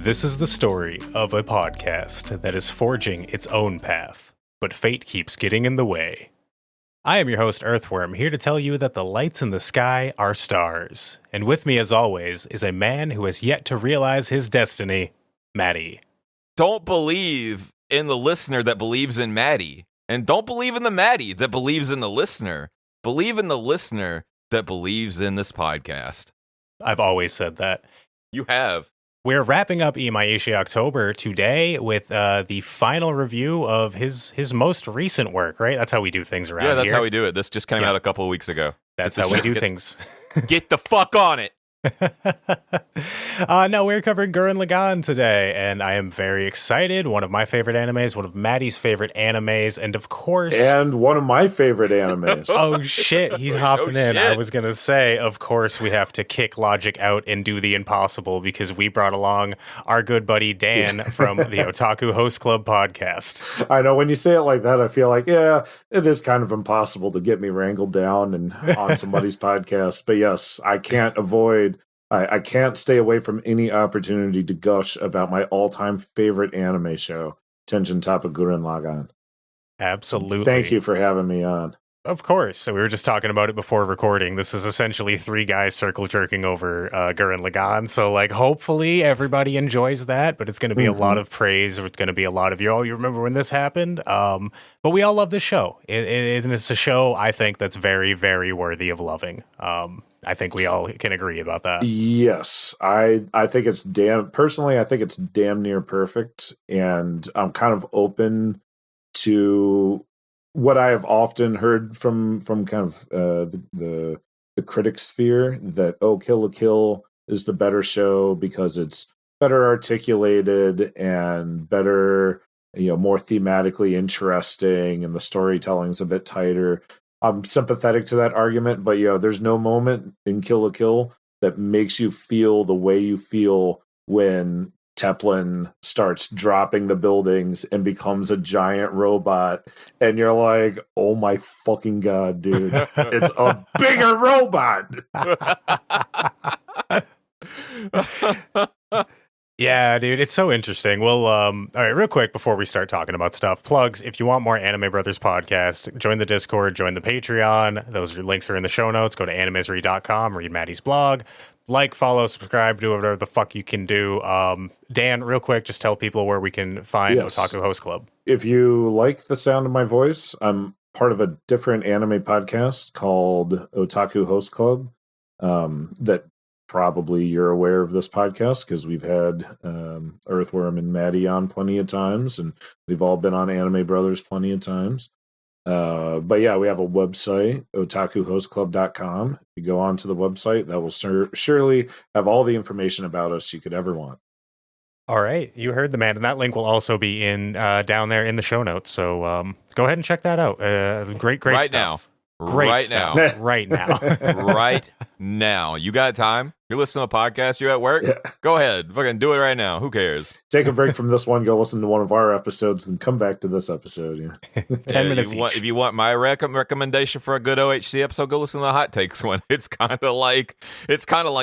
This is the story of a podcast that is forging its own path, but fate keeps getting in the way. I am your host, Earthworm, here to tell you that the lights in the sky are stars. And with me, as always, is a man who has yet to realize his destiny, Maddie. Don't believe in the listener that believes in Maddie. And don't believe in the Maddie that believes in the listener. Believe in the listener that believes in this podcast. I've always said that. You have. We're wrapping up Imaishi October today with the final review of his most recent work, right? That's how we do things around here. Yeah, that's how we do it. This just came out a couple of weeks ago. That's how we do things. Get the fuck on it. No, we're covering Gurren Lagann today, and I am very excited. One of my favorite animes, one of Maddie's favorite animes, and of course... And one of my favorite animes. Oh, shit, he's hopping in. I was going to say, of course, we have to kick logic out and do the impossible, because we brought along our good buddy Dan from the Otaku Host Club podcast. I know, when you say it like that, I feel like, yeah, it is kind of impossible to get me wrangled down and on somebody's podcast. But yes, I can't avoid... I can't stay away from any opportunity to gush about my all-time favorite anime show, Tengan Toppa Gurren Lagann. Absolutely. Thank you for having me on. Of course. So we were just talking about it before recording. This is essentially three guys circle jerking over Gurren Lagann. So, like, hopefully everybody enjoys that, but it's going to be a lot of praise. It's going to be a lot of, you remember when this happened? But we all love this show. It's a show, I think, that's very, very worthy of loving. I think we all can agree about that. Yes, I think it's personally, I think it's damn near perfect, and I'm kind of open to what I have often heard from kind of the critic sphere, that Kill la Kill is the better show because it's better articulated and better, more thematically interesting, and the storytelling's a bit tighter. I'm sympathetic to that argument, but there's no moment in Kill la Kill that makes you feel the way you feel when Teplin starts dropping the buildings and becomes a giant robot, and you're like, oh my fucking god, dude, it's a bigger robot. Yeah, dude, it's so interesting. Well, all right, real quick before we start talking about stuff, plugs. If you want more Anime Brothers podcast, join the Discord, join the Patreon. Those links are in the show notes. Go to animesery.com, read Maddie's blog. Like, follow, subscribe, do whatever the fuck you can do. Dan, real quick, just tell people where we can find Otaku Host Club. If you like the sound of my voice, I'm part of a different anime podcast called Otaku Host Club that probably you're aware of this podcast because we've had Earthworm and Maddie on plenty of times, and we've all been on Anime Brothers plenty of times. But yeah, we have a website, otakuhostclub.com. If you go onto the website, that will surely have all the information about us you could ever want. All right, you heard the man, and that link will also be in down there in the show notes. So go ahead and check that out. Great right stuff. Right stuff. now. Right now. Right now. You got time? You're listening to a podcast? You're at work? Yeah. Go ahead. Fucking do it right now. Who cares? Take a break from this one, go listen to one of our episodes, then come back to this episode. 10 minutes if you want my recommendation for a good OHC episode, go listen to the Hot Takes one. It's kind of like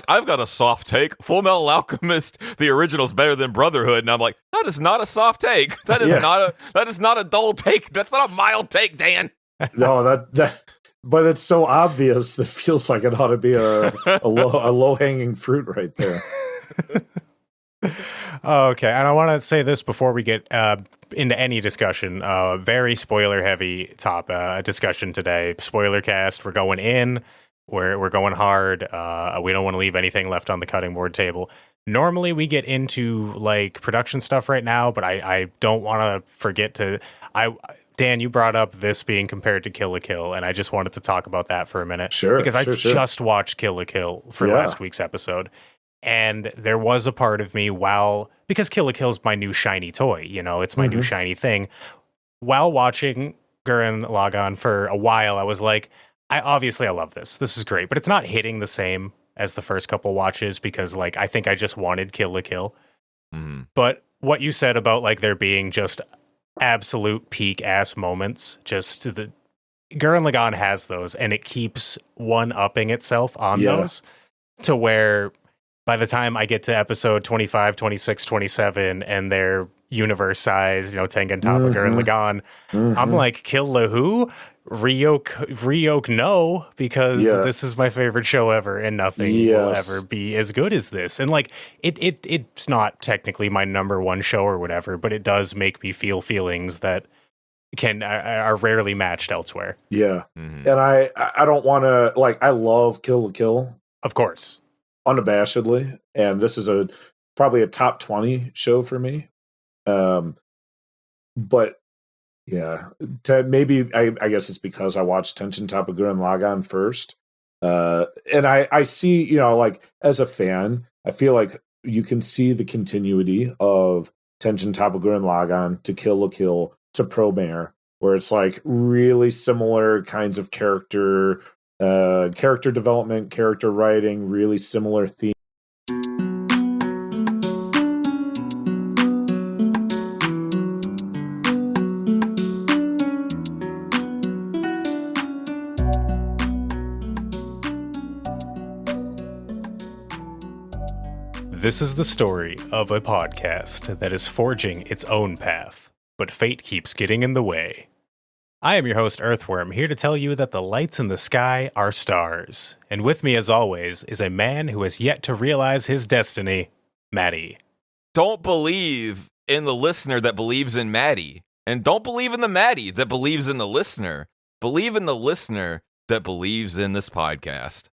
I've got a soft take. Full Metal Alchemist, the original's better than Brotherhood, and I'm like, that is not a soft take. That is not a dull take. That's not a mild take, Dan. No, that but it's so obvious that feels like it ought to be a low-hanging fruit right there. Okay, and I want to say this before we get into any discussion. Very spoiler-heavy discussion today. Spoiler cast. We're going in. We're going hard. We don't want to leave anything left on the cutting board table. Normally, we get into like production stuff right now, but I don't want to forget to... Dan, you brought up this being compared to Kill la Kill, and I just wanted to talk about that for a minute. Sure. Because I just watched Kill la Kill for last week's episode, and there was a part of me because Kill la Kill's my new shiny toy, it's my new shiny thing. While watching Gurren Lagann for a while, I was like, I love this. This is great, but it's not hitting the same as the first couple watches because, like, I think I just wanted Kill la Kill. But what you said about, like, there being just absolute peak ass moments, just the Gurren Lagann has those, and it keeps one upping itself on those to where by the time I get to episode 25, 26, 27, and they're universe size, Tengan Toppa Gurren Lagann, I'm like, kill the who? Ryok no, because this is my favorite show ever, and nothing will ever be as good as this. And like, it's not technically my number one show or whatever, but it does make me feel feelings that are rarely matched elsewhere. Yeah. And I don't want to, like, I love Kill la Kill. Of course. Unabashedly. And this is probably a top 20 show for me. But yeah, maybe I guess it's because I watched Tengan Toppa Gurren Lagann first. And I see, like, as a fan, I feel like you can see the continuity of Tengan Toppa Gurren Lagann to Kill la Kill to Promare, where it's like really similar kinds of character development, character writing, really similar themes. This is the story of a podcast that is forging its own path, but fate keeps getting in the way. I am your host, Earthworm, here to tell you that the lights in the sky are stars. And with me, as always, is a man who has yet to realize his destiny, Maddie. Don't believe in the listener that believes in Maddie. And don't believe in the Maddie that believes in the listener. Believe in the listener that believes in this podcast.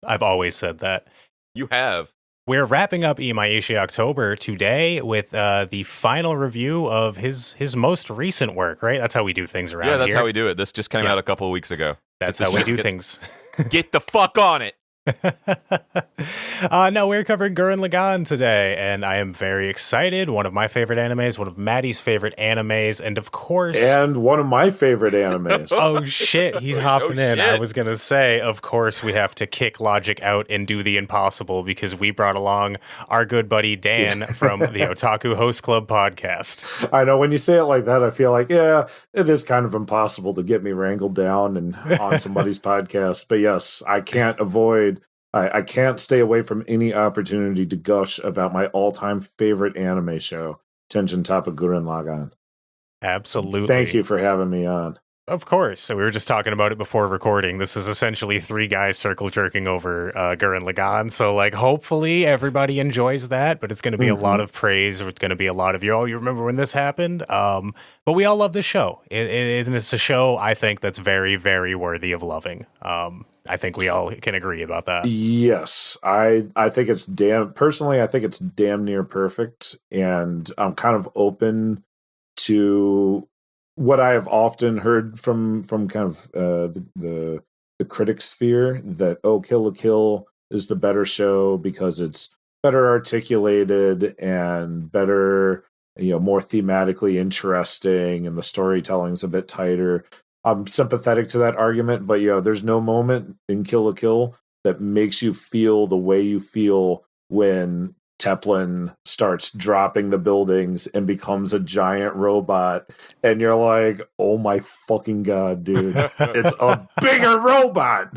I've always said that. You have. We're wrapping up Imaishi October today with the final review of his most recent work, right? That's how we do things around here. Yeah, that's how we do it. This just came out a couple of weeks ago. That's how we do things. Get the fuck on it. No, we're covering Gurren Lagann today, and I am very excited. One of my favorite animes, one of Maddie's favorite animes, and of course... And one of my favorite animes. Oh, shit, he's hopping in. I was going to say, of course, we have to kick logic out and do the impossible, because we brought along our good buddy Dan from the Otaku Host Club podcast. I know, when you say it like that, I feel like, yeah, it is kind of impossible to get me wrangled down and on somebody's podcast. But yes, I can't avoid... I can't stay away from any opportunity to gush about my all-time favorite anime show, Tengan Toppa Gurren Lagann. Absolutely. Thank you for having me on. Of course. So we were just talking about it before recording. This is essentially three guys circle jerking over Gurren Lagann. So, like, hopefully everybody enjoys that, but it's going to be a lot of praise. It's going to be a lot of, you remember when this happened? But we all love this show. It's a show, I think, that's very, very worthy of loving. I think we all can agree about that. Yes. I think it's personally, I think it's damn near perfect. And I'm kind of open to what I have often heard from kind of the critic sphere, that Kill la Kill is the better show because it's better articulated and better, more thematically interesting, and the storytelling's a bit tighter. I'm sympathetic to that argument, but there's no moment in Kill la Kill that makes you feel the way you feel when Teplin starts dropping the buildings and becomes a giant robot, and you're like, oh my fucking god, dude, it's a bigger robot.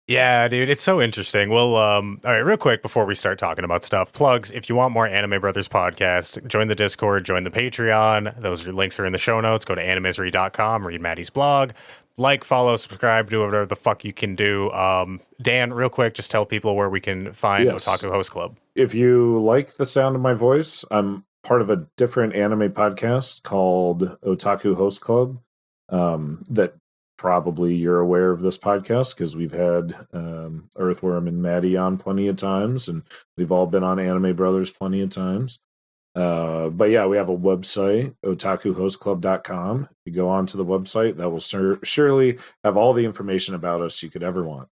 Yeah, dude, it's so interesting. Well, all right, real quick before we start talking about stuff, plugs. If you want more Anime Brothers podcast, join the Discord, join the Patreon. Those links are in the show notes. Go to animisry.com, read Maddie's blog. Like, follow, subscribe, do whatever the fuck you can do. Dan, real quick, just tell people where we can find Otaku Host Club. If you like the sound of my voice, I'm part of a different anime podcast called Otaku Host Club that probably you're aware of this podcast because we've had Earthworm and Maddie on plenty of times, and we've all been on Anime Brothers plenty of times. But yeah, we have a website, otakuhostclub.com. If you go onto the website, that will surely have all the information about us you could ever want.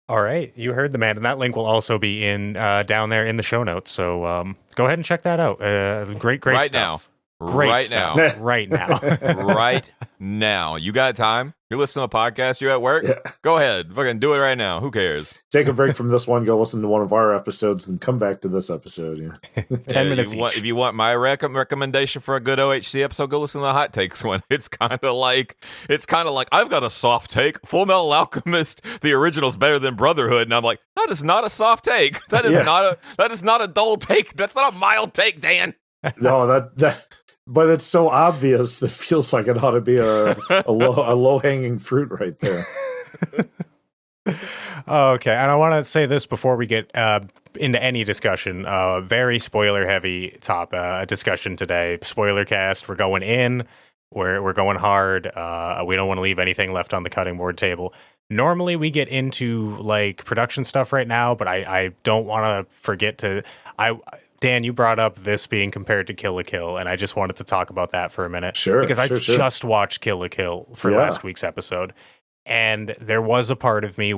All right, you heard the man, and that link will also be in down there in the show notes. So go ahead and check that out. Great right stuff. Great right stuff. now. Right now. Right now. You got time? You're listening to a podcast, you're at work? Yeah. Go ahead. Fucking do it right now. Who cares? Take a break from this one, go listen to one of our episodes, then come back to this episode. Yeah. 10 minutes If each. you want my recommendation for a good OHC episode, go listen to the Hot Takes one. It's kind of like I've got a soft take. Full Metal Alchemist, the original's better than Brotherhood, and I'm like, that is not a soft take. That is not a dull take. That's not a mild take, Dan. No, that but it's so obvious that feels like it ought to be a low hanging fruit right there. Okay, and I want to say this before we get into any discussion. Very spoiler heavy discussion today. Spoiler cast. We're going in. We're going hard. We don't want to leave anything left on the cutting board table. Normally we get into like production stuff right now, but I don't want to forget to. Dan, you brought up this being compared to Kill la Kill, and I just wanted to talk about that for a minute. Sure. Because I just watched Kill la Kill for last week's episode. And there was a part of me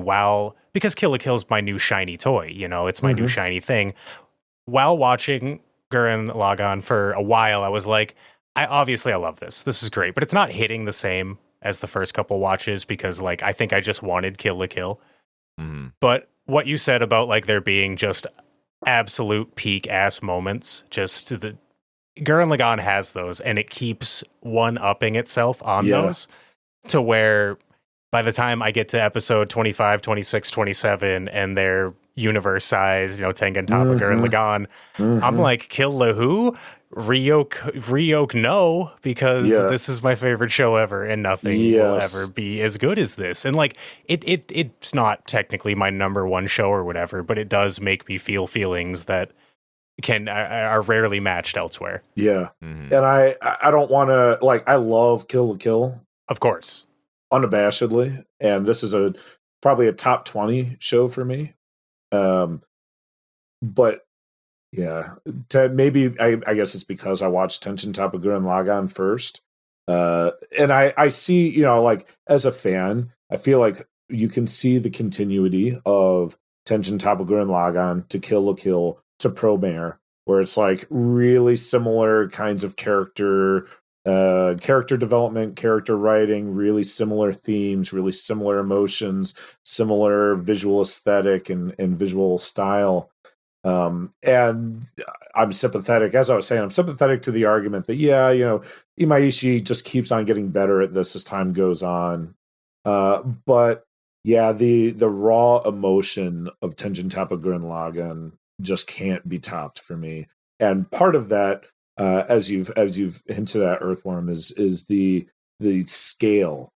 because Kill la Kill's my new shiny toy, it's my new shiny thing. While watching Gurren Lagann for a while, I was like, I love this. This is great, but it's not hitting the same as the first couple watches because like, I think I just wanted Kill la Kill. Mm. But what you said about like there being just absolute peak ass moments, just the Gurren Lagann has those and it keeps one-upping itself on those to where by the time I get to episode 25, 26, 27 and they're universe size, Tengan Toppa Gurren Lagann, I'm like, kill la who? Ryok no, because this is my favorite show ever and nothing will ever be as good as this. And like it's not technically my number one show or whatever, but it does make me feel feelings that are rarely matched elsewhere. Yeah. And I don't want to I love Kill la Kill. Of course. Unabashedly, and this is probably a top 20 show for me. But yeah, maybe I guess it's because I watched Tengan Toppa Gurren Lagann first. And I see, as a fan, I feel like you can see the continuity of Tengan Toppa Gurren Lagann to Kill la Kill to Promare, where it's like really similar kinds of character development, character writing, really similar themes, really similar emotions, similar visual aesthetic and visual style. And I'm sympathetic, as I was saying, I'm sympathetic to the argument that, Imaishi just keeps on getting better at this as time goes on. But yeah, the raw emotion of Tengan Toppa Gurren Lagann just can't be topped for me. And part of that, as you've hinted at, Earthworm, is the scale.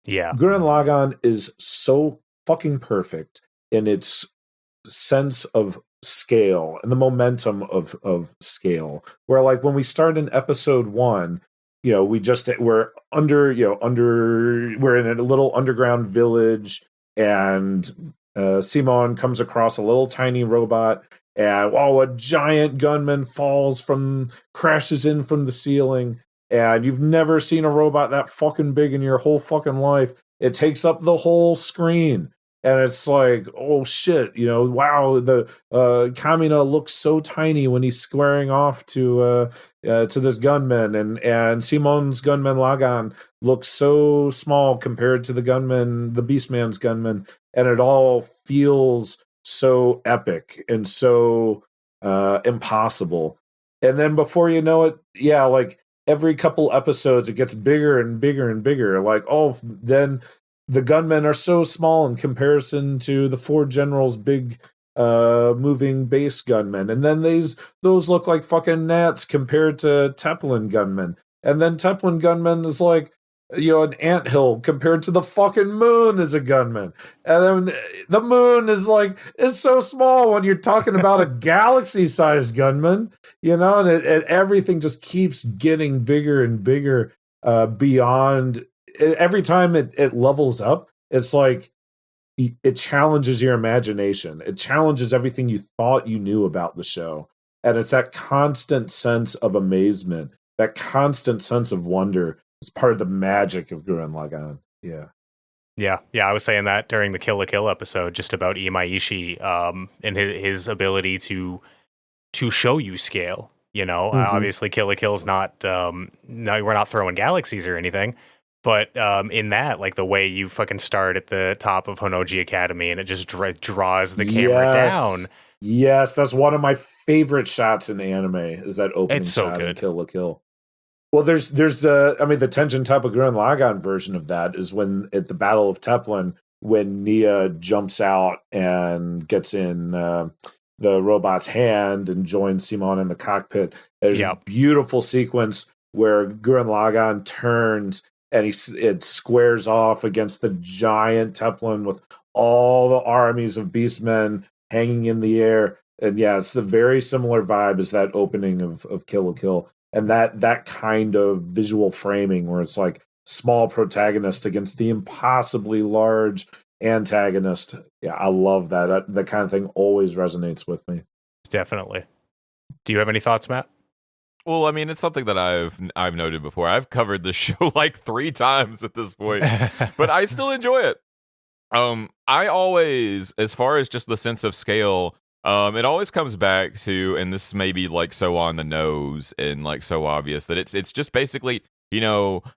Yeah, Gurren Lagann is so fucking perfect in its sense of scale and the momentum of scale. Where like when we start in episode 1, we're in a little underground village, and Simon comes across a little tiny robot. And a giant gunman crashes in from the ceiling, and you've never seen a robot that fucking big in your whole fucking life. It takes up the whole screen, and it's like, oh shit, wow, the Kamina looks so tiny when he's squaring off to this gunman, and Simon's gunman Lagann looks so small compared to the Beastman's gunman, and it all feels so epic and so impossible. And then before you know it, every couple episodes it gets bigger and bigger and bigger. Then the gunmen are so small in comparison to the 4 generals' big moving base gunmen, and then those look like fucking gnats compared to Teplin gunmen, and then Teplin gunmen is like an anthill compared to the fucking moon as a gunman. And then the moon is so small when you're talking about a galaxy-sized gunman, and everything just keeps getting bigger and bigger beyond. Every time it levels up, it's like it challenges your imagination. It challenges everything you thought you knew about the show. And it's that constant sense of amazement, that constant sense of wonder. It's part of the magic of Gurren Lagann. Yeah. I was saying that during the Kill la Kill episode, just about Imaishi and his ability to show you scale. Obviously Kill la Kill's not, no, we're not throwing galaxies or anything. But in that, like the way you fucking start at the top of Honoji Academy and it just draws the camera down. Yes, that's one of my favorite shots in anime. Is that opening It's so shot good. in Kill la Kill? Well, there's the Tengen Toppa Gurren Lagann version of that is when at the Battle of Teplin, when Nia jumps out and gets in the robot's hand and joins Simon in the cockpit. There's a beautiful sequence where Gurren Lagann turns and it squares off against the giant Teplin with all the armies of beastmen hanging in the air. And yeah, it's the very similar vibe as that opening of Kill la Kill. And that kind of visual framing where it's like small protagonist against the impossibly large antagonist. Yeah, I love that. That kind of thing always resonates with me. Definitely. Do you have any thoughts, Matt? Well, I mean, it's something that I've noted before. I've covered this show like 3 times at this point, but I still enjoy it. I always, as far as just the sense of scale, it always comes back to, and this may be like so on the nose and like so obvious that it's just basically,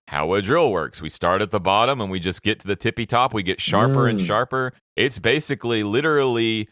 how a drill works. We start at the bottom and we just get to the tippy top. We get sharper and sharper. It's basically literally,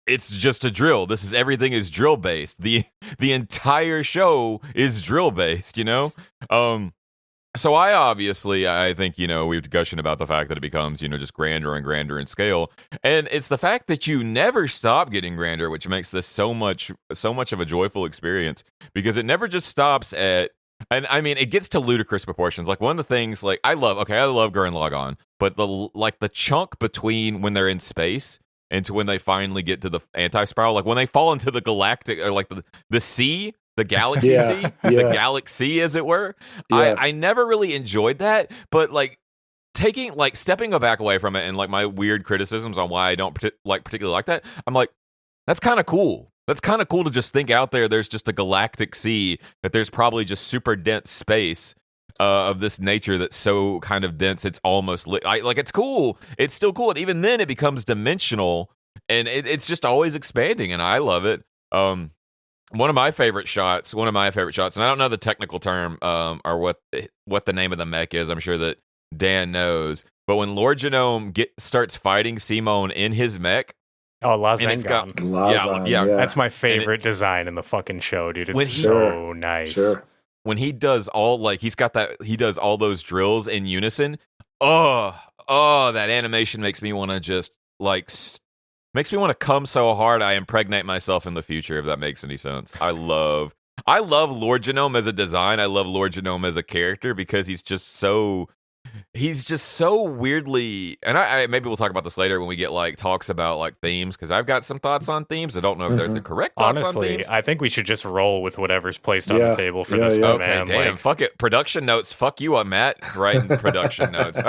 it's just a drill. Everything is drill based. The entire show is drill based, So I think, we've gushing about the fact that it becomes, just grander and grander in scale. And it's the fact that you never stop getting grander, which makes this so much of a joyful experience, because it never just stops at, and I mean, it gets to ludicrous proportions. Like one of the things, like I love Gurren Lagann, but the chunk between when they're in space and to when they finally get to the anti-spiral, like when they fall into the galactic, or like the sea, the galaxy sea, the galaxy, as it were. Yeah. I never really enjoyed that, but like stepping back away from it and like my weird criticisms on why I don't particularly like that, I'm like, that's kind of cool. That's kind of cool to just think out there's just a galactic sea, that there's probably just super dense space of this nature that's so kind of dense it's almost it's cool. It's still cool, and even then it becomes dimensional, and it's just always expanding, and I love it. One of my favorite shots, and I don't know the technical term or what the name of the mech is. I'm sure that Dan knows, but when Lord Genome starts fighting Simone in his mech. Oh, Lazengon. Yeah. That's my favorite design in the fucking show, dude. It's so nice. Sure. When he does he does all those drills in unison. Oh, that animation makes me want to just makes me want to come so hard I impregnate myself in the future, if that makes any sense. I love Lord Genome as a design. I love Lord Genome as a character because he's just so weirdly, and I maybe we'll talk about this later when we get like talks about like themes, because I've got some thoughts on themes. I don't know if they're the correct thoughts on themes. I think we should just roll with whatever's placed on the table for this one, okay, man. Damn, fuck it. Production notes. Fuck you, Matt. Writing production notes.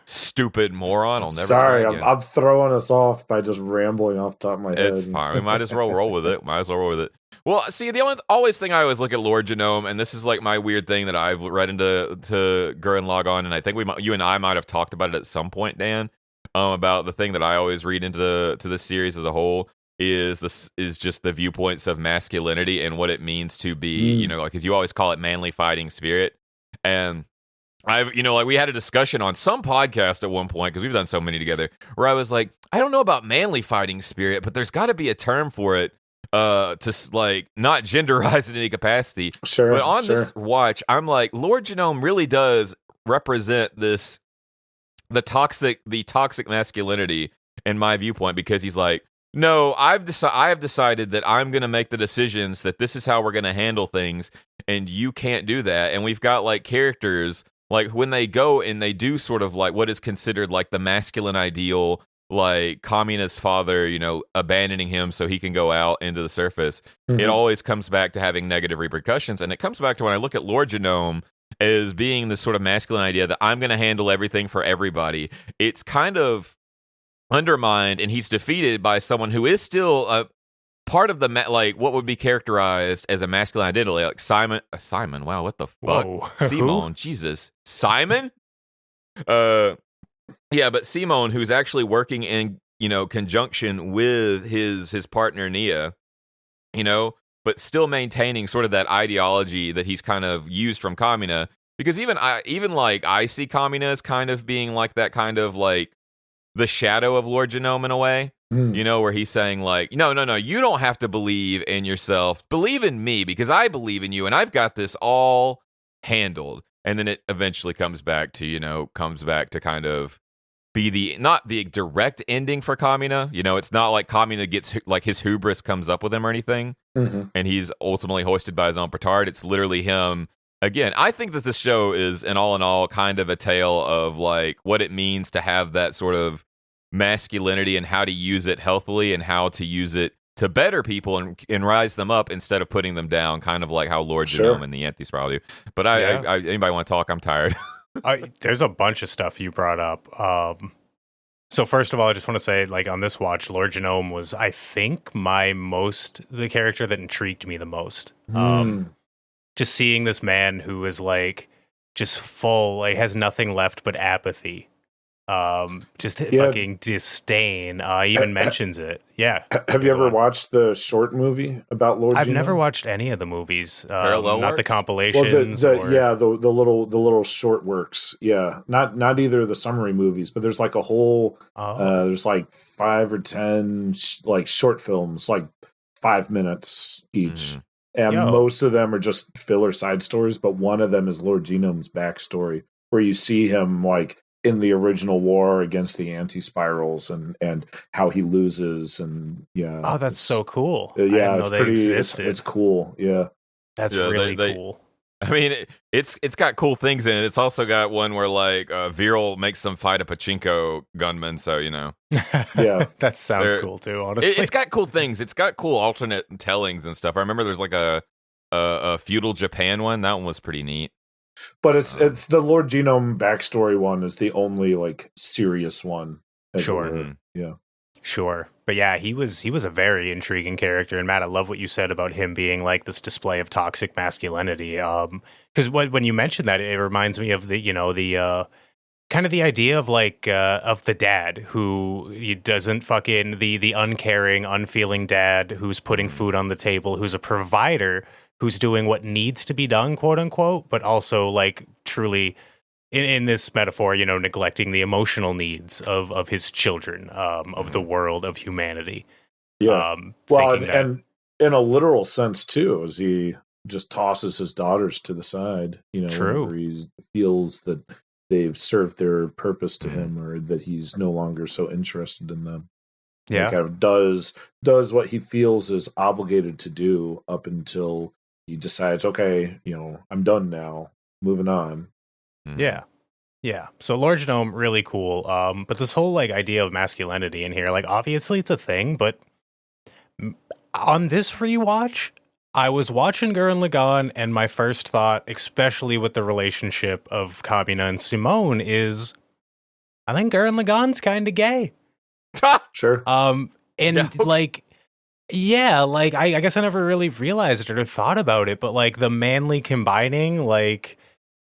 Stupid moron. I'll never. Sorry, I'm throwing us off by just rambling off the top of my head. It's fine. We might as well roll with it. Well, see, the always thing I always look at Lord Genome, and this is like my weird thing that I've read into Gurren Lagann, and I think you and I might have talked about it at some point, Dan, about the thing that I always read into this series as a whole is just the viewpoints of masculinity and what it means to be, because you always call it manly fighting spirit, and we had a discussion on some podcast at one point, because we've done so many together, where I was like, I don't know about manly fighting spirit, but there's got to be a term for it. To like not genderize in any capacity. Sure. But on this watch, I'm like, Lord Genome really does represent the toxic masculinity in my viewpoint, because he's like, no, I have decided that I'm going to make the decisions, that this is how we're going to handle things, and you can't do that. And we've got like characters like when they go and they do sort of like what is considered like the masculine ideal, like communist father, abandoning him so he can go out into the surface. It always comes back to having negative repercussions. And it comes back to when I look at Lord Genome as being this sort of masculine idea that I'm going to handle everything for everybody. It's kind of undermined, and he's defeated by someone who is still a part of the what would be characterized as a masculine identity, like Simon. Wow, what the fuck? Whoa. Simone, Jesus, Simon. Yeah, but Simone, who's actually working in, conjunction with his partner Nia, but still maintaining sort of that ideology that he's kind of used from Kamina. Because even I see Kamina as kind of being like that kind of like the shadow of Lord Genome in a way. You know, where he's saying like, no, you don't have to believe in yourself. Believe in me because I believe in you and I've got this all handled. And then it eventually comes back to kind of be not the direct ending for Kamina. You know, it's not like Kamina gets like his hubris comes up with him or anything. And he's ultimately hoisted by his own petard. It's literally him. Again, I think that this show is in all kind of a tale of like what it means to have that sort of masculinity and how to use it healthily and how to use it to better people and rise them up instead of putting them down, kind of like how Lord Genome and the Anti-Spiral do. But anybody want to talk? I'm tired. There's a bunch of stuff you brought up. So first of all, I just want to say, like, on this watch, Lord Genome was, I think, the character that intrigued me the most. Just seeing this man who is like just full, like has nothing left but apathy. Fucking disdain. He even mentions it. Yeah. Have you ever watched the short movie about Lord Genome? I've never watched any of the movies. Parallel not works? the compilations. Well, the little short works. Yeah, not either of the summary movies, but there's like a whole. There's like 5 or 10 like short films, like 5 minutes each. And most of them are just filler side stories, but one of them is Lord Genome's backstory, where you see him like in the original war against the anti-spirals and how he loses and that's so cool. It's pretty it's cool. Yeah. That's really cool. I mean, it's got cool things in it. It's also got one where like Viral makes them fight a pachinko gunman. So yeah, that sounds cool too. Honestly, it's got cool things. It's got cool alternate tellings and stuff. I remember there's like a feudal Japan one. That one was pretty neat. But it's the Lord Genome backstory one is the only like serious one. Sure. Yeah. Sure. But yeah, he was a very intriguing character. And Matt, I love what you said about him being like this display of toxic masculinity. Because when you mentioned that, it reminds me of the kind of the idea of like of the dad who he doesn't fucking the uncaring, unfeeling dad who's putting food on the table, who's a provider, who's doing what needs to be done, quote unquote, but also like truly in this metaphor, neglecting the emotional needs of his children, of the world, of humanity. Yeah. And in a literal sense too, as he just tosses his daughters to the side, whenever he feels that they've served their purpose to him or that he's no longer so interested in them. Yeah. He kind of does what he feels is obligated to do up until he decides, okay, I'm done now, moving on. Yeah. Yeah. So Lord Genome, really cool. But this whole like idea of masculinity in here, like obviously it's a thing, but on this rewatch, I was watching Gurren Lagann and my first thought, especially with the relationship of Kamina and Simone, is I think Gurren Lagann's kind of gay. Sure. I guess I never really realized it or thought about it, but like the manly combining, like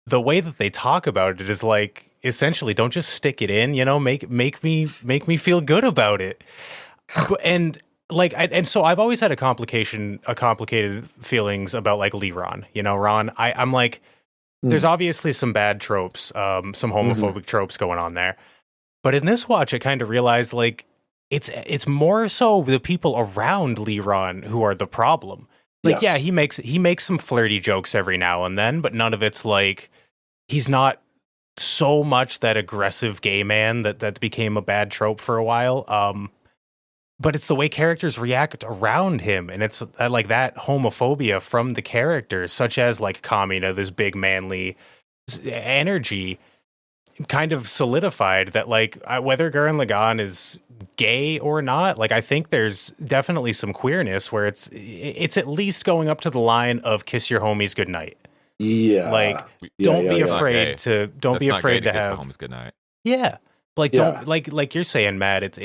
the way that they talk about it is like essentially don't just stick it in, make me feel good about it. And so I've always had complicated feelings about like Lee Ron. Ron, I'm like, there's obviously some bad tropes, some homophobic tropes going on there. But in this watch, I kind of realized like it's more so the people around Lee Ron who are the problem. Like, yes. Yeah, he makes some flirty jokes every now and then, but none of it's like he's not so much that aggressive gay man that became a bad trope for a while. But it's the way characters react around him, and it's like that homophobia from the characters, such as like Kamina, this big manly energy, kind of solidified that like whether Gurren Lagann is gay or not, like I think there's definitely some queerness where it's at least going up to the line of kiss your homies goodnight. Yeah, like don't be afraid to have kiss the homies goodnight. Yeah, like don't like you're saying, Matt.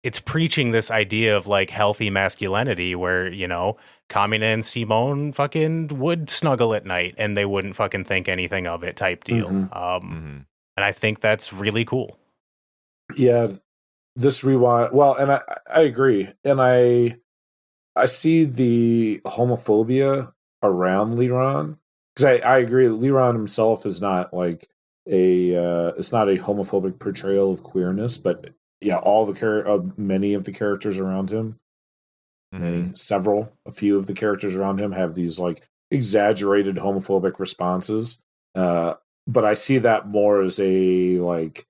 It's preaching this idea of like healthy masculinity where, Kamina and Simone fucking would snuggle at night and they wouldn't fucking think anything of it type deal. And I think that's really cool. Yeah, this rewatch. Well, and I agree. And I I see the homophobia around Liran, because I agree Liran himself is not like it's not a homophobic portrayal of queerness, but yeah, all the many of the characters around him, a few of the characters around him have these like exaggerated homophobic responses. But I see that more as a like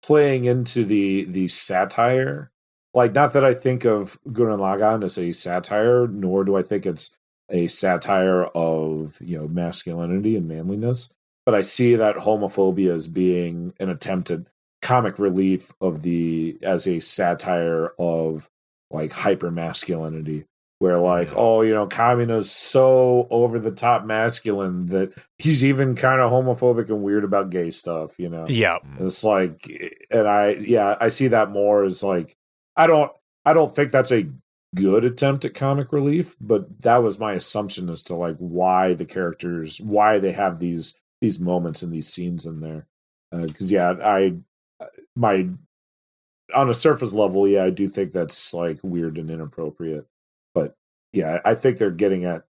playing into the satire. Like, not that I think of Gurren Lagann as a satire, nor do I think it's a satire of, masculinity and manliness. But I see that homophobia as being an attempt at comic relief as a satire of like hyper masculinity, where like, Kamina's so over the top masculine that he's even kind of homophobic and weird about gay stuff, Yeah. It's like, and I see that more as like, I don't think that's a good attempt at comic relief, but that was my assumption as to like why they have these moments and these scenes in there. Because on a surface level, I do think that's like weird and inappropriate. But yeah, I think they're getting at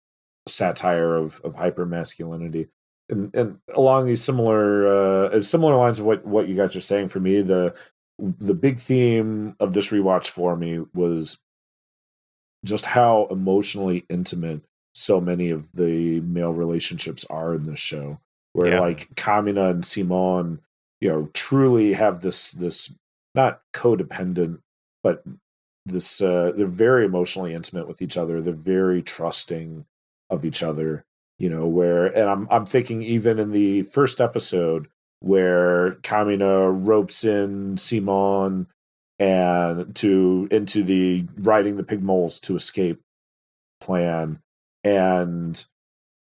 satire of hyper masculinity, and along these similar lines of what you guys are saying. For me, the big theme of this rewatch for me was just how emotionally intimate so many of the male relationships are in this show, where like Kamina and Simon, truly have this not codependent, but this they're very emotionally intimate with each other. They're very trusting of each other, and I'm thinking even in the first episode where Kamina ropes in Simon and into the riding the pig moles to escape plan, and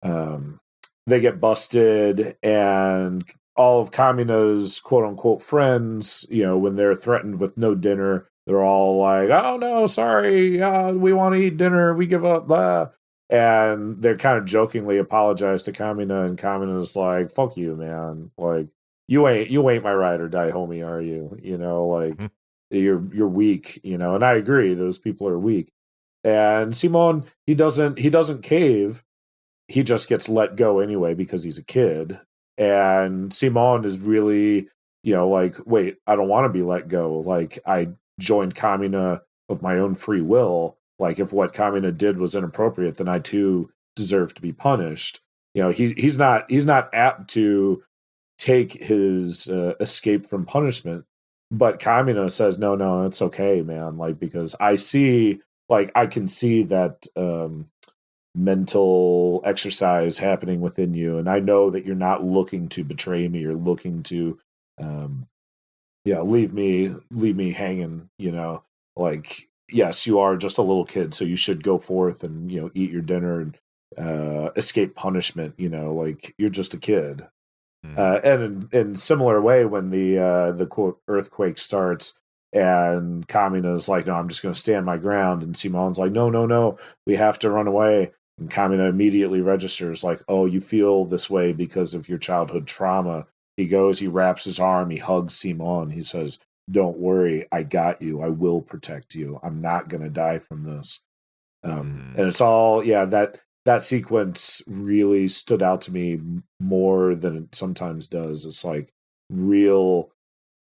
they get busted, and all of Kamina's quote unquote friends, when they're threatened with no dinner, they're all like, "Oh no, sorry, we want to eat dinner, we give up," blah. And they're kind of jokingly apologize to Kamina, and Kamina's like, "Fuck you, man! Like, you ain't my ride or die homie, are you? Like, you're weak, And I agree, those people are weak. And Simon, he doesn't cave. He just gets let go anyway because he's a kid. And Simon is really, like, wait, I don't want to be let go. Like, I joined Kamina of my own free will. Like, if what Kamina did was inappropriate, then I too deserve to be punished. He's not apt to take his escape from punishment. But Kamina says, no, it's okay, man. Like, because I can see that mental exercise happening within you, and I know that you're not looking to betray me. You're looking to, leave me hanging. Like, yes, you are just a little kid, so you should go forth and eat your dinner and escape punishment. Like, you're just a kid. And in similar way, when the quote earthquake starts, and Kamina's like, "No, I'm just going to stand my ground," and Simon's like, "No, we have to run away." And Kamina immediately registers, like, "Oh, you feel this way because of your childhood trauma." He goes, he wraps his arm, he hugs Simon, he says, "Don't worry, I got you. I will protect you. I'm not going to die from this." And it's all, that sequence really stood out to me more than it sometimes does. It's like real,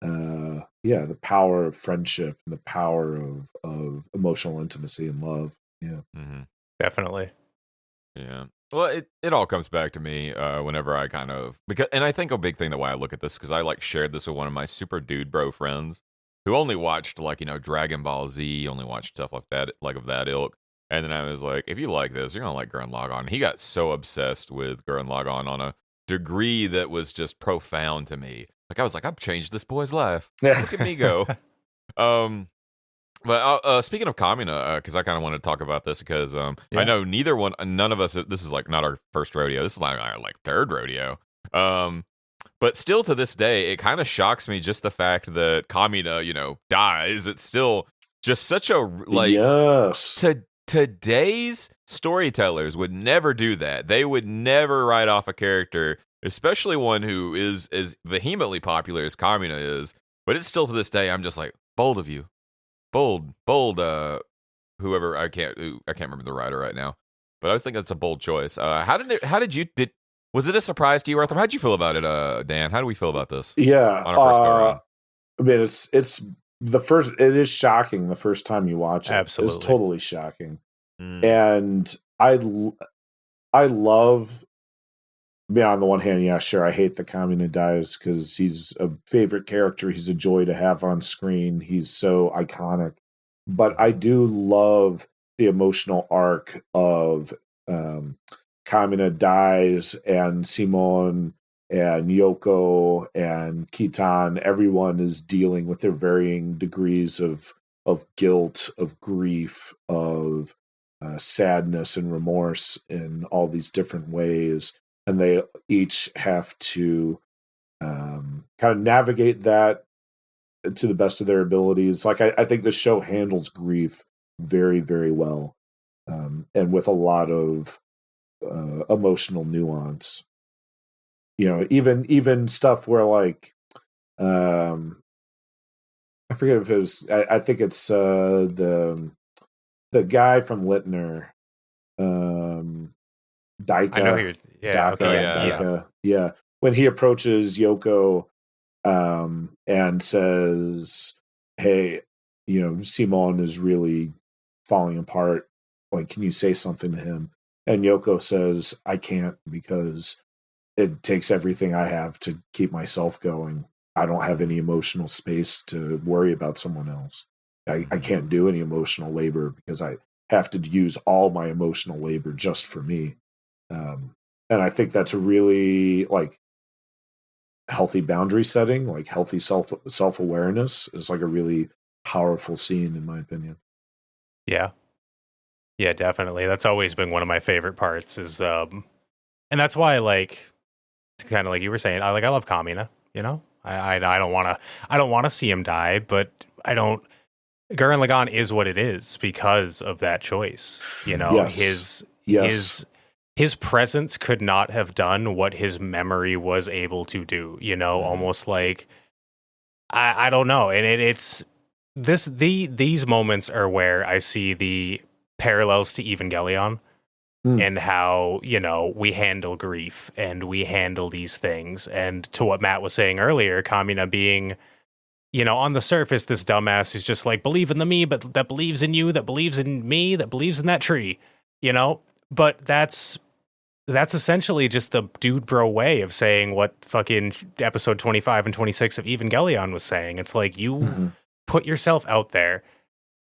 the power of friendship and the power of emotional intimacy and love. Yeah, definitely. Yeah. Well, it all comes back to me whenever I and I think a big thing that why I look at this, because I like shared this with one of my super dude bro friends who only watched Dragon Ball Z, only watched stuff like that, like of that ilk. And then I was like, if you like this, you're gonna like Gurren Lagann. He got so obsessed with Gurren Lagann on a degree that was just profound to me. Like, I was like, I've changed this boy's life. Look at me go. But speaking of Kamina, because I kind of want to talk about this, because I know none of us, this is like not our first rodeo. This is like our third rodeo. But still to this day, it kind of shocks me just the fact that Kamina, dies. It's still just such a yes. Today's storytellers would never do that. They would never write off a character, especially one who is as vehemently popular as Kamina is. But it's still to this day, I'm just like, bold of you. Bold, whoever I can't remember the writer right now, but I was thinking it's a bold choice. Was it a surprise to you, Arthur? How'd you feel about it, Dan? How do we feel about this? Yeah, On our first go around. I mean, it's the first. It is shocking the first time you watch it. Absolutely. It's totally shocking, and I love. On the one hand, yeah, sure, I hate that Kamina dies because he's a favorite character. He's a joy to have on screen. He's so iconic. But I do love the emotional arc of Kamina dies and Simone and Yoko and Kitan. Everyone is dealing with their varying degrees of guilt, of grief, of sadness and remorse in all these different ways. And they each have to kind of navigate that to the best of their abilities. Like I think the show handles grief very, very well, and with a lot of emotional nuance. You know, even stuff where like I forget if it was. I think it's the guy from Littner. Daika. I know you're. Yeah. Daika, Okay. Daika. Yeah. When he approaches Yoko and says, "Hey, you know, Simon is really falling apart. Like, can you say something to him?" And Yoko says, "I can't because it takes everything I have to keep myself going. I don't have any emotional space to worry about someone else. I can't do any emotional labor because I have to use all my emotional labor just for me." And I think that's a really like healthy boundary setting, like healthy self-awareness is like a really powerful scene in my opinion. Yeah, definitely. That's always been one of my favorite parts is, and that's why, like, kind of like you were saying, I love Kamina, you know, I don't want to see him die, but I don't, Gurren Lagann is what it is because of that choice, you know. Yes. His presence could not have done what his memory was able to do, you know, almost like, I don't know. And it's these moments are where I see the parallels to Evangelion and how, you know, we handle grief and we handle these things. And to what Matt was saying earlier, Kamina being, you know, on the surface, this dumbass who's just like, believe in the me, but that believes in you, that believes in me, that believes in that tree, you know? But that's essentially just the dude bro way of saying what fucking episode 25 and 26 of Evangelion was saying. It's like you put yourself out there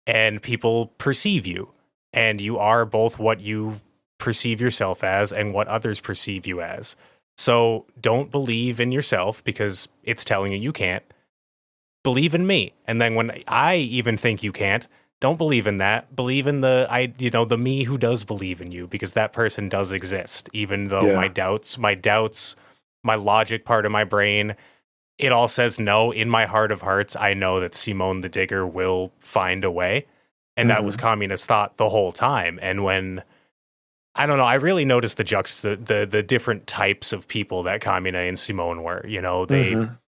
and people perceive you, and you are both what you perceive yourself as and what others perceive you as. So don't believe in yourself because it's telling you can't. Believe in me. And then when I even think you can't, don't believe in that. Believe in the me who does believe in you, because that person does exist. Even though my doubts, my logic part of my brain, it all says no. In my heart of hearts, I know that Simone the Digger will find a way. And that was Kamina's thought the whole time. And when, I don't know, I really noticed the different types of people that Kamina and Simone were. You know,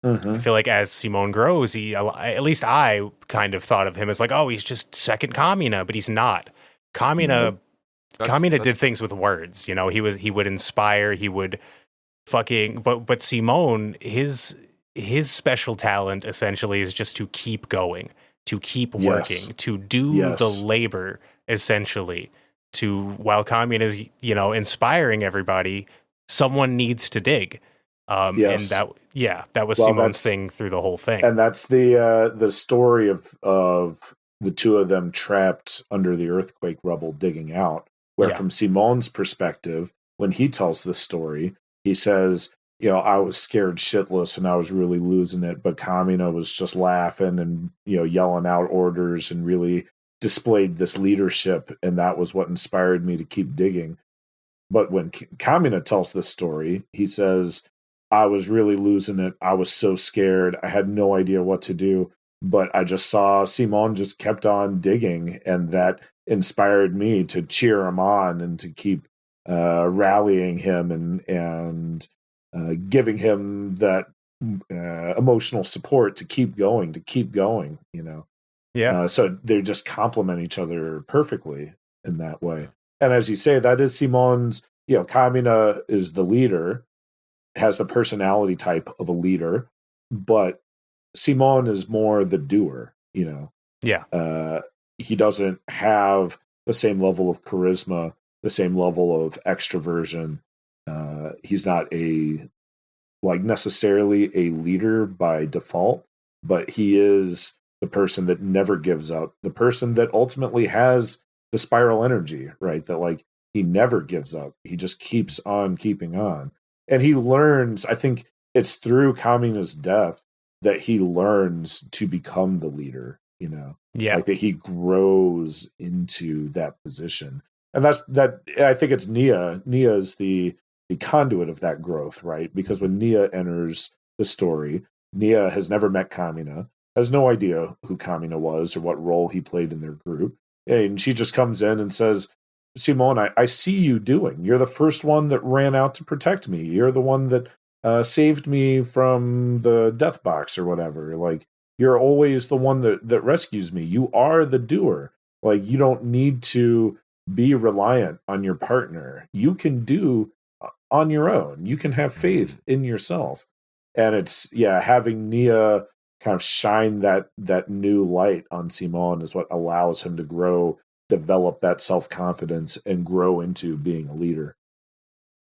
I feel like as Simone grows, at least I kind of thought of him as like, oh, he's just second Kamina, but he's not. Kamina did things with words. You know, he would inspire, he would fucking, but Simone, his special talent essentially is just to keep going, to keep working, to do the labor essentially. While Kamina is, you know, inspiring everybody, someone needs to dig. And that was Simone's thing through the whole thing. And that's the story of the two of them trapped under the earthquake rubble digging out, where from Simone's perspective, when he tells the story, he says, you know, I was scared shitless and I was really losing it, but Kamina was just laughing and, you know, yelling out orders and really displayed this leadership, and that was what inspired me to keep digging. But when Kamina tells this story, he says, I was really losing it. I was so scared. I had no idea what to do, but I just saw Simone just kept on digging, and that inspired me to cheer him on and to keep rallying him and giving him that emotional support to keep going, you know. Yeah. So they just complement each other perfectly in that way. And as you say, that is Simon's, Kamina is the leader, has the personality type of a leader, but Simon is more the doer, Yeah. He doesn't have the same level of charisma, the same level of extroversion. He's not necessarily a leader by default, but he is the person that never gives up, the person that ultimately has the spiral energy, right? That he never gives up. He just keeps on keeping on. And he learns, I think it's through Kamina's death that he learns to become the leader, Yeah. that he grows into that position. And I think it's Nia. Nia is the conduit of that growth, right? Because when Nia enters the story, Nia has never met Kamina, has no idea who Kamina was or what role he played in their group. And she just comes in and says, Simone, I see you doing. You're the first one that ran out to protect me. You're the one that saved me from the death box or whatever. You're always the one that rescues me. You are the doer. You don't need to be reliant on your partner. You can do on your own. You can have faith in yourself. And it's having Nia kind of shine that new light on Simon is what allows him to grow, develop that self-confidence, and grow into being a leader.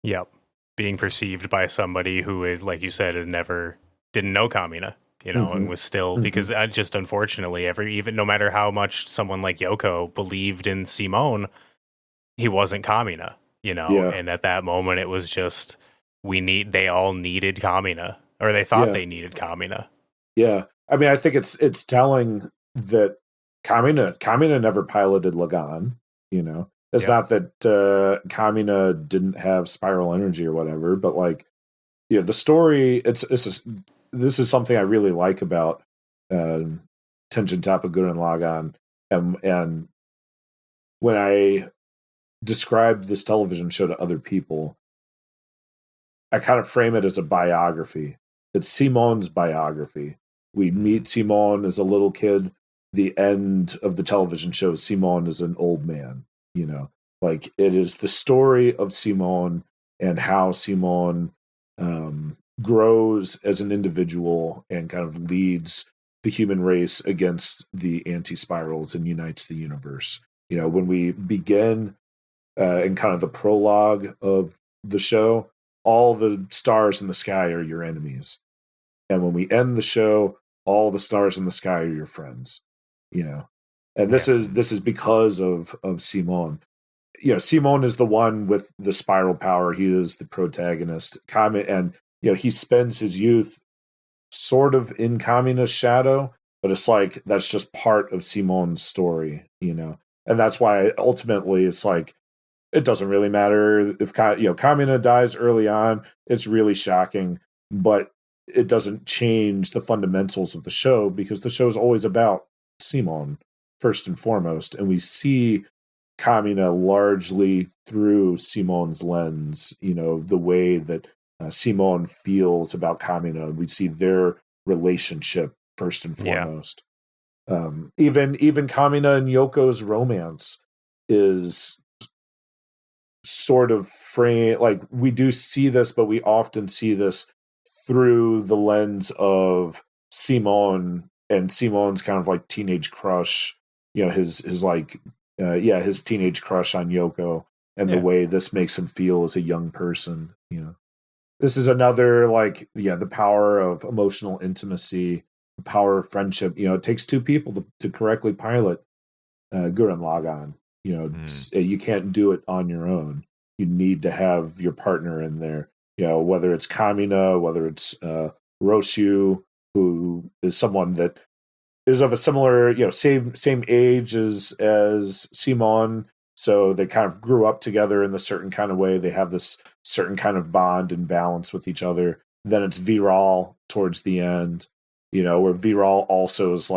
Yep. Being perceived by somebody who is, like you said, didn't know Kamina, and was still, because just unfortunately, even no matter how much someone like Yoko believed in Simone, he wasn't Kamina, and at that moment it was just, they all needed Kamina, or they thought they needed Kamina. Yeah. I mean, I think it's telling that Kamina never piloted Lagann, It's not that Kamina didn't have spiral energy or whatever, but the story, this is something I really like about Tengan Toppa Gurren Lagann, and when I describe this television show to other people, I kind of frame it as a biography. It's Simon's biography. We meet Simon as a little kid. The end of the television show, Simon is an old man. It is the story of Simon and how Simon grows as an individual and kind of leads the human race against the anti-spirals and unites the universe. When we begin in kind of the prologue of the show, all the stars in the sky are your enemies. And when we end the show, all the stars in the sky are your friends, And this is because of Simon. Simon is the one with the spiral power. He is the protagonist. And he spends his youth sort of in Kamina's shadow, but it's that's just part of Simon's story, And that's why ultimately it's it doesn't really matter if Kamina dies early on. It's really shocking, but it doesn't change the fundamentals of the show, because the show is always about Simon first and foremost, and we see Kamina largely through Simon's lens. The way that Simon feels about Kamina, we see their relationship first and foremost. Even Kamina and Yoko's romance is sort of frame, we do see this, but we often see this through the lens of Simon and Simon's kind of teenage crush, his teenage crush on Yoko, and the way this makes him feel as a young person. This is another the power of emotional intimacy, the power of friendship. It takes two people to correctly pilot Gurren Lagann. You can't do it on your own. You need to have your partner in there. Whether it's Kamina, whether it's Roshu, who is someone that is of a similar, same age as Simon. So they kind of grew up together in a certain kind of way. They have this certain kind of bond and balance with each other. Then it's Viral towards the end, where Viral also is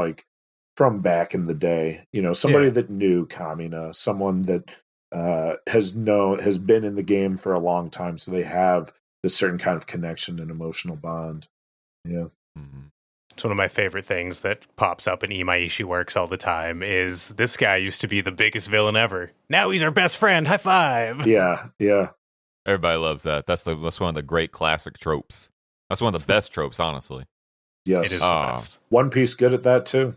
from back in the day, somebody that knew Kamina, someone that has been in the game for a long time. So they have this certain kind of connection and emotional bond. Yeah. Mm-hmm. It's one of my favorite things that pops up in Imaishi works all the time is this guy used to be the biggest villain ever. Now he's our best friend. High five. Yeah. Everybody loves that. That's one of the great classic tropes. That's one of the best tropes, honestly. Yes. It is the best. One Piece good at that too.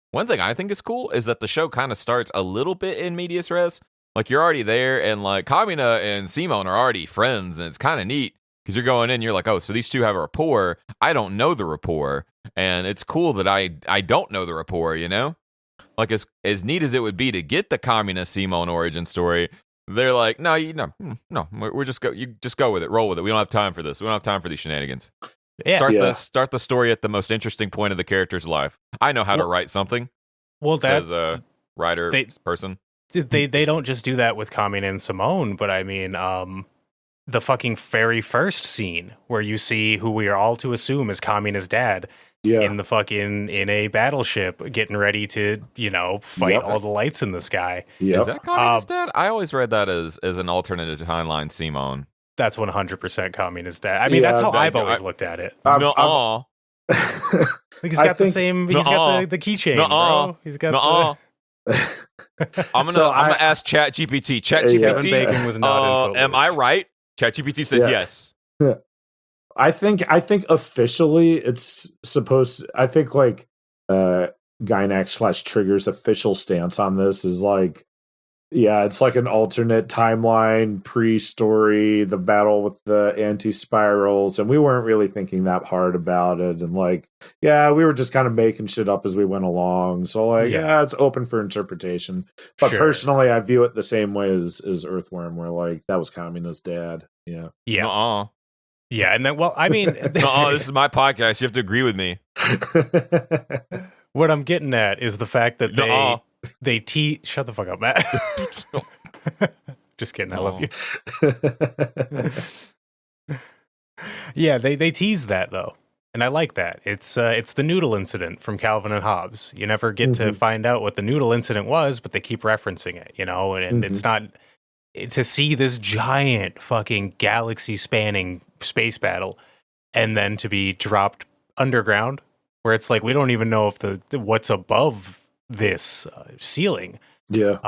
One thing I think is cool is that the show kind of starts a little bit in medias res. Like, you're already there, and like Kamina and Simone are already friends, and it's kind of neat because you're going in, you're like, oh, so these two have a rapport. I don't know the rapport, and it's cool that I don't know the rapport, you know? Like, as neat as it would be to get the Kamina Simone origin story, they're like, no, we're just go with it, roll with it. We don't have time for this. We don't have time for these shenanigans. Yeah. Start the story at the most interesting point of the character's life. I know how to write something. Well, that says a writer person. They don't just do that with Kamina and Simone, but I mean, the fucking very first scene where you see who we are all to assume is Kamina's dad in a battleship getting ready to, fight all the lights in the sky. Is that Kamina's dad? I always read that as an alternative timeline Simone. That's 100% Kamina's dad. I mean, that's how I've always looked at it. He's got the same. He's got the keychain, bro. He's got I'm gonna ask ChatGPT. Kevin Bacon was not in am I right? ChatGPT says yes. I think officially it's supposed to, I think like Gynax/Trigger's official stance on this is like, yeah, it's like an alternate timeline, pre-story, the battle with the anti-spirals, and we weren't really thinking that hard about it, and like, yeah, we were just kind of making shit up as we went along, so like, yeah it's open for interpretation. But personally, I view it the same way as Earthworm, where like, that was Kamina's dad. Yeah. Yeah, and then, well, I mean... this is my podcast. You have to agree with me. What I'm getting at is the fact that they shut the fuck up, Matt. Just kidding. I love you. Yeah, they tease that though, and I like that. It's the noodle incident from Calvin and Hobbes. You never get to find out what the noodle incident was, but they keep referencing it. And it's not to see this giant fucking galaxy-spanning space battle, and then to be dropped underground, where it's like we don't even know if what's above this ceiling. Yeah.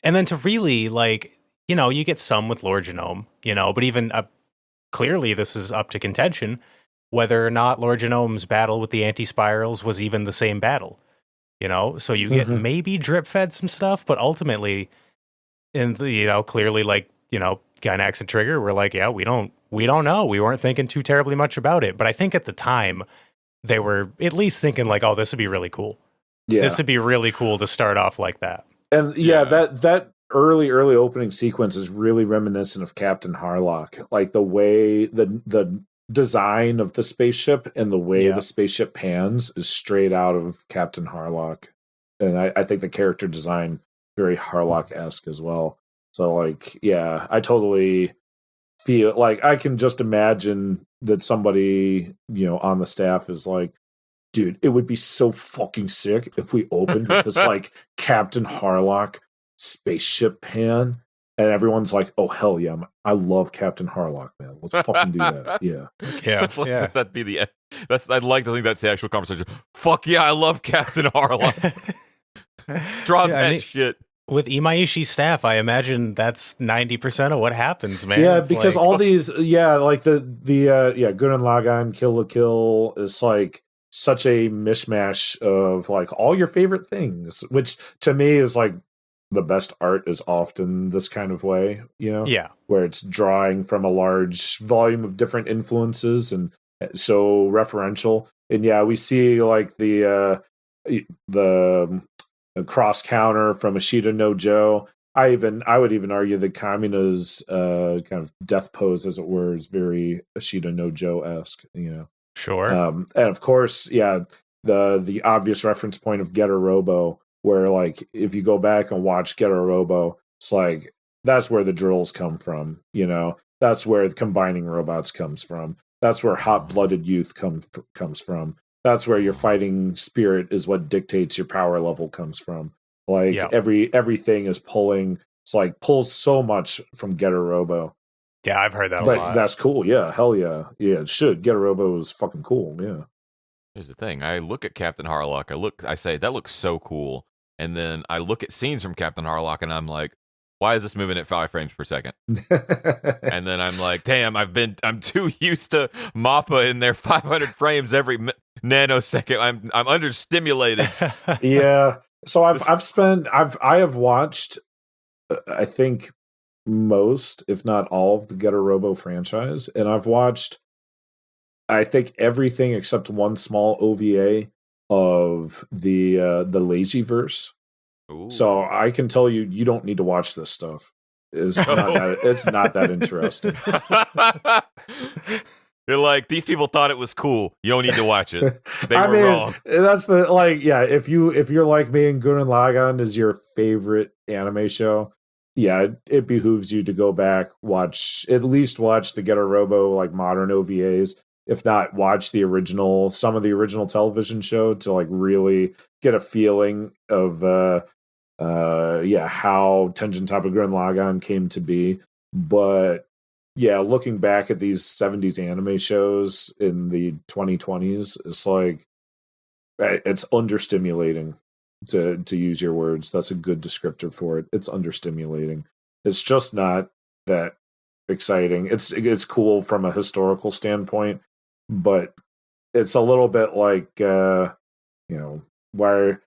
And then to really, like, you get some with Lord Genome, but even clearly this is up to contention whether or not Lord Genome's battle with the anti-spirals was even the same battle, so you get maybe drip fed some stuff, but ultimately, clearly, like, Gynax and Trigger were like, yeah, we don't know. We weren't thinking too terribly much about it. But I think at the time they were at least thinking like, oh, this would be really cool. Yeah. This would be really cool to start off like that. And that early opening sequence is really reminiscent of Captain Harlock. Like the way the design of the spaceship and the way the spaceship pans is straight out of Captain Harlock. And I think the character design very Harlock-esque as well. So like, yeah, I totally feel like I can just imagine that somebody, on the staff is like, dude, it would be so fucking sick if we opened with this like Captain Harlock spaceship pan, and everyone's like, oh hell yeah, I love Captain Harlock, man. Let's fucking do that. Yeah. That'd be the. I'd like to think that's the actual conversation. Fuck yeah, I love Captain Harlock. Draw that shit. With Imaishi's staff, I imagine that's 90% of what happens, man. Yeah, it's because like, all these, like the Gurren Lagann, Kill la Kill is like such a mishmash of like all your favorite things, which to me is like the best art is often this kind of way, where it's drawing from a large volume of different influences and so referential. And we see like the cross counter from Ashita no Joe. I would even argue that Kamina's kind of death pose, as it were, is very Ashita no Joe-esque, Sure. And of course, the obvious reference point of Getter Robo, where like if you go back and watch Getter Robo, it's like that's where the drills come from, that's where combining robots comes from. That's where hot-blooded youth comes from. That's where your fighting spirit is what dictates your power level comes from. Like everything is pulling. It's like pulls so much from Getter Robo. Yeah, I've heard that a lot. That's cool. Yeah, hell yeah. Yeah, it should. Getter Robo is fucking cool. Yeah. Here's the thing. I look at Captain Harlock. I say, that looks so cool. And then I look at scenes from Captain Harlock and I'm like, why is this moving at 5 frames per second? And then I'm like, damn, I'm too used to Mappa in their 500 frames every nanosecond. I'm understimulated. Yeah. So I have watched, I think, most, if not all, of the Getter Robo franchise, and I've watched, I think, everything except one small OVA of the Lazyverse. Ooh. So I can tell you, you don't need to watch this stuff. It's not that interesting. You're like, these people thought it was cool. You don't need to watch it. They were wrong. That's if you're like me and Gurren Lagann is your favorite anime show, yeah, it behooves you to go back, at least watch the Getter Robo like modern OVAs. If not, watch some of the original television show to like really get a feeling of how Tengan Toppa Gurren Lagann came to be. But yeah, looking back at these 70s anime shows in the 2020s, it's like it's understimulating, to use your words. That's a good descriptor for it. It's understimulating. It's just not that exciting. It's cool from a historical standpoint, but it's a little bit like why.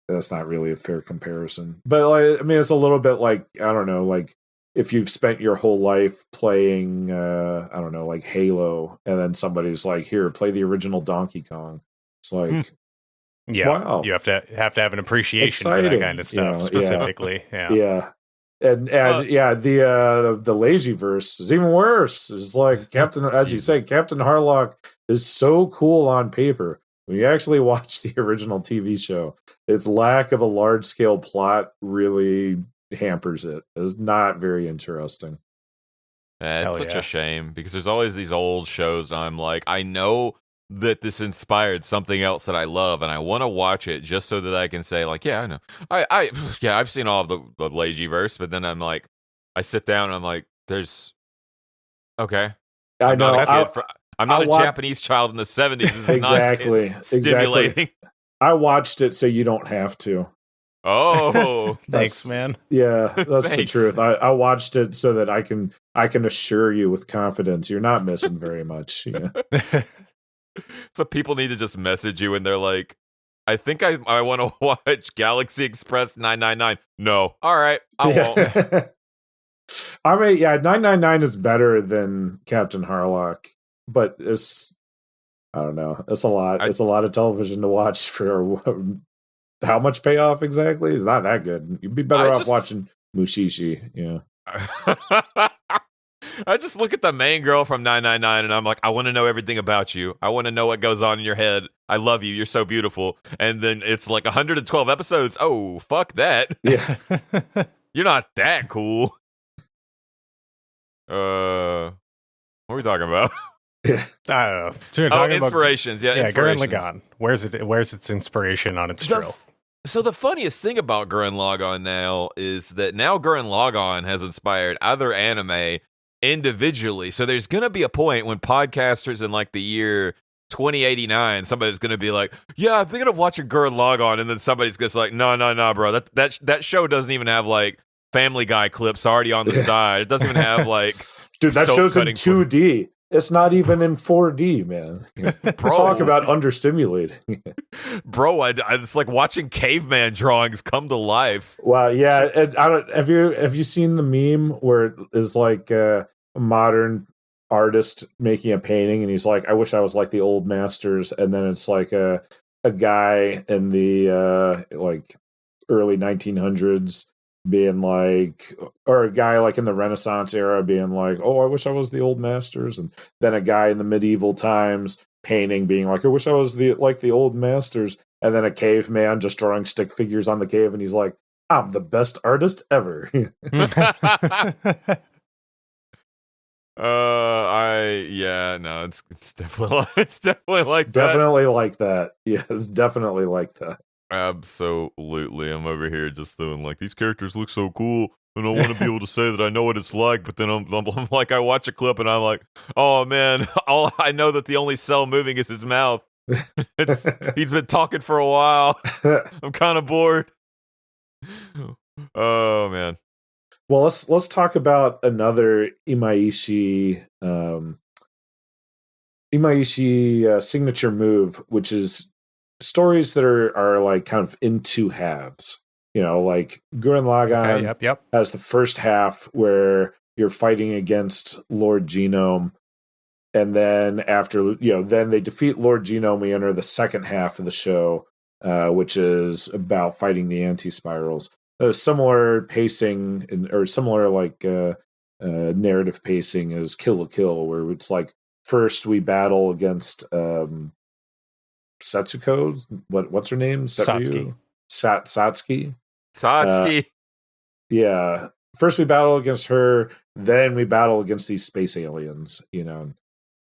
That's not really a fair comparison, but it's a little bit like, I don't know, like if you've spent your whole life playing, I don't know, like Halo, and then somebody's like, "Here, play the original Donkey Kong." It's like, yeah, wow, you have to have an appreciation for that kind of stuff, specifically. Yeah. And the Lazyverse is even worse. It's like as you say, Captain Harlock is so cool on paper. When you actually watch the original TV show, its lack of a large-scale plot really hampers it. It's not very interesting. It's such a shame, because there's always these old shows, and I'm like, I know that this inspired something else that I love, and I want to watch it just so that I can say, like, yeah, I know. I've seen all of the Lazyverse, but then I'm like, I sit down and I'm like, okay. I know. I'm not a Japanese child in the 70s. Exactly. Stimulating. I watched it so you don't have to. Oh, thanks, man. Yeah, that's the truth. I watched it so that I can assure you with confidence you're not missing very much. Yeah. So people need to just message you and they're like, I think I want to watch Galaxy Express 999. No. All right. I won't. I mean, yeah, 999 is better than Captain Harlock, but I don't know. It's a lot. It's a lot of television to watch for how much payoff exactly? It's not that good. You'd be better off watching Mushishi. Yeah. I just look at the main girl from 999 and I'm like, I want to know everything about you. I want to know what goes on in your head. I love you. You're so beautiful. And then it's like 112 episodes. Oh, fuck that. Yeah. You're not that cool. What are we talking about? Yeah. I don't know. So you're talking inspirations. About, Gurren Lagann. Where's its inspiration on its trail? So the funniest thing about Gurren Lagann now is that now Gurren Lagann has inspired other anime individually. So there's going to be a point when podcasters in like the year 2089, somebody's going to be like, yeah, I'm thinking of watching Gurren Lagann. And then somebody's just like, no, bro. That show doesn't even have like Family Guy clips already on the side. It doesn't even have like... Dude, that show's in 2D. It's not even in 4D, man. Bro, talk about understimulating. Bro, it's like watching caveman drawings come to life. Well, yeah. Have you seen the meme where it is like a modern artist making a painting, and he's like, "I wish I was like the old masters," and then it's like a guy in the like early 1900s being like, or a guy like in the Renaissance era being like, "Oh, I wish I was the old masters," and then a guy in the medieval times painting being like, "I wish I was the old masters," and then a caveman just drawing stick figures on the cave, and he's like, "I'm the best artist ever." It's definitely like that. Definitely like that. Yeah, it's definitely like that. Absolutely. I'm over here just doing like, these characters look so cool, and I want to be able to say that I know what it's like, but then I'm like, I watch a clip and I'm like, oh man, all I know that the only cell moving is his mouth. He's been talking for a while. I'm kind of bored. Oh man. Well, let's talk about another Imaishi signature move, which is stories that are like kind of in two halves. Like Gurren Lagann yep. has the first half where you're fighting against Lord Genome, and then after then they defeat Lord Genome, we enter the second half of the show, which is about fighting the anti-spirals. Similar pacing or similar narrative pacing as Kill la Kill, where it's like first we battle against Setsuko. What's her name? Satsuki. Satsuki. Satsuki. Yeah. First we battle against her, then we battle against these space aliens.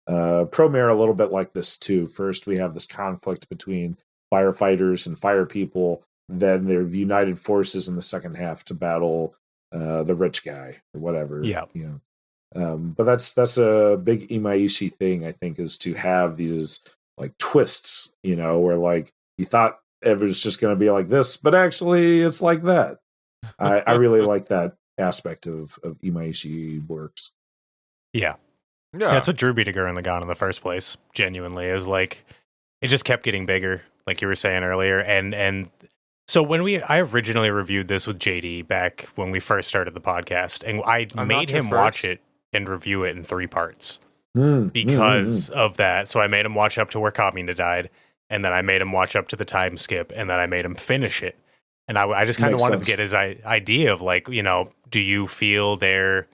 Promare a little bit like this too. First we have this conflict between firefighters and fire people. Then they're united forces in the second half to battle the rich guy or whatever. Yeah. But that's a big Imaishi thing, I think, is to have these like twists, where like you thought it was just going to be like this, but actually it's like that. I really like that aspect of Imaishi works. Yeah. That's what drew me to Gurren Lagann in the first place. Genuinely, is like it just kept getting bigger, like you were saying earlier, and so when I originally reviewed this with JD back when we first started the podcast, and I made him watch it and review it in 3 parts because of that. So I made him watch up to where Kamina died, and then I made him watch up to the time skip, and then I made him finish it. And I just kind of wanted to get his idea of like, do you feel there?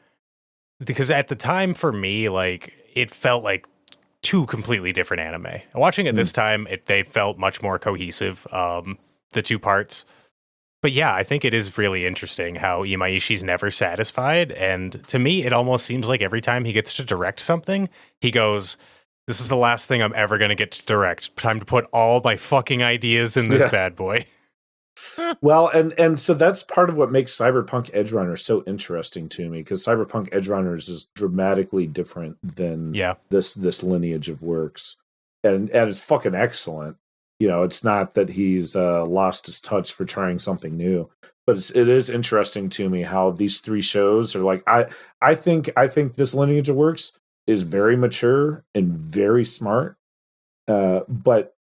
Because at the time for me, like it felt like 2 completely different anime. Watching it this time, they felt much more cohesive. The 2 parts. But yeah, I think it is really interesting how Imaishi's never satisfied. And to me, it almost seems like every time he gets to direct something, he goes, this is the last thing I'm ever going to get to direct. Time to put all my fucking ideas in this bad boy. Well, and so that's part of what makes Cyberpunk Edgerunners so interesting to me, because Cyberpunk Edgerunners is dramatically different than this lineage of works. And it's fucking excellent. It's not that he's lost his touch for trying something new, but it is interesting to me how these 3 shows are like. I think this lineage of works is very mature and very smart, but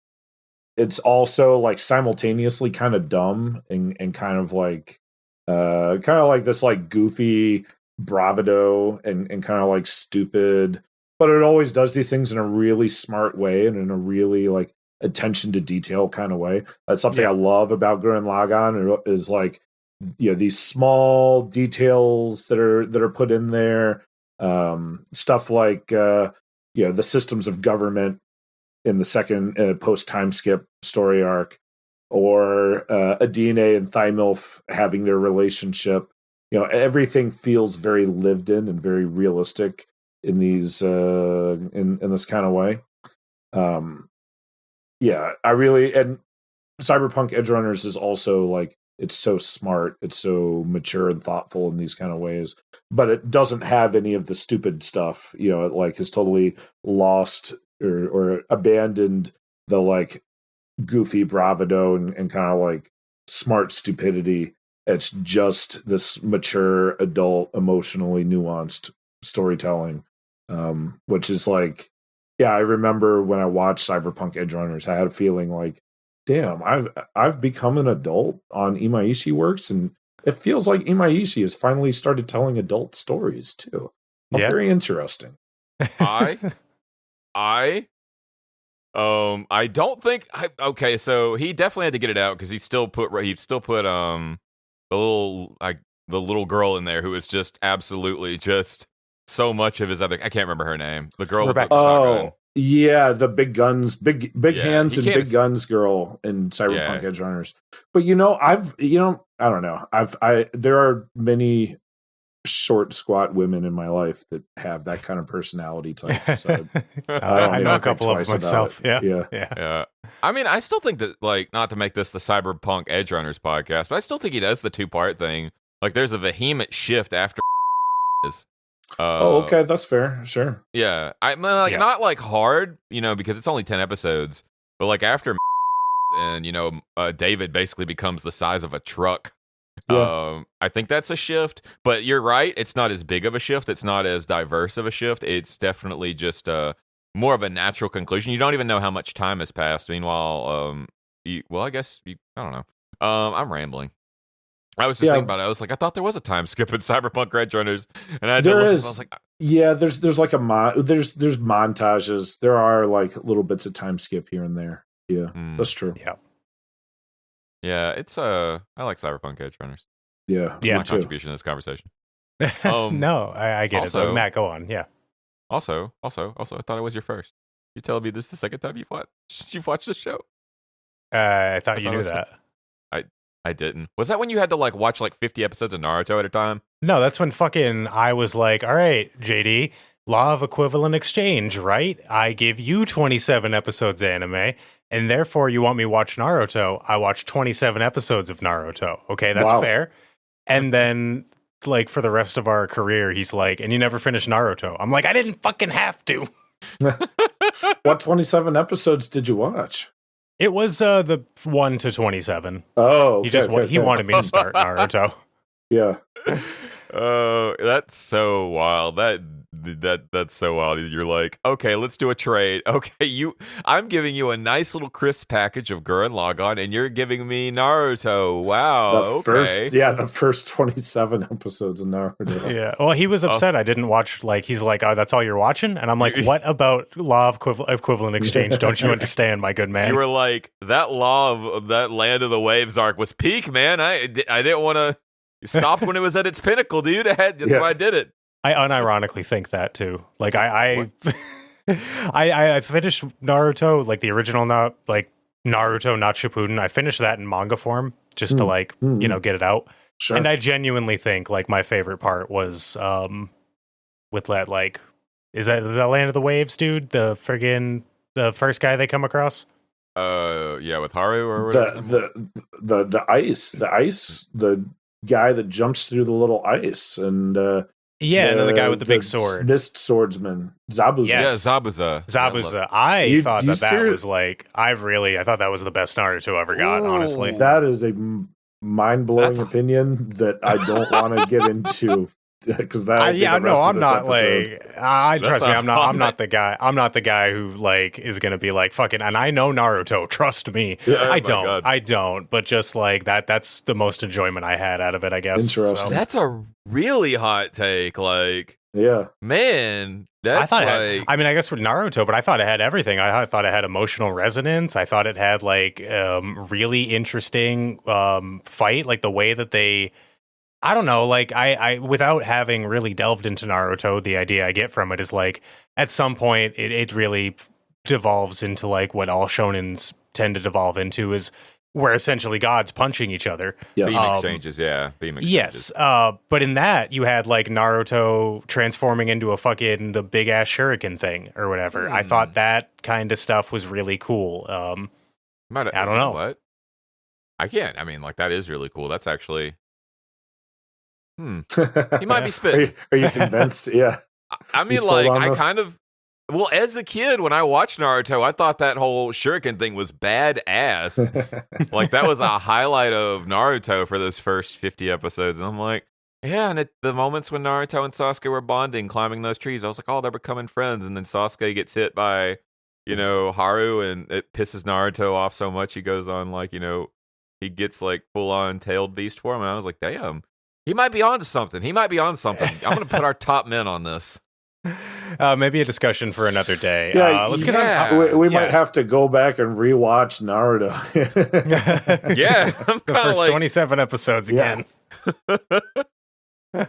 it's also like simultaneously kind of dumb and kind of like this like goofy bravado and kind of like stupid. But it always does these things in a really smart way and in a really like attention to detail kind of way. That's something I love about Gurren Lagann, is like these small details that are put in there. Stuff like the systems of government in the second post time skip story arc, or Adine and Thymilf having their relationship. Everything feels very lived in and very realistic in these in this kind of way. I really, and Cyberpunk Edgerunners is also like, it's so smart, it's so mature and thoughtful in these kind of ways, but it doesn't have any of the stupid stuff. It like has totally lost or abandoned the like goofy bravado and kind of like smart stupidity. It's just this mature, adult, emotionally nuanced storytelling, which is like, I remember when I watched Cyberpunk Edgerunners, I had a feeling like, damn, I've become an adult on Imaishi works, and it feels like Imaishi has finally started telling adult stories too. Very interesting. I don't think. Okay, so he definitely had to get it out because he still put the little girl in there who is just absolutely just so much of his other. I can't remember her name. The girl with the shotgun. Yeah, the big guns, big hands and big guns girl in Cyberpunk Edgerunners. But I don't know. There are many short, squat women in my life that have that kind of personality type. So I know a couple of myself. Yeah. I mean, I still think that, like, not to make this the Cyberpunk Edgerunners podcast, but I still think he does the 2-part thing. Like, there's a vehement shift after is. Okay, that's fair. Sure. Yeah, I mean, not like hard, because it's only 10 episodes. But like after and David basically becomes the size of a truck. Yeah. I think that's a shift, but you're right. It's not as big of a shift. It's not as diverse of a shift. It's definitely just more of a natural conclusion. You don't even know how much time has passed. Meanwhile, I guess I don't know. I'm rambling. I was just thinking about it. I was like, I thought there was a time skip in Cyberpunk Edge Runners, and I had to look. I was like, yeah, there's like there's montages. There are like little bits of time skip here and there. Yeah, that's true. Yeah, it's I like Cyberpunk Edge Runners. Yeah, that's my contribution to this conversation. No, I get it. Though. Matt, go on. Yeah. Also, I thought it was your first. You telling me this is the second time you've watched the show? I thought you knew that. I didn't. Was that when you had to like watch like 50 episodes of Naruto at a time? No, that's when I was like, all right, JD, law of equivalent exchange, right? I give you 27 episodes of anime, and therefore you want me to watch Naruto. I watched 27 episodes of Naruto. Okay, that's fair. And then, like, for the rest of our career, he's like, and you never finished Naruto. I'm like, I didn't fucking have to. What 27 episodes did you watch? It was the 1 to 27. Oh, he wanted me to start Naruto. Yeah. Oh, that's so wild. That's so wild. You're like, okay, let's do a trade. Okay, I'm giving you a nice little crisp package of Gurren Lagann, and you're giving me Naruto. Wow. The first 27 episodes of Naruto. Yeah. Well, he was upset I didn't watch. Like, he's like, oh, that's all you're watching, and I'm like, what about law of equivalent exchange? Don't you understand, my good man? You were like, that law of that Land of the Waves arc was peak, man. I didn't want to. You stopped when it was at its pinnacle, dude. That's why I did it. I unironically think that too. Like I finished Naruto, like the original, Naruto, not Shippuden. I finished that in manga form just to get it out. Sure. And I genuinely think like my favorite part was with that is that the Land of the Waves, dude? The first guy they come across. With Haru or whatever. The ice, the guy that jumps through the little ice and and then the guy with the big sword, mist swordsman, Zabuza. Yes. Yeah, Zabuza. I thought that was I thought that was the best Naruto ever got. Honestly, that is a mind-blowing opinion that I don't want to get into. Because I'm not trust me, I'm not the guy. I'm not the guy who is gonna be like fucking. And I know Naruto. Trust me, yeah, I don't. But just like that, that's the most enjoyment I had out of it. I guess. Interesting. So. That's a really hot take. Man, that's I guess with Naruto, but I thought it had everything. I thought it had emotional resonance. I thought it had really interesting fight, like the way that they. I don't know, I without having really delved into Naruto, the idea I get from it is at some point it really devolves into what all shonens tend to devolve into is where essentially gods punching each other. Yes. Beam exchanges, beam exchanges. Yes, but in that you had Naruto transforming into the big ass shuriken thing or whatever. I thought that kind of stuff was really cool. I don't know what. I can't. That is really cool. That's actually. He might be spitting. Are you convinced? Yeah. Well, as a kid, when I watched Naruto, I thought that whole shuriken thing was badass. That was a highlight of Naruto for those first 50 episodes. And I'm like, yeah, and at the moments when Naruto and Sasuke were bonding, climbing those trees, I was like, oh, they're becoming friends. And then Sasuke gets hit by, Haru, and it pisses Naruto off so much he goes on, he gets full-on tailed beast form. And I was like, damn. He might be onto something. I'm going to put our top men on this. Maybe a discussion for another day. Let's get on. We might have to go back and rewatch Naruto. I'm the first 27 episodes again. Yeah.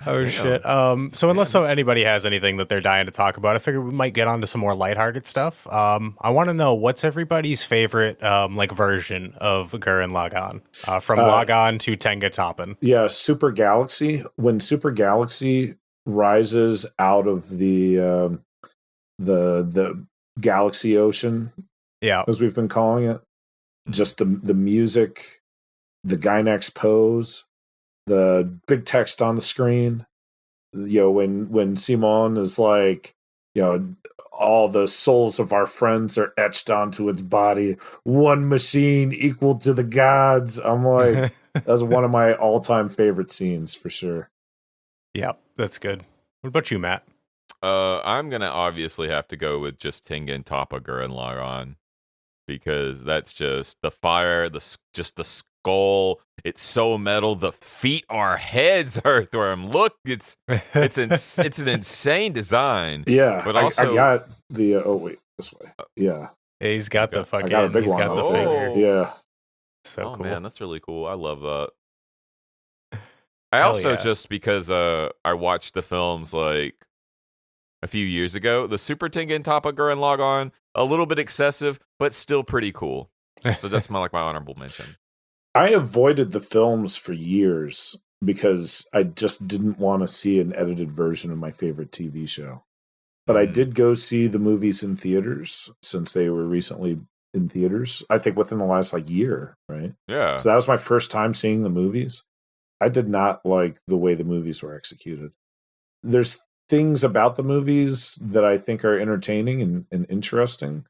Oh shit. So unless anybody has anything that they're dying to talk about, I figure we might get on to some more lighthearted stuff. I want to know what's everybody's favorite version of Gurren Lagann, from Lagann to Tengan Toppa. Yeah, Super Galaxy. When Super Galaxy rises out of the galaxy ocean, as we've been calling it, just the music, the Gynax pose. The big text on the screen, when Simon is all the souls of our friends are etched onto its body. One machine equal to the gods. I'm like, that's one of my all-time favorite scenes for sure. Yep, that's good. What about you, Matt? I'm gonna obviously have to go with just Tengan Toppa Gurren Lagann, because that's just the fire, just the skull. It's so metal. The feet are heads, Earthworm. Look, it's an insane design. Yeah, but also I got the. Oh wait, this way. Yeah, He's got the fucking. I got a big he's one. got the Oh. finger. Yeah. So oh cool. man, that's really cool. I love that. I Hell also yeah. just because I watched the films like a few years ago, the Super Tengen Toppa Gurren Lagann, a little bit excessive, but still pretty cool. So that's my honorable mention. I avoided the films for years because I just didn't want to see an edited version of my favorite TV show. But I did go see the movies in theaters since they were recently in theaters. I think within the last year, right? Yeah. So that was my first time seeing the movies. I did not like the way the movies were executed. There's things about the movies that I think are entertaining and interesting.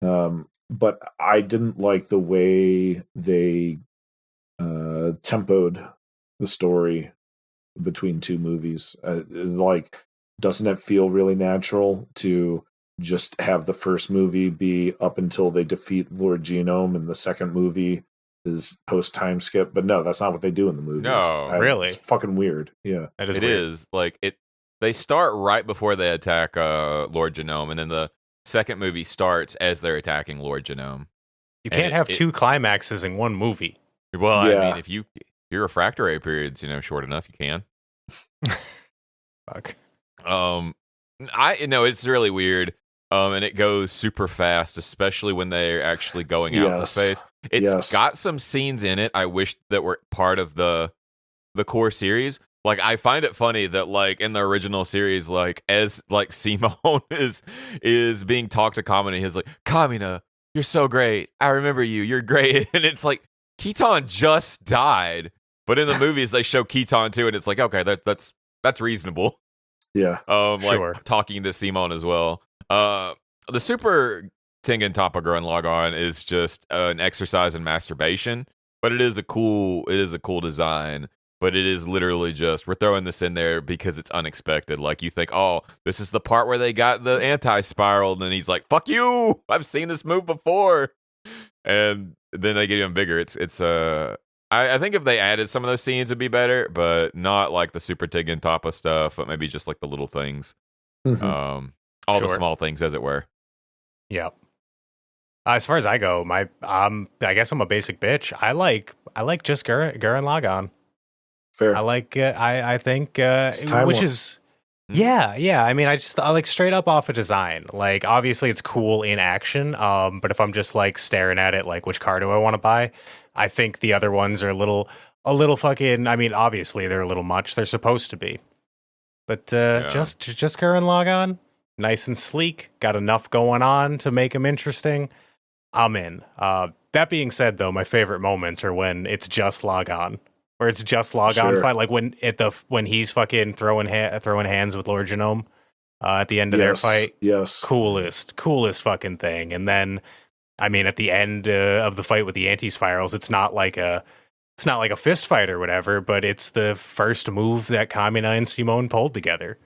But I didn't like the way they tempoed the story between two movies. Doesn't it feel really natural to just have the first movie be up until they defeat Lord Genome, and the second movie is post time skip? But no, that's not what they do in the movies. No, really? It's fucking weird. Yeah, That is It weird. is like it. They start right before they attack Lord Genome, and then the second movie starts as they're attacking Lord Genome. You can't have two climaxes in one movie. Well, Yeah. I mean, if your refractory period's short enough, you can. Fuck. It's really weird. And it goes super fast, especially when they're actually going out to space. It's got some scenes in it I wish that were part of the core series. Like, I find it funny that in the original series, as Simone is being talked to Kamina, he's like, Kamina, you're so great. I remember you. You're great. And it's like, Keaton just died. But in the movies, they show Keaton too, and it's like, okay, that's reasonable. Yeah. Sure. Talking to Simone as well. The Super Tengen Toppa Gurren Lagann is just an exercise in masturbation, but it is a cool design. But it is literally just, we're throwing this in there because it's unexpected. Like, you think, oh, this is the part where they got the anti-spiral, and then he's like, fuck you, I've seen this move before. And then they get even bigger. I think if they added some of those scenes, it'd be better, but not like the Super Tengen Toppa stuff, but maybe just the little things. Mm-hmm. All the small things, as it were. Yep. As far as I go, I guess I'm a basic bitch. I like just Gurren Lagann. Fair. I think it's timeless. Which is yeah. I mean, I like straight up off a design. Like, obviously it's cool in action. But if I'm just staring at it, which car do I want to buy? I think the other ones are a little fucking. I mean, obviously they're a little much. They're supposed to be, but just Gurren Lagann, nice and sleek. Got enough going on to make them interesting. I'm in. That being said, though, my favorite moments are when it's just Lagann. Or it's just Lagann fight, like when he's fucking throwing hands with Lord Genome at the end of their fight. Yes, coolest fucking thing. And then, I mean, at the end of the fight with the anti-spirals, it's not like a fist fight or whatever, but it's the first move that Kamina and Simone pulled together.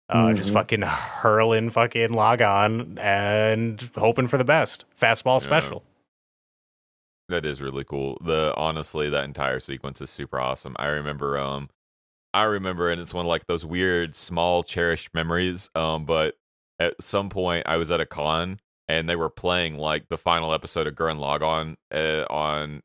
Just fucking hurling fucking Lagann and hoping for the best. Fastball special. That is really cool. Honestly, that entire sequence is super awesome. I remember, and it's one of those weird, small, cherished memories. But at some point, I was at a con, and they were playing the final episode of Gurren Lagann on,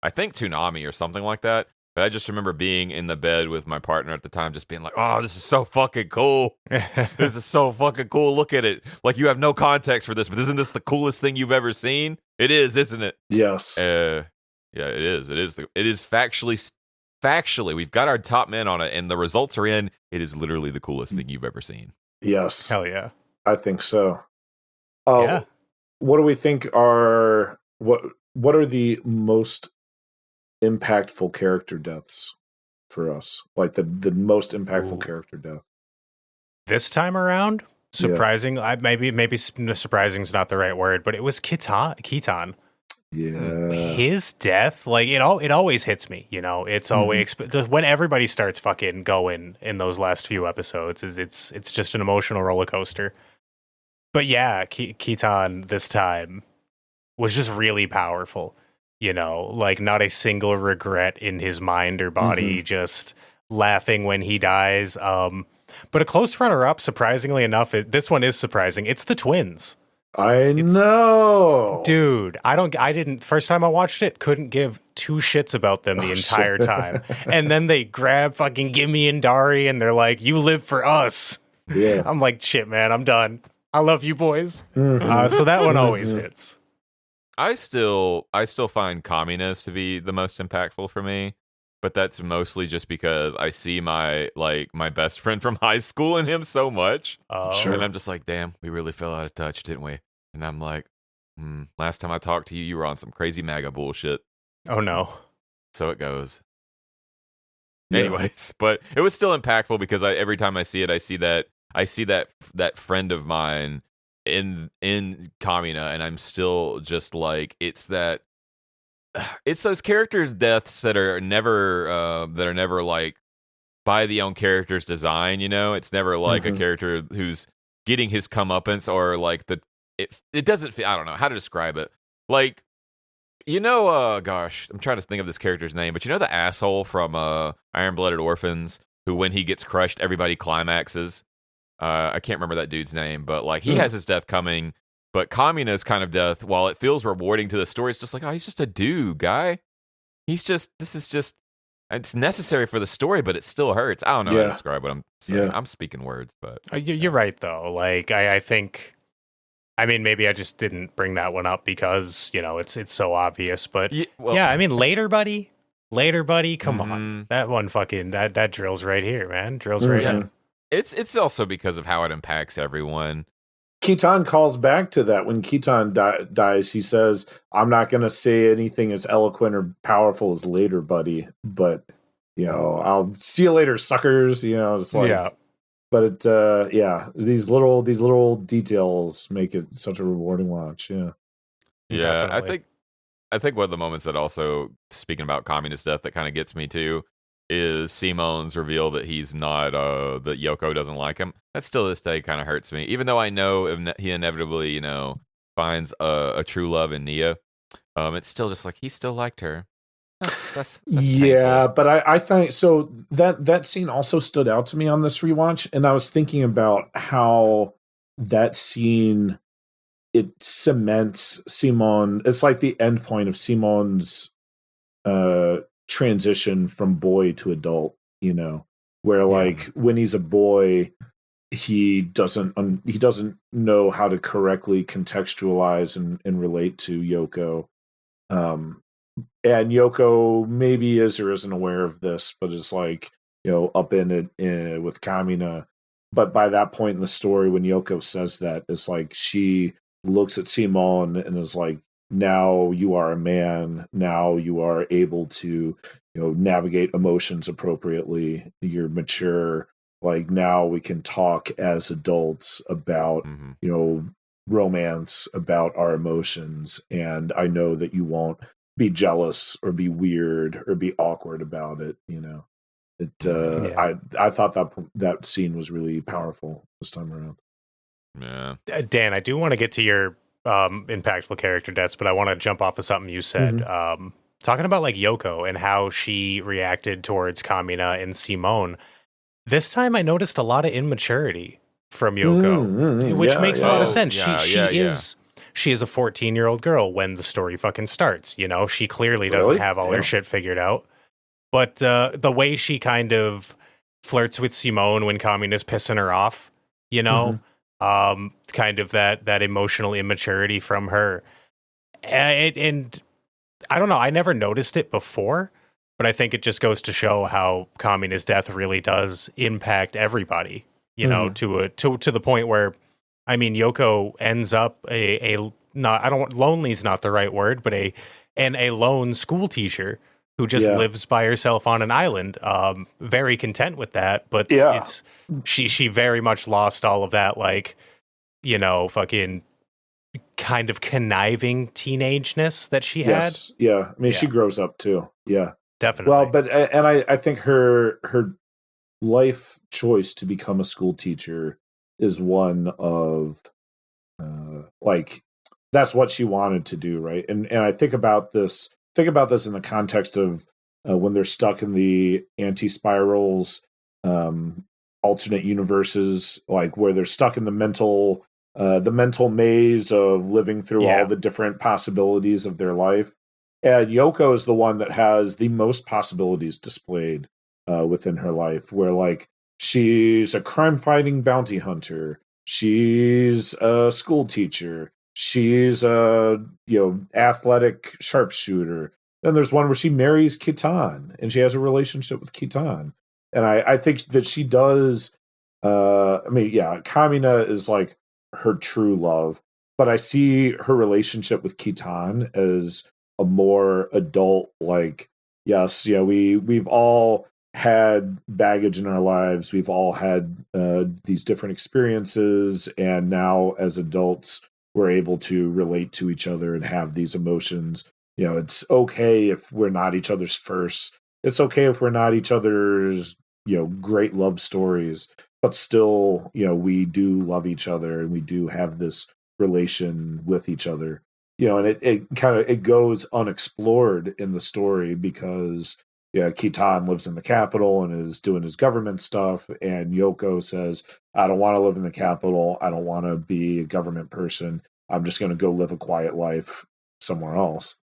I think, Toonami or something like that. But I just remember being in the bed with my partner at the time, just being like, "Oh, this is so fucking cool! This is so fucking cool! Look at it! You have no context for this, but isn't this the coolest thing you've ever seen? It is, isn't it?" Yes. Yeah, it is. It is factually. We've got our top men on it, and the results are in. It is literally the coolest thing you've ever seen. Yes. Hell yeah. I think so. Yeah. What do we think are what are the most impactful character deaths for us? The most impactful character death this time around? surprising. Maybe surprising is not the right word, but it was Kitan. Yeah, his death, like it always hits me. It's always when everybody starts fucking going in those last few episodes. It's just an emotional roller coaster. But yeah, Kitan this time was just really powerful. Like not a single regret in his mind or body. Just laughing when he dies. But a close runner-up, surprisingly enough, this one is surprising. It's the twins. I know, dude. First time I watched it, couldn't give two shits about them the entire time. And then they grab fucking Gimme and Dari, and they're like, "You live for us." Yeah, I'm like, shit, man. I'm done. I love you, boys. So that one always hits. I still find Communist to be the most impactful for me, but that's mostly just because I see my best friend from high school in him so much. Sure. And I'm just like, damn, we really fell out of touch, didn't we? And I'm like, last time I talked to you, you were on some crazy MAGA bullshit. Oh no. So it goes. Yeah. Anyways, but it was still impactful because every time I see it, I see that friend of mine in Kamina, and I'm still just like, it's those characters' deaths that are never like by the own character's design. It's never like a character who's getting his comeuppance, or like it doesn't feel, I don't know how to describe it. Like, gosh, I'm trying to think of this character's name, but the asshole from Iron-Blooded Orphans, who when he gets crushed, everybody climaxes. I can't remember that dude's name, but like he has his death coming. But Kamina's kind of death, while it feels rewarding to the story, it's just like, oh, he's just a dude, guy. It's necessary for the story, but it still hurts. I don't know how to describe what I'm saying. Yeah. I'm speaking words, but you're right though. Like I think, maybe I just didn't bring that one up because it's so obvious. But later, buddy, come on, that one fucking that drills right here, man. Drills right here. It's also because of how it impacts everyone. Kitan calls back to that when Kitan dies. He says, "I'm not going to say anything as eloquent or powerful as later, buddy, but I'll see you later, suckers." It's like, but these little details make it such a rewarding watch. Yeah, definitely. I think one of the moments that also, speaking about communist death, that kind of gets me too, is Simon's reveal that he's not, that Yoko doesn't like him. That still this day kind of hurts me. Even though I know he inevitably, finds a true love in Nia, it's still just like, he still liked her. That's yeah, painful. But I think, so that scene also stood out to me on this rewatch, and I was thinking about how that scene, it cements Simon. It's like the end point of Simon's transition from boy to adult, where like when he's a boy, he doesn't know how to correctly contextualize and relate to Yoko, and Yoko maybe is or isn't aware of this, but is like up in it with Kamina. But by that point in the story, when Yoko says that, it's like she looks at Simon and is like, now you are a man. Now you are able to, navigate emotions appropriately. You're mature. Like now we can talk as adults about, romance, about our emotions. And I know that you won't be jealous or be weird or be awkward about it. I thought that scene was really powerful this time around. Yeah. Dan, I do want to get to your impactful character deaths, but I want to jump off of something you said. Talking about like Yoko and how she reacted towards Kamina and Simone. This time I noticed a lot of immaturity from Yoko, which makes a lot of sense. She is a 14-year-old girl when the story fucking starts. She clearly doesn't have all her shit figured out. But the way she kind of flirts with Simone when Kamina's pissing her off, kind of that emotional immaturity from her. And I don't know, I never noticed it before, but I think it just goes to show how Kamina's death really does impact everybody, to the point where, Yoko ends up lonely is not the right word, but a lone school teacher who just lives by herself on an island, very content with that. But it's she very much lost all of that, like, fucking kind of conniving teenageness that she had. Yeah. I mean, she grows up too. Yeah, definitely. Well, but and I think her life choice to become a school teacher is one of like that's what she wanted to do, right? And I think about this in the context of when they're stuck in the anti-spirals alternate universes, like where they're stuck in the mental maze of living through all the different possibilities of their life. And Yoko is the one that has the most possibilities displayed within her life, where like she's a crime-fighting bounty hunter, she's a school teacher, she's a athletic sharpshooter. Then there's one where she marries Kitan and she has a relationship with Kitan. And I think that she does. Kamina is like her true love, but I see her relationship with Kitan as a more adult, like, yes, we've all had baggage in our lives. We've all had these different experiences. And now as adults, we're able to relate to each other and have these emotions. It's okay if we're not each other's first. It's okay if we're not each other's, great love stories, but still, we do love each other and we do have this relation with each other. And it goes unexplored in the story because Kitan lives in the capital and is doing his government stuff, and Yoko says, I don't want to live in the capital. I don't want to be a government person. I'm just going to go live a quiet life somewhere else.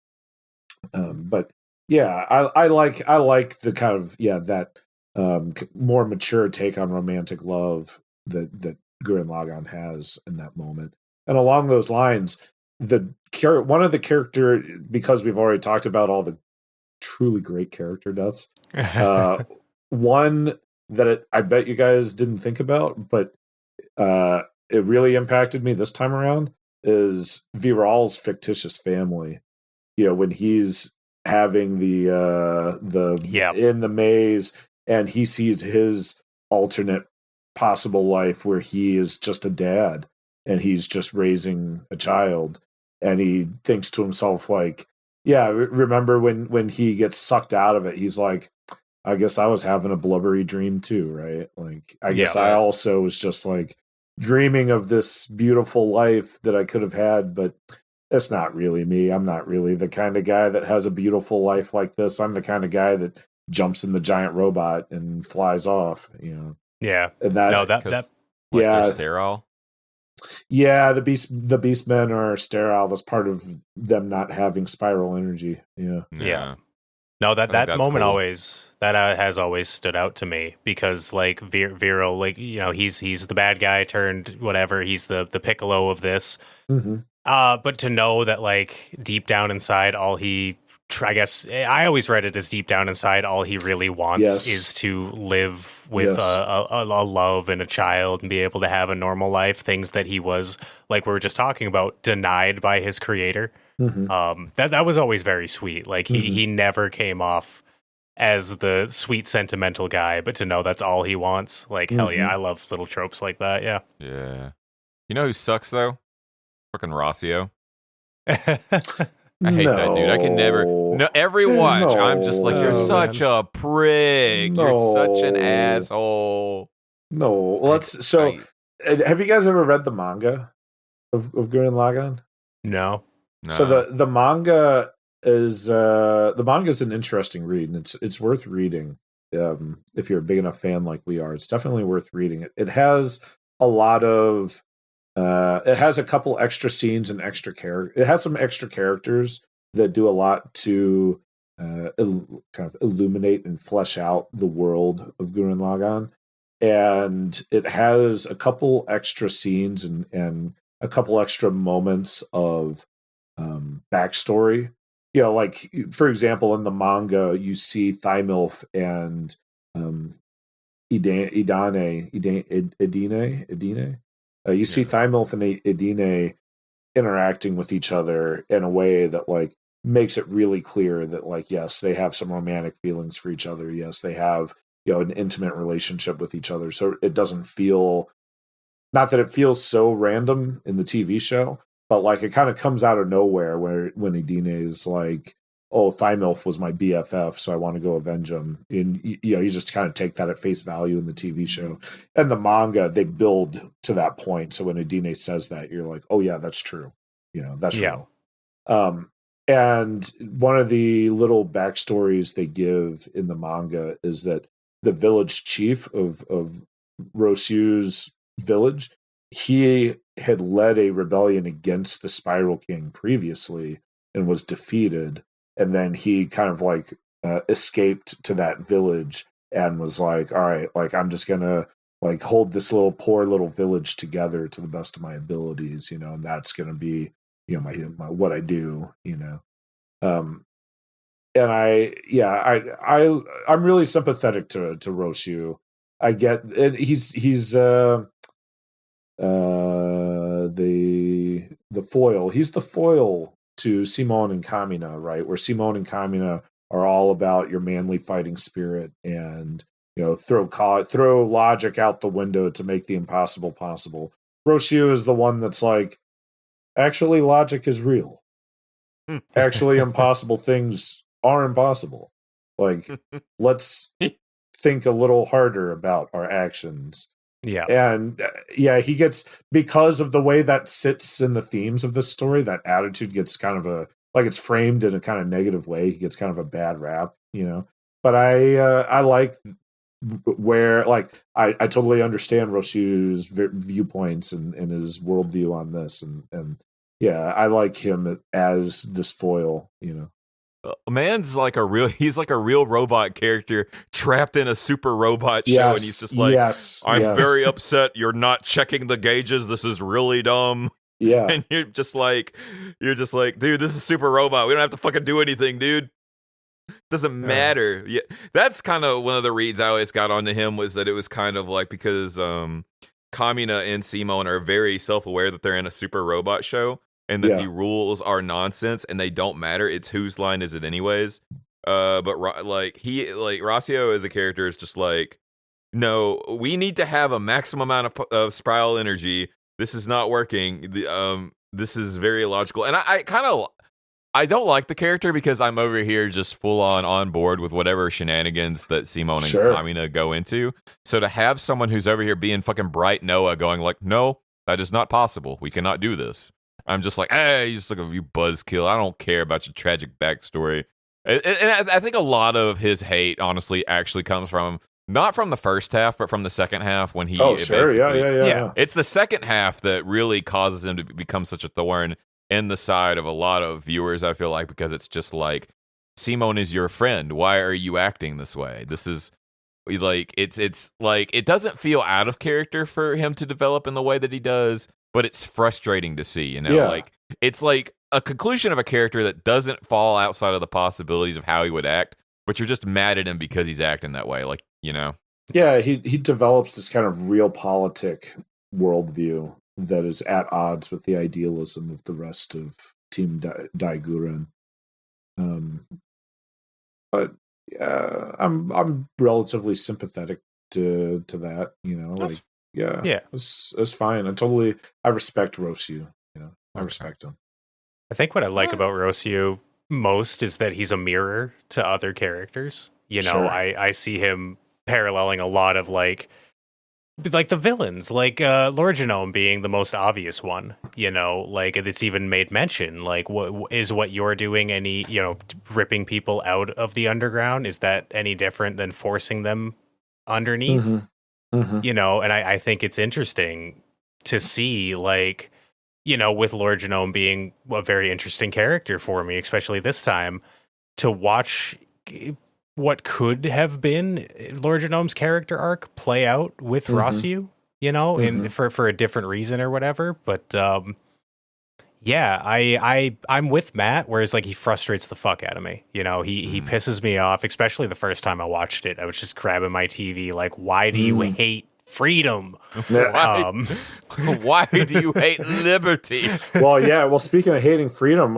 But yeah, I like the kind of that more mature take on romantic love that Gurren Lagann has in that moment. And along those lines, one of the character, because we've already talked about all the truly great character deaths, one that I bet you guys didn't think about, but it really impacted me this time around is Viral's fictitious family. When he's having the in the maze and he sees his alternate possible life where he is just a dad and he's just raising a child, and he thinks to himself like, remember when he gets sucked out of it, he's like, I guess I was having a blubbery dream too, right? Like, I guess I also was just like dreaming of this beautiful life that I could have had, but that's not really me. I'm not really the kind of guy that has a beautiful life like this. I'm the kind of guy that jumps in the giant robot and flies off, Yeah. And that they're sterile. Yeah, the beast men are sterile. That's part of them not having spiral energy. Yeah. No, that moment cool. Has always stood out to me because like Viral, like, he's the bad guy turned whatever. He's the Piccolo of this. Mm-hmm. But to know that like deep down inside, I guess I always read it as deep down inside, all he really wants is to live with a love and a child and be able to have a normal life. Things that he was, like we were just talking about, denied by his creator. Mm-hmm. That was always very sweet. Like he never came off as the sweet sentimental guy, but to know that's all he wants, like hell yeah, I love little tropes like that. Yeah. You know who sucks though? Fucking Rossio. I hate that dude. I can never. No, every watch, I'm just like, you're such a prick. You're such an asshole. No, well, have you guys ever read the manga of Gurren Lagann? No. So the manga is an interesting read, and it's worth reading if you're a big enough fan like we are. It's definitely worth reading. It has a lot of. It has a couple extra scenes and extra character. It has some extra characters that do a lot to kind of illuminate and flesh out the world of Gurren Lagann. And it has a couple extra scenes and a couple extra moments of backstory. Like, for example, in the manga, you see Thymilf and Edine. You see Thymilf and Edine interacting with each other in a way that like makes it really clear that, like, yes, they have some romantic feelings for each other. Yes, they have, an intimate relationship with each other. So it doesn't feel, not that it feels so random in the TV show, but like it kind of comes out of nowhere when Idine is like, oh, Thymilf was my BFF, so I want to go avenge him. And you just kind of take that at face value in the TV show. And the manga, they build to that point. So when Idine says that, you're like, oh yeah, that's true. That's real. And one of the little backstories they give in the manga is that the village chief of Rosu's village, he had led a rebellion against the Spiral King previously and was defeated. And then he kind of like escaped to that village and was like, all right, like I'm just going to like hold this poor little village together to the best of my abilities, and that's going to be, my what I do, and I'm really sympathetic to Rosu. I get it. He's the foil. He's the foil to Simone and Kamina, right? Where Simone and Kamina are all about your manly fighting spirit and throw logic out the window to make the impossible possible. Rosu is the one that's like, actually, logic is real. Actually, impossible things are impossible. Like, let's think a little harder about our actions. Yeah. And he gets, because of the way that sits in the themes of this story, that attitude gets kind of it's framed in a kind of negative way. He gets kind of a bad rap, But I like where, like, I totally understand Rosu's viewpoints and his worldview on this. And I like him as this foil, Man's like he's like a real robot character trapped in a super robot show, and he's just like, I'm very upset you're not checking the gauges. This is really dumb. Yeah. And you're just like, dude, this is super robot. We don't have to fucking do anything, dude. Doesn't matter. Yeah. That's kind of one of the reads I always got onto him, was that it was kind of like, because Kamina and Simone are very self-aware that they're in a super robot show, and that the rules are nonsense and they don't matter. It's whose line is it anyways? But Rossio as a character is just like, no, we need to have a maximum amount of spiral energy. This is not working. This is very illogical. And I don't like the character because I'm over here just full on board with whatever shenanigans that Simone and Kamina go into. So to have someone who's over here being fucking bright Noah going like, no, that is not possible. We cannot do this. I'm just like, hey, you just look at you buzzkill. I don't care about your tragic backstory. And I think a lot of his hate, honestly, actually comes from, not from the first half, but from the second half when he... Oh, sure, yeah. It's the second half that really causes him to become such a thorn in the side of a lot of viewers, I feel like, because it's just like, Simone is your friend. Why are you acting this way? This is... like, it's like, it doesn't feel out of character for him to develop in the way that he does, but it's frustrating to see, like, it's like a conclusion of a character that doesn't fall outside of the possibilities of how he would act, but you're just mad at him because he's acting that way, like, Yeah, he develops this kind of realpolitik worldview that is at odds with the idealism of the rest of Team Daiguren. But yeah, I'm relatively sympathetic to that, it's fine. I respect Rosu, I respect him. I think what I like about Rosu most is that he's a mirror to other characters. I see him paralleling a lot of like the villains, like Lord Genome being the most obvious one, like it's even made mention, like what you're doing, any, ripping people out of the underground, is that any different than forcing them underneath? And I think it's interesting to see, like, with Lord Genome being a very interesting character for me, especially this time, to watch what could have been Lord Genome's character arc play out with Rossio, and for a different reason or whatever. But I'm with Matt, whereas like he frustrates the fuck out of me. He pisses me off, especially the first time I watched it. I was just grabbing my TV like, why do you hate freedom. Why do you hate liberty? Well, yeah. Well, speaking of hating freedom,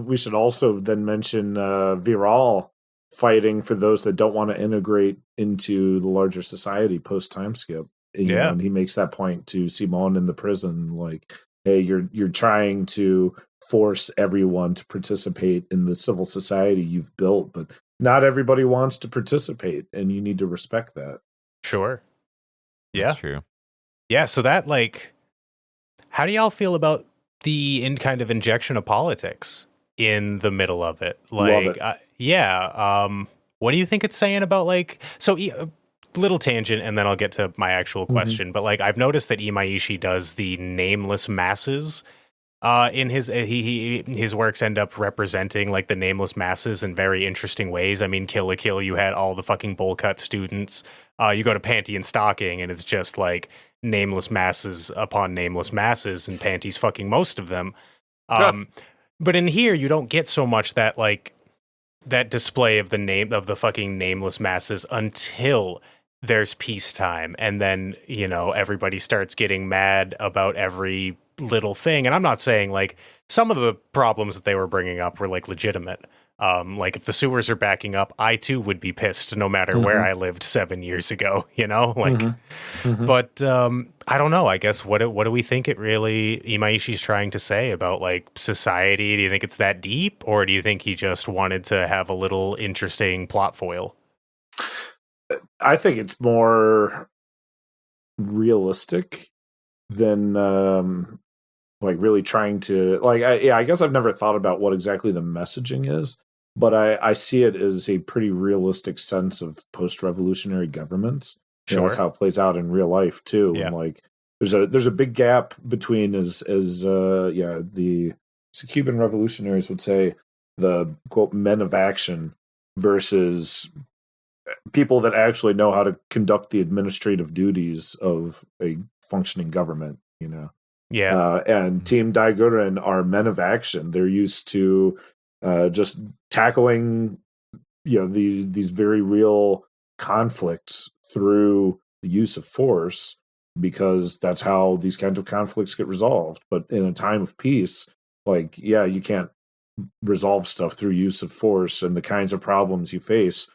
we should also then mention Viral fighting for those that don't want to integrate into the larger society post time skip. And he makes that point to Simone in the prison, like, hey, you're trying to force everyone to participate in the civil society you've built, but not everybody wants to participate, and you need to respect that. Sure. Yeah. That's true. Yeah, so that, like, how do y'all feel about the kind of injection of politics in the middle of it? Like, Love it. What do you think it's saying about, like, so little tangent, and then I'll get to my actual question. But, like, I've noticed that Imaishi does the nameless masses. In his works end up representing, like, the nameless masses in very interesting ways. I mean, Kill la Kill, you had all the fucking bowl cut students. You go to Panty and Stocking, and it's just like nameless masses upon nameless masses, and Panty's fucking most of them. But in here, you don't get so much that, like, that display of the fucking nameless masses until there's peacetime, and then, you know, everybody starts getting mad about every little thing. And I'm not saying, like, some of the problems that they were bringing up were, like, legitimate. Like, if the sewers are backing up, I too would be pissed no matter where I lived 7 years ago, you know, like, but I don't know. I guess what do we think it really Imaishi's trying to say about, like, society? Do you think it's that deep, or do you think he just wanted to have a little interesting plot foil? I think it's more realistic than like really trying to, like, I guess I've never thought about what exactly the messaging is, but I see it as a pretty realistic sense of post-revolutionary governments. You know, that's how it plays out in real life too. Yeah. And, like, there's a big gap between the Cuban revolutionaries would say, the quote men of action versus people that actually know how to conduct the administrative duties of a functioning government, you know. Yeah. And Team Daiguren are men of action. They're used to just tackling, you know, these very real conflicts through the use of force, because that's how these kinds of conflicts get resolved. But in a time of peace, like, yeah, you can't resolve stuff through use of force, and the kinds of problems you face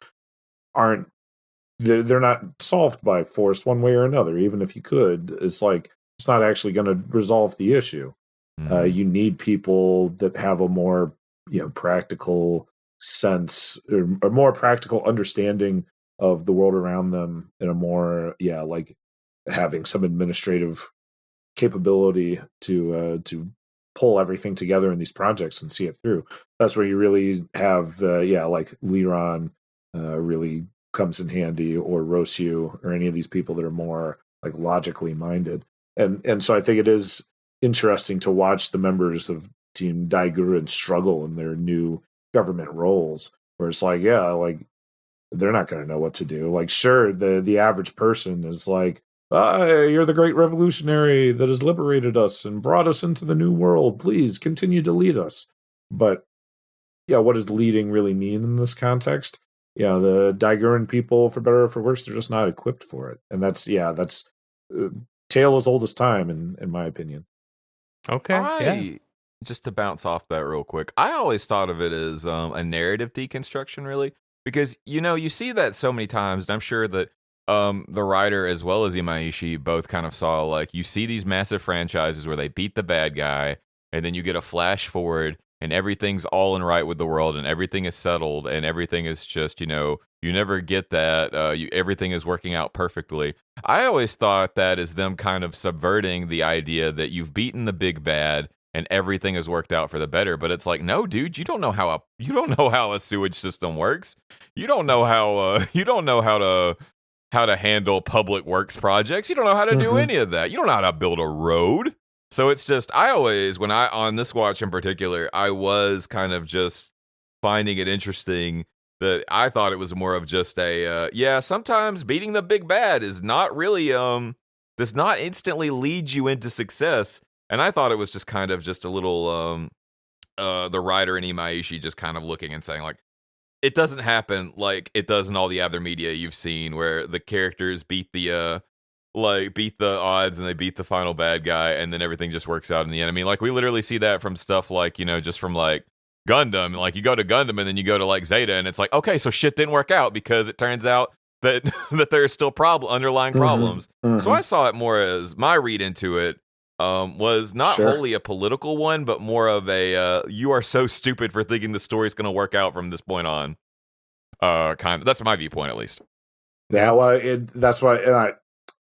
they're not solved by force one way or another. Even if you could, it's like, it's not actually going to resolve the issue. You need people that have a more, you know, practical sense, or more practical understanding of the world around them, in a more, like, having some administrative capability to pull everything together in these projects and see it through. That's where you really have, like Liron really comes in handy, or Rosyu, or any of these people that are more, like, logically minded. And so I think it is interesting to watch the members of Team Daiguren struggle in their new government roles, where it's like, like, they're not going to know what to do. Like, sure, the average person is like, you're the great revolutionary that has liberated us and brought us into the new world. Please continue to lead us. But what does leading really mean in this context? The Daiguren people, for better or for worse, they're just not equipped for it. And that's tale as old as time, in my opinion. Okay. Just to bounce off that real quick, I always thought of it as a narrative deconstruction, really, because, you know, you see that so many times, and I'm sure that the writer as well as Imaishi both kind of saw, like, you see these massive franchises where they beat the bad guy, and then you get a flash forward, and everything's all in right with the world, and everything is settled, and everything is just, you know, you never get that. Everything is working out perfectly. I always thought that is them kind of subverting the idea that you've beaten the big bad and everything has worked out for the better. But it's like, no, dude, you don't know how a sewage system works. You don't know how to handle public works projects. You don't know how to do any of that. You don't know how to build a road. So it's just, on this watch in particular, I was kind of just finding it interesting that I thought it was more of just sometimes beating the big bad is not really, does not instantly lead you into success. And I thought it was just kind of just a little, the writer and Imaishi just kind of looking and saying, like, it doesn't happen like it does in all the other media you've seen, where the characters beat the like beat the odds and they beat the final bad guy, and then everything just works out in the end. I mean, like we literally see that from stuff like, you know, just from like Gundam. Like you go to Gundam and then you go to like Zeta, and it's like, okay, so shit didn't work out because it turns out that that there's still underlying problems. So I saw it more as my read into it was not wholly a political one, but more of a you are so stupid for thinking the story's going to work out from this point on. Kind of. That's my viewpoint, at least. Yeah, well, that's why, and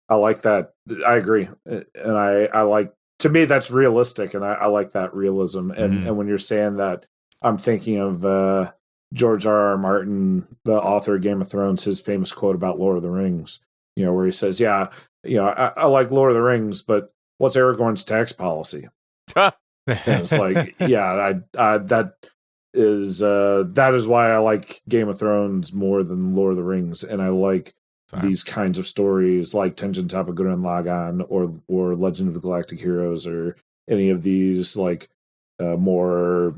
I like that. I agree, and I like. To me, that's realistic, and I like that realism. And when you're saying that, I'm thinking of George R.R. Martin, the author of Game of Thrones, his famous quote about Lord of the Rings. You know, where he says, "Yeah, you know, I like Lord of the Rings, but what's Aragorn's tax policy?" And it's like, yeah, that is why I like Game of Thrones more than Lord of the Rings, and I like these kinds of stories like Tengan Toppa Gurren Lagann or Legend of the Galactic Heroes or any of these like more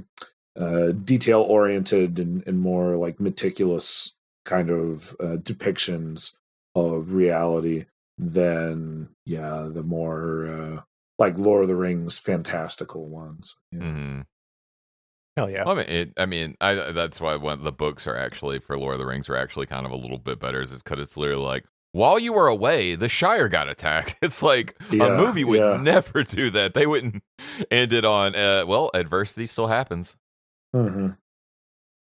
detail oriented and more like meticulous kind of depictions of reality than the more like Lord of the Rings fantastical ones. Yeah. Hell yeah! Well, that's why one of the books are actually for Lord of the Rings are actually kind of a little bit better, is because it's literally like, while you were away, the Shire got attacked. It's like a movie would never do that. They wouldn't end it on well, adversity still happens. No,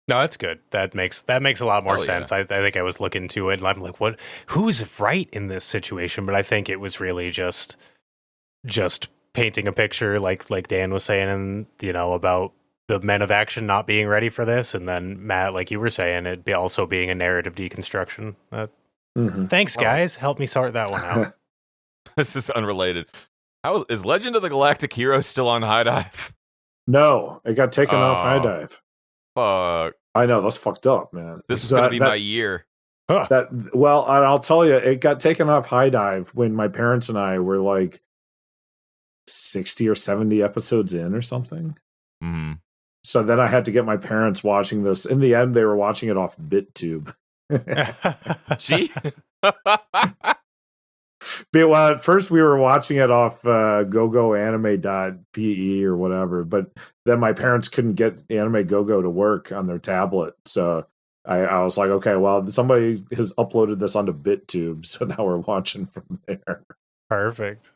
that's good. That makes a lot more sense. I think I was looking to it, and I'm like, what? Who's right in this situation? But I think it was really just painting a picture, like Dan was saying, and you know, about the men of action not being ready for this, and then Matt, like you were saying, it also being a narrative deconstruction. Thanks, guys. Help me sort that one out. This is unrelated. How is Legend of the Galactic Heroes still on High Dive? No, it got taken off High Dive. Fuck. I know, that's fucked up, man. This is gonna be my year. Well, I'll tell you, it got taken off High Dive when my parents and I were like 60 or 70 episodes in or something. So then I had to get my parents watching this. In the end, they were watching it off BitTube. Gee. Well, at first we were watching it off gogoanime.pe or whatever, but then my parents couldn't get Anime Go-Go to work on their tablet. So I was like, okay, well, somebody has uploaded this onto BitTube, so now we're watching from there. Perfect.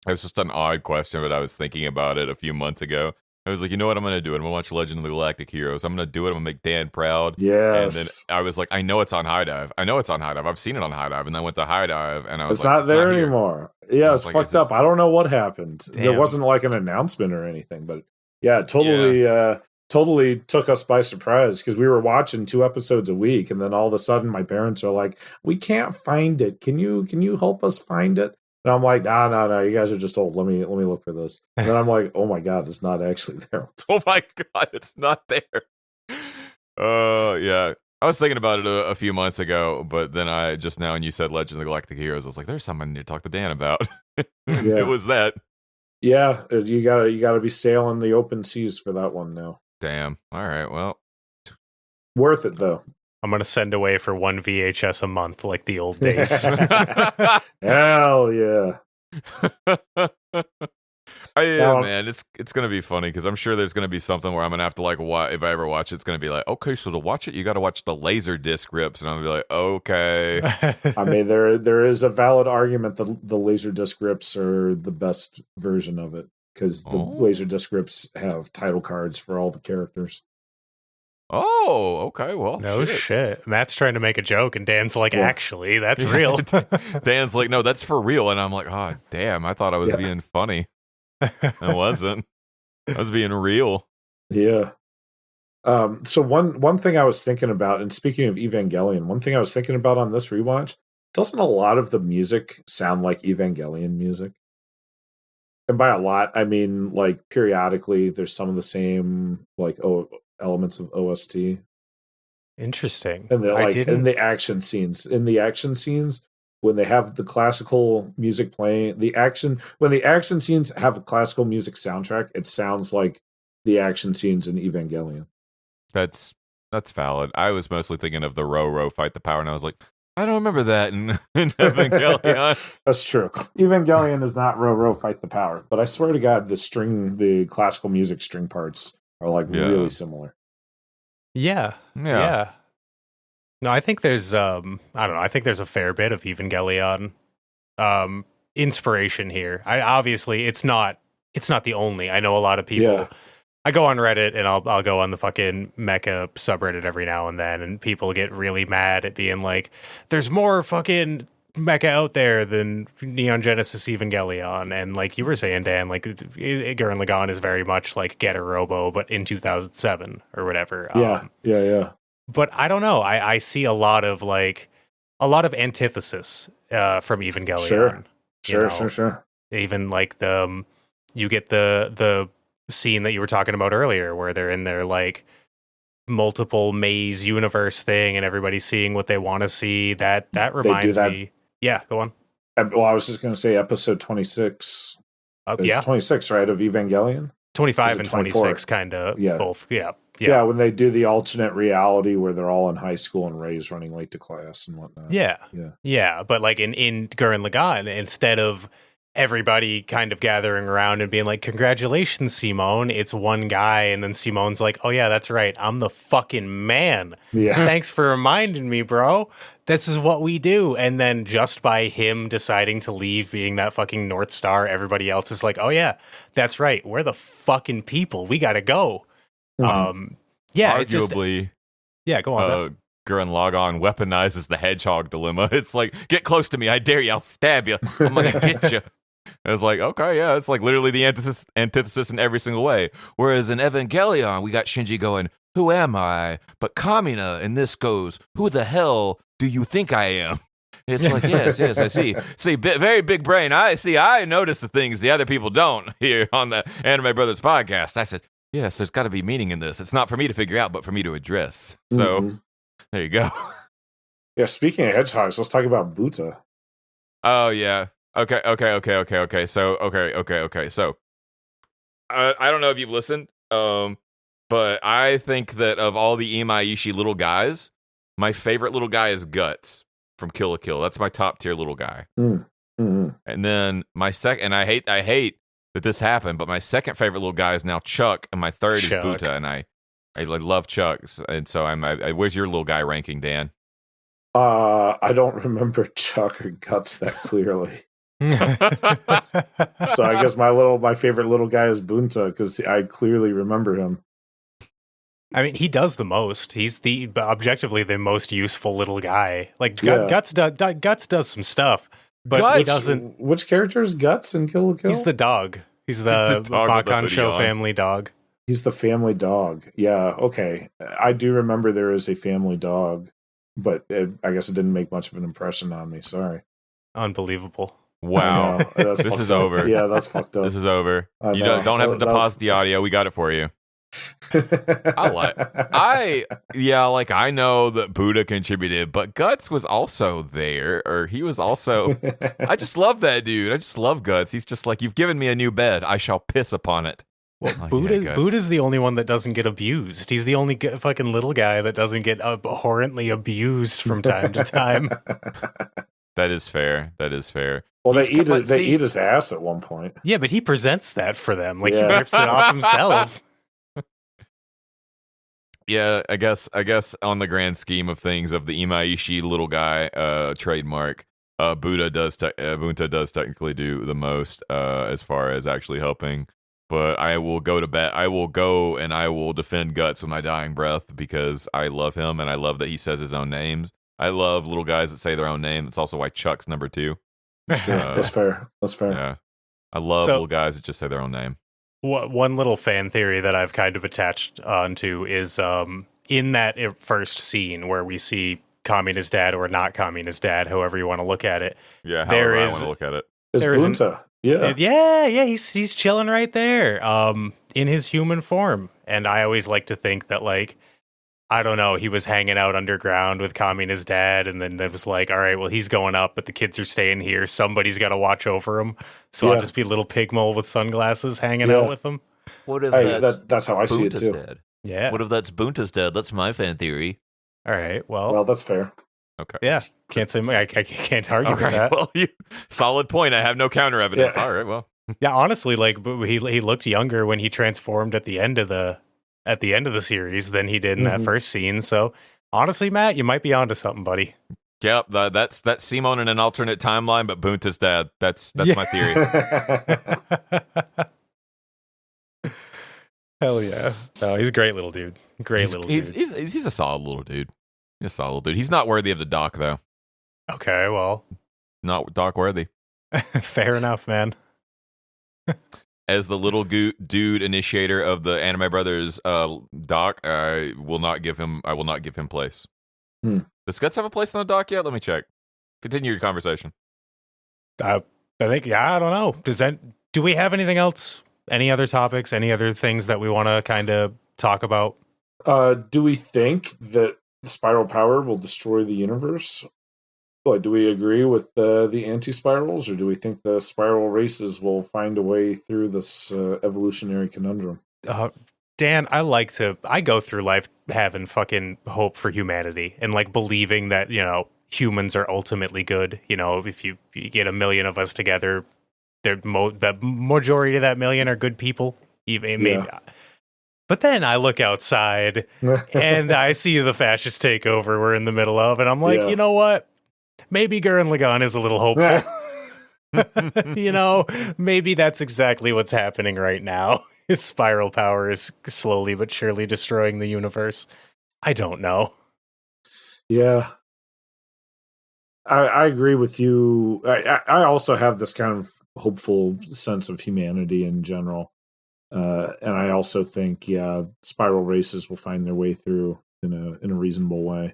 It's just an odd question, but I was thinking about it a few months ago. I was like, you know what I'm going to do? I'm going to watch Legend of the Galactic Heroes. I'm going to do it. I'm going to make Dan proud. Yes. And then I was like, I know it's on High Dive. I've seen it on High Dive. And then I went to High Dive, and I was it's not there anymore. Yeah, it's like, fucked up. I don't know what happened. Damn. There wasn't like an announcement or anything, but yeah, totally took us by surprise because we were watching 2 episodes a week, and then all of a sudden my parents are like, we can't find it. Can you help us find it? And I'm like, no, you guys are just old. Let me look for this. And then I'm like, oh my god, it's not actually there. Oh my god, it's not there. Yeah. I was thinking about it a few months ago, but then I just now, when you said Legend of the Galactic Heroes, I was like, there's something I need to talk to Dan about. It was that. Yeah, you gotta be sailing the open seas for that one now. Damn. All right, well. Worth it though. I'm going to send away for 1 VHS a month like the old days. Hell yeah. Man, it's going to be funny because I'm sure there's going to be something where I'm going to have to like watch, if I ever watch it, it's going to be like, okay, so to watch it, you got to watch the laser disc rips. And I'm going to be like, okay. I mean, there is a valid argument that the laser disc rips are the best version of it because the laser disc rips have title cards for all the characters. Oh, okay. Well, no shit. Matt's trying to make a joke, and Dan's like, actually, that's real. Dan's like, no, that's for real. And I'm like, oh, damn, I thought I was being funny. I wasn't. I was being real. Yeah. So one thing I was thinking about, and speaking of Evangelion, one thing I was thinking about on this rewatch, doesn't a lot of the music sound like Evangelion music? And by a lot, I mean, like, periodically, there's some of the same, like, elements of OST. Interesting. And in the action scenes, when they have the classical music playing, when the action scenes have a classical music soundtrack, it sounds like the action scenes in Evangelion. That's valid. I was mostly thinking of the Ro fight the power, and I was like, I don't remember that in Evangelion. That's true. Evangelion is not row fight the power, but I swear to God, the classical music string parts are like really similar. Yeah. No, I think there's I don't know. I think there's a fair bit of Evangelion inspiration here. Obviously it's not the only. I know a lot of people. Yeah. I go on Reddit and I'll go on the fucking Mecha subreddit every now and then, and people get really mad at being like, "There's more fucking Mecha out there than Neon Genesis Evangelion." And like you were saying, Dan, like Gurren Lagann is very much like Getter Robo, but in 2007 or whatever. Yeah. But I don't know. I see a lot of antithesis from Evangelion. Sure. Even like you get the scene that you were talking about earlier where they're in their like multiple maze universe thing and everybody's seeing what they want to see. That reminds me. Yeah, go on. Well, I was just going to say episode 26. It's 26, right, of Evangelion? 25 and 26 kind of both. Yeah, when they do the alternate reality where they're all in high school and Ray's running late to class and whatnot. Yeah. But like in Gurren Lagann, instead of everybody kind of gathering around and being like, "Congratulations, Simone," it's one guy, and then Simone's like, "Oh yeah, that's right, I'm the fucking man. Yeah. Thanks for reminding me, bro. This is what we do." And then just by him deciding to leave, being that fucking North Star, everybody else is like, "Oh yeah, that's right, we're the fucking people. We gotta go." Mm-hmm. Arguably, go on. Gurren Lagann weaponizes the hedgehog dilemma. It's like, "Get close to me, I dare you, I'll stab you, I'm gonna get you." It's like, okay, yeah, it's like literally the antithesis in every single way. Whereas in Evangelion, we got Shinji going, "Who am I?" But Kamina in this goes, "Who the hell do you think I am?" It's like, yes, I see. Very big brain. I notice the things the other people don't here on the Anime Brothers podcast. I said, yes, there's got to be meaning in this. It's not for me to figure out, but for me to address. So there you go. Yeah, speaking of hedgehogs, let's talk about Buta. Oh, yeah. Okay. So, So, I don't know if you've listened, but I think that of all the Imaishi little guys, my favorite little guy is Guts from Kill la Kill. That's my top tier little guy. Mm-hmm. And then my second, and I hate that this happened, but my second favorite little guy is now Chuck, and my third is Buta, and I love Chuck. And so where's your little guy ranking, Dan? I don't remember Chuck or Guts that clearly. So I guess my favorite little guy is Bunta because I clearly remember him. I mean, he does the most. He's objectively the most useful little guy. Like Guts does some stuff, but he doesn't. Which character is Guts in Kill la Kill? He's the dog. He's the Bakan Show family dog. He's the family dog. Yeah, okay. I do remember there is a family dog, but I guess it didn't make much of an impression on me. Sorry. Unbelievable. Wow. This is over. Yeah, that's fucked up. This is over. You don't have to deposit the audio. We got it for you. I know that Buddha contributed, but Guts was also there, or he was also. I just love that dude. I just love Guts. He's just like, "You've given me a new bed. I shall piss upon it." Well, Buddha's the only one that doesn't get abused. He's the only fucking little guy that doesn't get abhorrently abused from time to time. That is fair. Well, they eat his ass at one point. Yeah, but he presents that for them. Like, he rips it off himself. Yeah, I guess on the grand scheme of things, of the Imaishi little guy trademark, Bunta does technically do the most as far as actually helping. But I will go to bat. I will go and I will defend Guts with my dying breath because I love him and I love that he says his own names. I love little guys that say their own name. That's also why Chuck's number 2. Sure, that's fair. Yeah, I love little guys that just say their own name. One little fan theory that I've kind of attached onto is in that first scene where we see Kamina's dad or not Kamina's dad, however you want to look at it. Yeah, however I want to look at it. It's Bunta. Yeah, he's chilling right there in his human form. And I always like to think that, like, I don't know, he was hanging out underground with Kamina's dad, and then it was like, all right, well, he's going up, but the kids are staying here. Somebody's got to watch over him. So I'll just be little pig mole with sunglasses hanging out with them. What if that's how I see it too. Dad? Yeah. What if that's Bunta's dad? That's my fan theory. All right, well, that's fair. Okay. Yeah, can't say I can't argue with that. Well, solid point. I have no counter evidence. Yeah. All right. Well, Yeah, honestly, like he looked younger when he transformed at the end of the series than he did in that first scene. So honestly, Matt, you might be onto something, buddy. yep. That's Simon in an alternate timeline, but Bunta's dad. That's my theory. Hell yeah! No, he's a great little dude. Dude. He's a solid little dude. He's a solid little dude. He's not worthy of the doc though. Okay, well, Not doc worthy. fair enough, man. As the little dude initiator of the Anime Brothers doc, I will not give him place. Does Guts have a place on the doc yet? Let me check. Continue your conversation. I think I don't know. Do we have anything else? Any other topics? Any other things that we want to kind of talk about? Do we think that spiral power will destroy the universe? Like, do we agree with the anti-spirals, or do we think the spiral races will find a way through this evolutionary conundrum? Dan, I go through life having fucking hope for humanity and like believing that, humans are ultimately good. If you get 1 million of us together, the majority of that 1 million are good people. Even maybe. But then I look outside and I see the fascist takeover we're in the middle of, and I'm like, you know what? Maybe Gurren Lagann is a little hopeful. Maybe that's exactly what's happening right now. His spiral power is slowly but surely destroying the universe. I don't know. Yeah. I agree with you. I also have this kind of hopeful sense of humanity in general. And I also think, spiral races will find their way through in a reasonable way.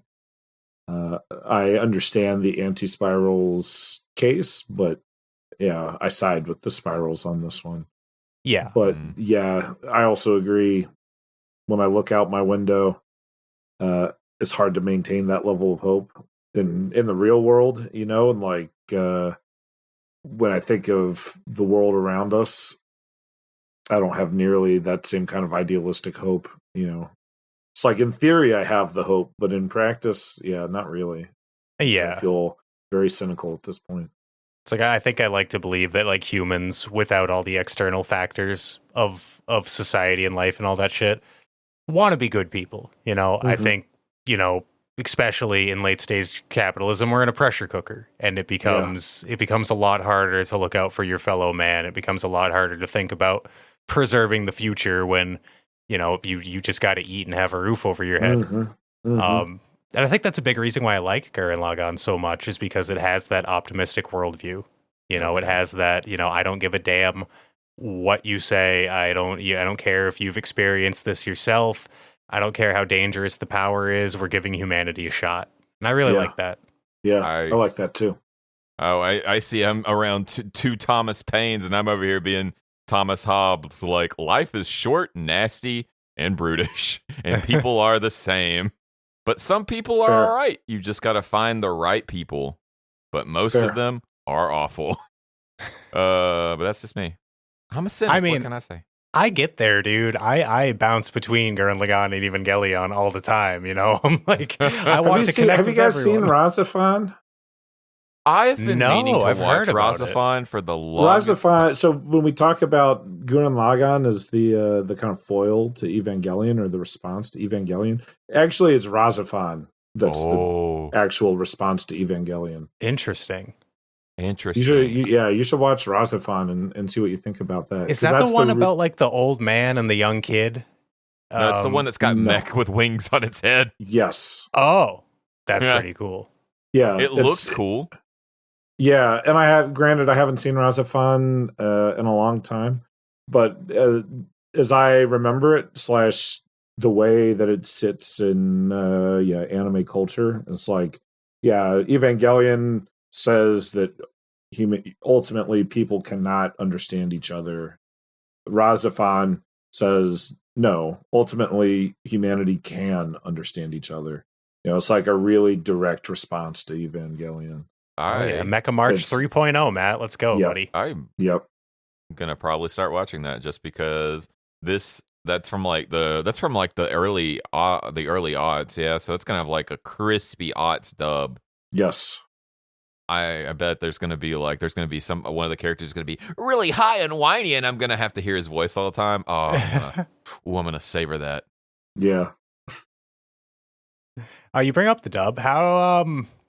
I understand the anti-spirals case, but I side with the spirals on this one. Yeah. But I also agree. When I look out my window, it's hard to maintain that level of hope in the real world, and like when I think of the world around us, I don't have nearly that same kind of idealistic hope, It's like in theory I have the hope, but in practice, not really. Yeah. I feel very cynical at this point. It's like I think I like to believe that like humans, without all the external factors of society and life and all that shit, want to be good people. I think, especially in late stage capitalism, we're in a pressure cooker, and it becomes a lot harder to look out for your fellow man. It becomes a lot harder to think about preserving the future when you just got to eat and have a roof over your head. And I think that's a big reason why I like Gurren Lagann so much, is because it has that optimistic worldview. It has that, I don't give a damn what you say. I don't care if you've experienced this yourself. I don't care how dangerous the power is. We're giving humanity a shot. And I really like that. Yeah, I like that too. Oh, I see. I'm around two Thomas Paines, and I'm over here being Thomas Hobbes. Like, life is short, nasty, and brutish, and people are the same. But some people are all right. You just got to find the right people. But most of them are awful. But that's just me. I'm a cynic. What can I say? I get there, dude. I bounce between Gurren Lagann and Evangelion all the time. I'm like, I want to connect. Have you guys seen Razafan? I've been meaning to I've watch heard about Razafan for the longest. Razafan. So when we talk about Gurren Lagann as the kind of foil to Evangelion, or the response to Evangelion, actually it's Razafan that's the actual response to Evangelion. Interesting. You should watch Razafan and see what you think about that. Is that the one about like the old man and the young kid? No, it's the one that's got mech with wings on its head. Yes. Oh, that's pretty cool. Yeah, it looks cool. Yeah, and I haven't seen Razafan in a long time, but as I remember it, / the way that it sits in anime culture, it's like, Evangelion says that ultimately people cannot understand each other. Razafan says no, ultimately humanity can understand each other. It's like a really direct response to Evangelion. Mecha March 3.0, Matt. Let's go, buddy. I'm gonna probably start watching that just because that's from the early aughts, so it's gonna have like a crispy aughts dub. Yes. I bet there's gonna be one of the characters is gonna be really high and whiny, and I'm gonna have to hear his voice all the time. Oh, I'm gonna savor that. Yeah. You bring up the dub.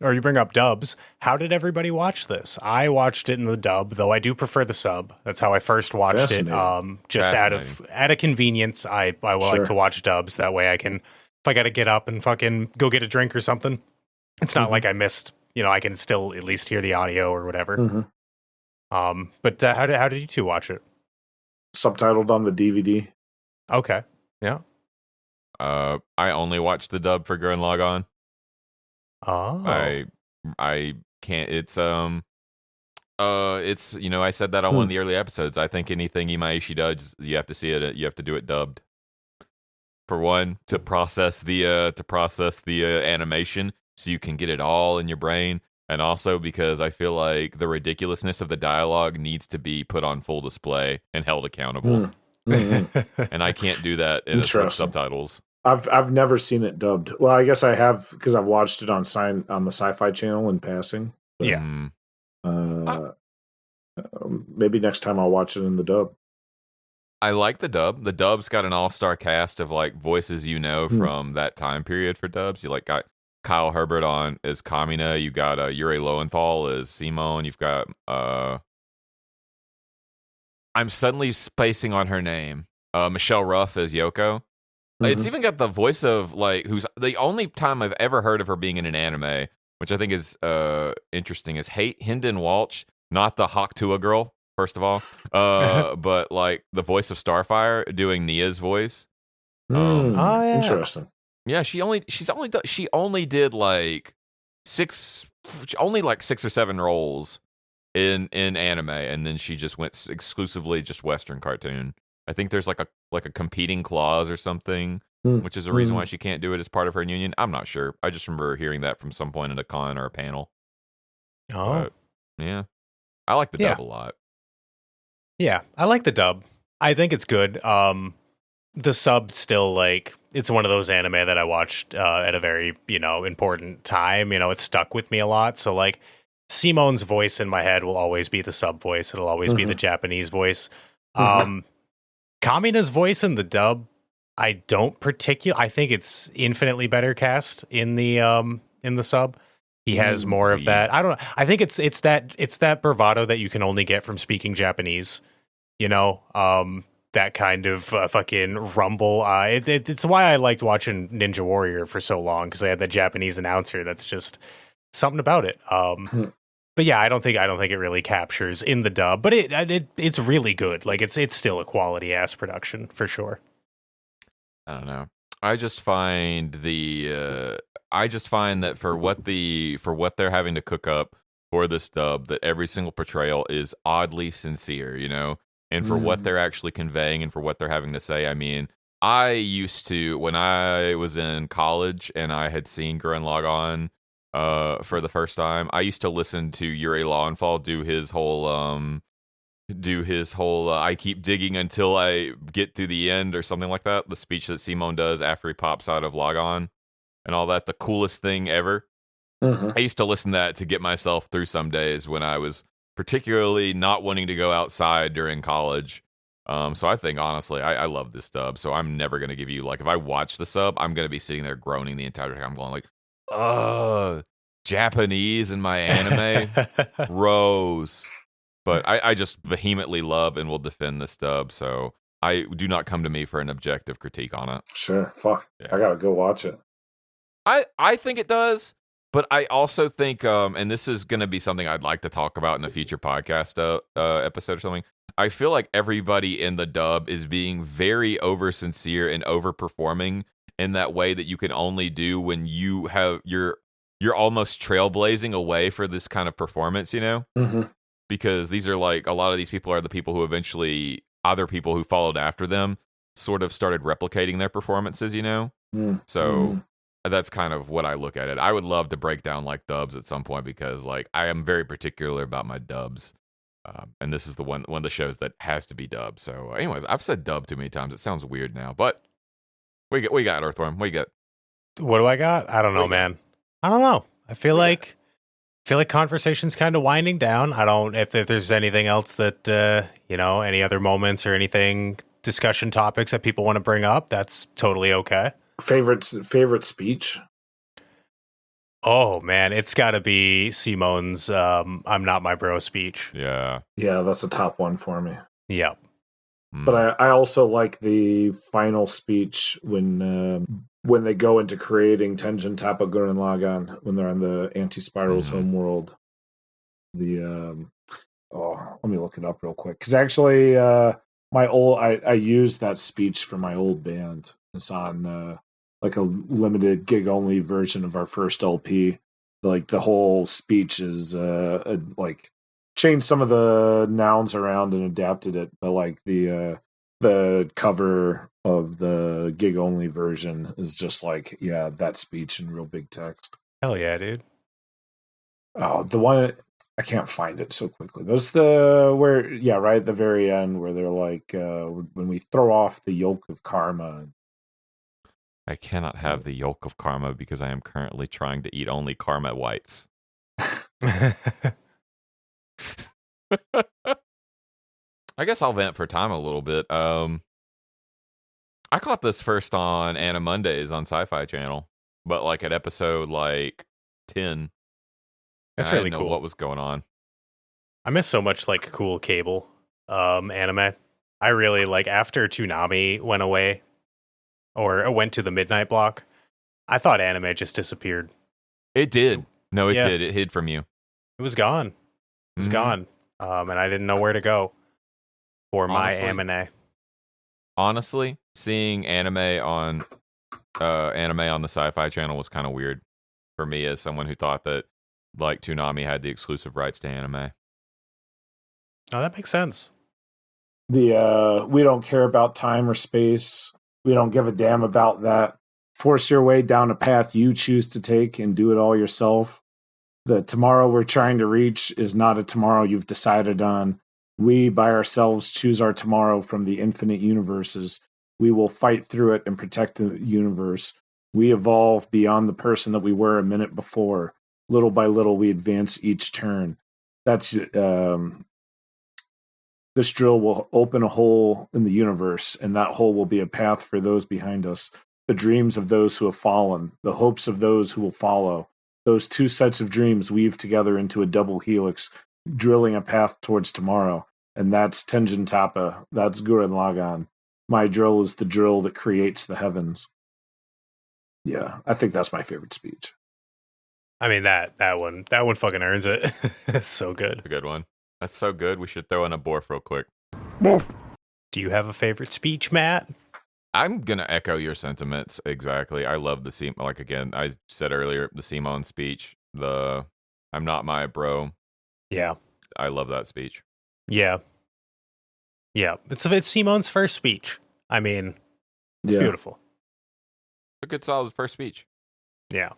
Or you bring up dubs. How did everybody watch this? I watched it in the dub, though I do prefer the sub. That's how I first watched it. Just out of convenience, I like to watch dubs. That way I can, if I got to get up and fucking go get a drink or something, it's not like I missed. I can still at least hear the audio or whatever. Mm-hmm. But how did you two watch it? Subtitled on the DVD. Okay. Yeah. I only watched the dub for Gurren Lagann. Oh. I can't. It's I said that on one of the early episodes. I think anything Imaishi does, you have to see it. You have to do it dubbed. For one, to process the animation, so you can get it all in your brain, and also because I feel like the ridiculousness of the dialogue needs to be put on full display and held accountable. Mm-hmm. And I can't do that with subtitles. I've never seen it dubbed. Well, I guess I have because I've watched it on the Sci-Fi Channel in passing. But, yeah. Maybe next time I'll watch it in the dub. I like the dub. The dub's got an all-star cast of like voices from that time period for dubs. You got Kyle Herbert on as Kamina. You got Yuri Lowenthal as Simone. You've got I'm suddenly spacing on her name. Michelle Ruff as Yoko. It's even got the voice of who's the only time I've ever heard of her being in an anime, which I think is interesting, is Hinden Walsh, not the Hawktua girl, first of all, but the voice of Starfire doing Nia's voice. Yeah. Interesting. Yeah, she only did six or seven roles in anime, and then she just went exclusively just Western cartoon. I think there's a competing clause or something, which is a reason why she can't do it as part of her union. I'm not sure. I just remember hearing that from some point in a con or a panel. Oh, but, yeah. I like the dub a lot. Yeah, I like the dub. I think it's good. The sub still it's one of those anime that I watched at a very important time. It stuck with me a lot. So Simone's voice in my head will always be the sub voice. It'll always be the Japanese voice. Kamina's voice in the dub, I think it's infinitely better cast in the sub. He has more of that. I don't know. I think it's that bravado that you can only get from speaking Japanese. That kind of fucking rumble. It's why I liked watching Ninja Warrior for so long, because they had that Japanese announcer. That's just something about it. But yeah, I don't think it really captures in the dub, but it's really good. It's still a quality ass production for sure. I don't know. I just find that for what they're having to cook up for this dub, that every single portrayal is oddly sincere, and for what they're actually conveying and for what they're having to say. I mean, I used to, when I was in college and I had seen Gurren Lagann for the first time, I used to listen to Yuri Lowenthal do his whole I keep digging until I get to the end or something like that. The speech that Simone does after he pops out of Lagann and all that, the coolest thing ever. I used to listen to that to get myself through some days when I was particularly not wanting to go outside during college. So I think, honestly, I love this dub. So I'm never going to give you, if I watch the sub, I'm going to be sitting there groaning the entire time. I'm going Japanese in my anime? Rose. But I just vehemently love and will defend this dub. So do not come to me for an objective critique on it. Sure. Fuck. Yeah. I got to go watch it. I think it does. But I also think, and this is going to be something I'd like to talk about in a future podcast episode or something. I feel like everybody in the dub is being very over sincere and overperforming in that way that you can only do when you're almost trailblazing away for this kind of performance, Because these are a lot of these people are the people who eventually other people who followed after them sort of started replicating their performances, So. That's kind of what I look at it. I would love to break down dubs at some point because I am very particular about my dubs, and this is one of the shows that has to be dubbed. So, anyways, I've said dub too many times. It sounds weird now, but we got Earthworm. What you got? What do I got? I don't know, man. I don't know. I feel like feel like conversation's kind of winding down. I don't if there's anything else that any other moments or anything discussion topics that people want to bring up. That's totally okay. Favorite speech? Oh man, it's got to be Simone's "I'm not my bro" speech. Yeah, that's a top one for me. Yep. But I also like the final speech when they go into creating Tengan Toppa Gurren Lagann when they're on the Anti-Spiral's homeworld. Let me look it up real quick because actually, I used that speech for my old band. It's on like a limited gig only version of our first LP. Like the whole speech is like changed some of the nouns around and adapted it, but like the cover of the gig only version is just like that speech in real big text. Hell yeah, dude. Oh, the one I can't find it so quickly. There's right at the very end where they're like when we throw off the yoke of karma. I cannot have the yoke of karma because I am currently trying to eat only karma whites. I guess I'll vent for time a little bit. I caught this first on Anna Mondays on Sci-Fi Channel, but like at episode 10. That's I really didn't cool. know what was going on. I miss so much like cool cable anime. I really like after Toonami went away or went to the midnight block. I thought anime just disappeared. It did. No, it did. It hid from you. It was gone. It was gone. And I didn't know where to go for my anime. Honestly, seeing anime on the Sci-Fi Channel was kind of weird for me as someone who thought that like Toonami had the exclusive rights to anime. Oh, that makes sense. We don't care about time or space. We don't give a damn about that. Force your way down a path you choose to take and do it all yourself. The tomorrow we're trying to reach is not a tomorrow you've decided on. We, by ourselves, choose our tomorrow from the infinite universes. We will fight through it and protect the universe. We evolve beyond the person that we were a minute before. Little by little, we advance each turn. That's this drill will open a hole in the universe, and that hole will be a path for those behind us. The dreams of those who have fallen, the hopes of those who will follow. Those two sets of dreams weave together into a double helix, drilling a path towards tomorrow. And that's Tengan Toppa. That's Gurren Lagann. My drill is the drill that creates the heavens. Yeah, I think that's my favorite speech. I mean that one fucking earns it. It's so good. A good one. That's so good. We should throw in a Borf real quick. Do you have a favorite speech, Matt? I'm gonna echo your sentiments exactly. I love the like again. I said earlier the Simone speech. The "I'm not my bro." Yeah, I love that speech. Yeah. It's Simone's first speech. I mean, it's beautiful. A good solid first speech. Yeah.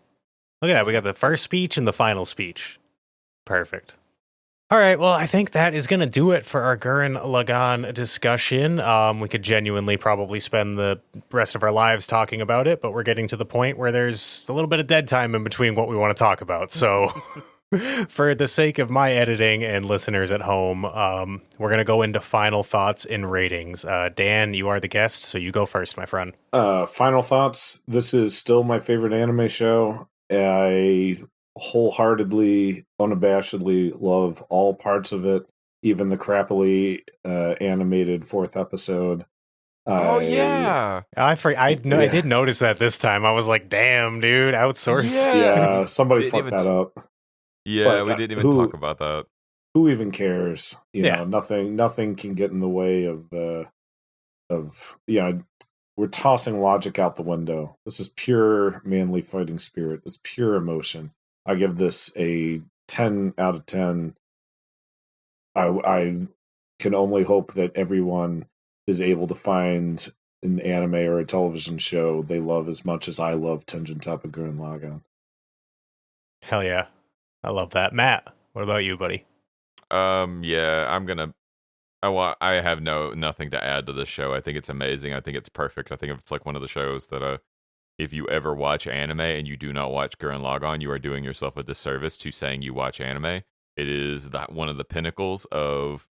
Look at that. We got the first speech and the final speech. Perfect. All right, well, I think that is going to do it for our Gurren Lagann discussion. We could genuinely probably spend the rest of our lives talking about it, but we're getting to the point where there's a little bit of dead time in between what we want to talk about. So for the sake of my editing and listeners at home, we're going to go into final thoughts and ratings. Dan, you are the guest, so you go first, my friend. Final thoughts. This is still my favorite anime show. I wholeheartedly, unabashedly love all parts of it, even the crappily animated fourth episode. Oh yeah, I did notice that this time. I was like, "Damn, dude, outsource." Yeah, somebody fucked that up. Yeah, we didn't even talk about that. Who even cares? You know, nothing can get in the way of we're tossing logic out the window. This is pure manly fighting spirit. It's pure emotion. I give this a 10 out of 10. I can only hope that everyone is able to find an anime or a television show they love as much as I love Tengan Toppa Gurren Lagann. Hell yeah. I love that. Matt, what about you, buddy? Yeah, I have nothing to add to this show. I think it's amazing. I think it's perfect. I think it's like one of the shows that if you ever watch anime and you do not watch Gurren Lagann, you are doing yourself a disservice to saying you watch anime. It is one of the pinnacles of.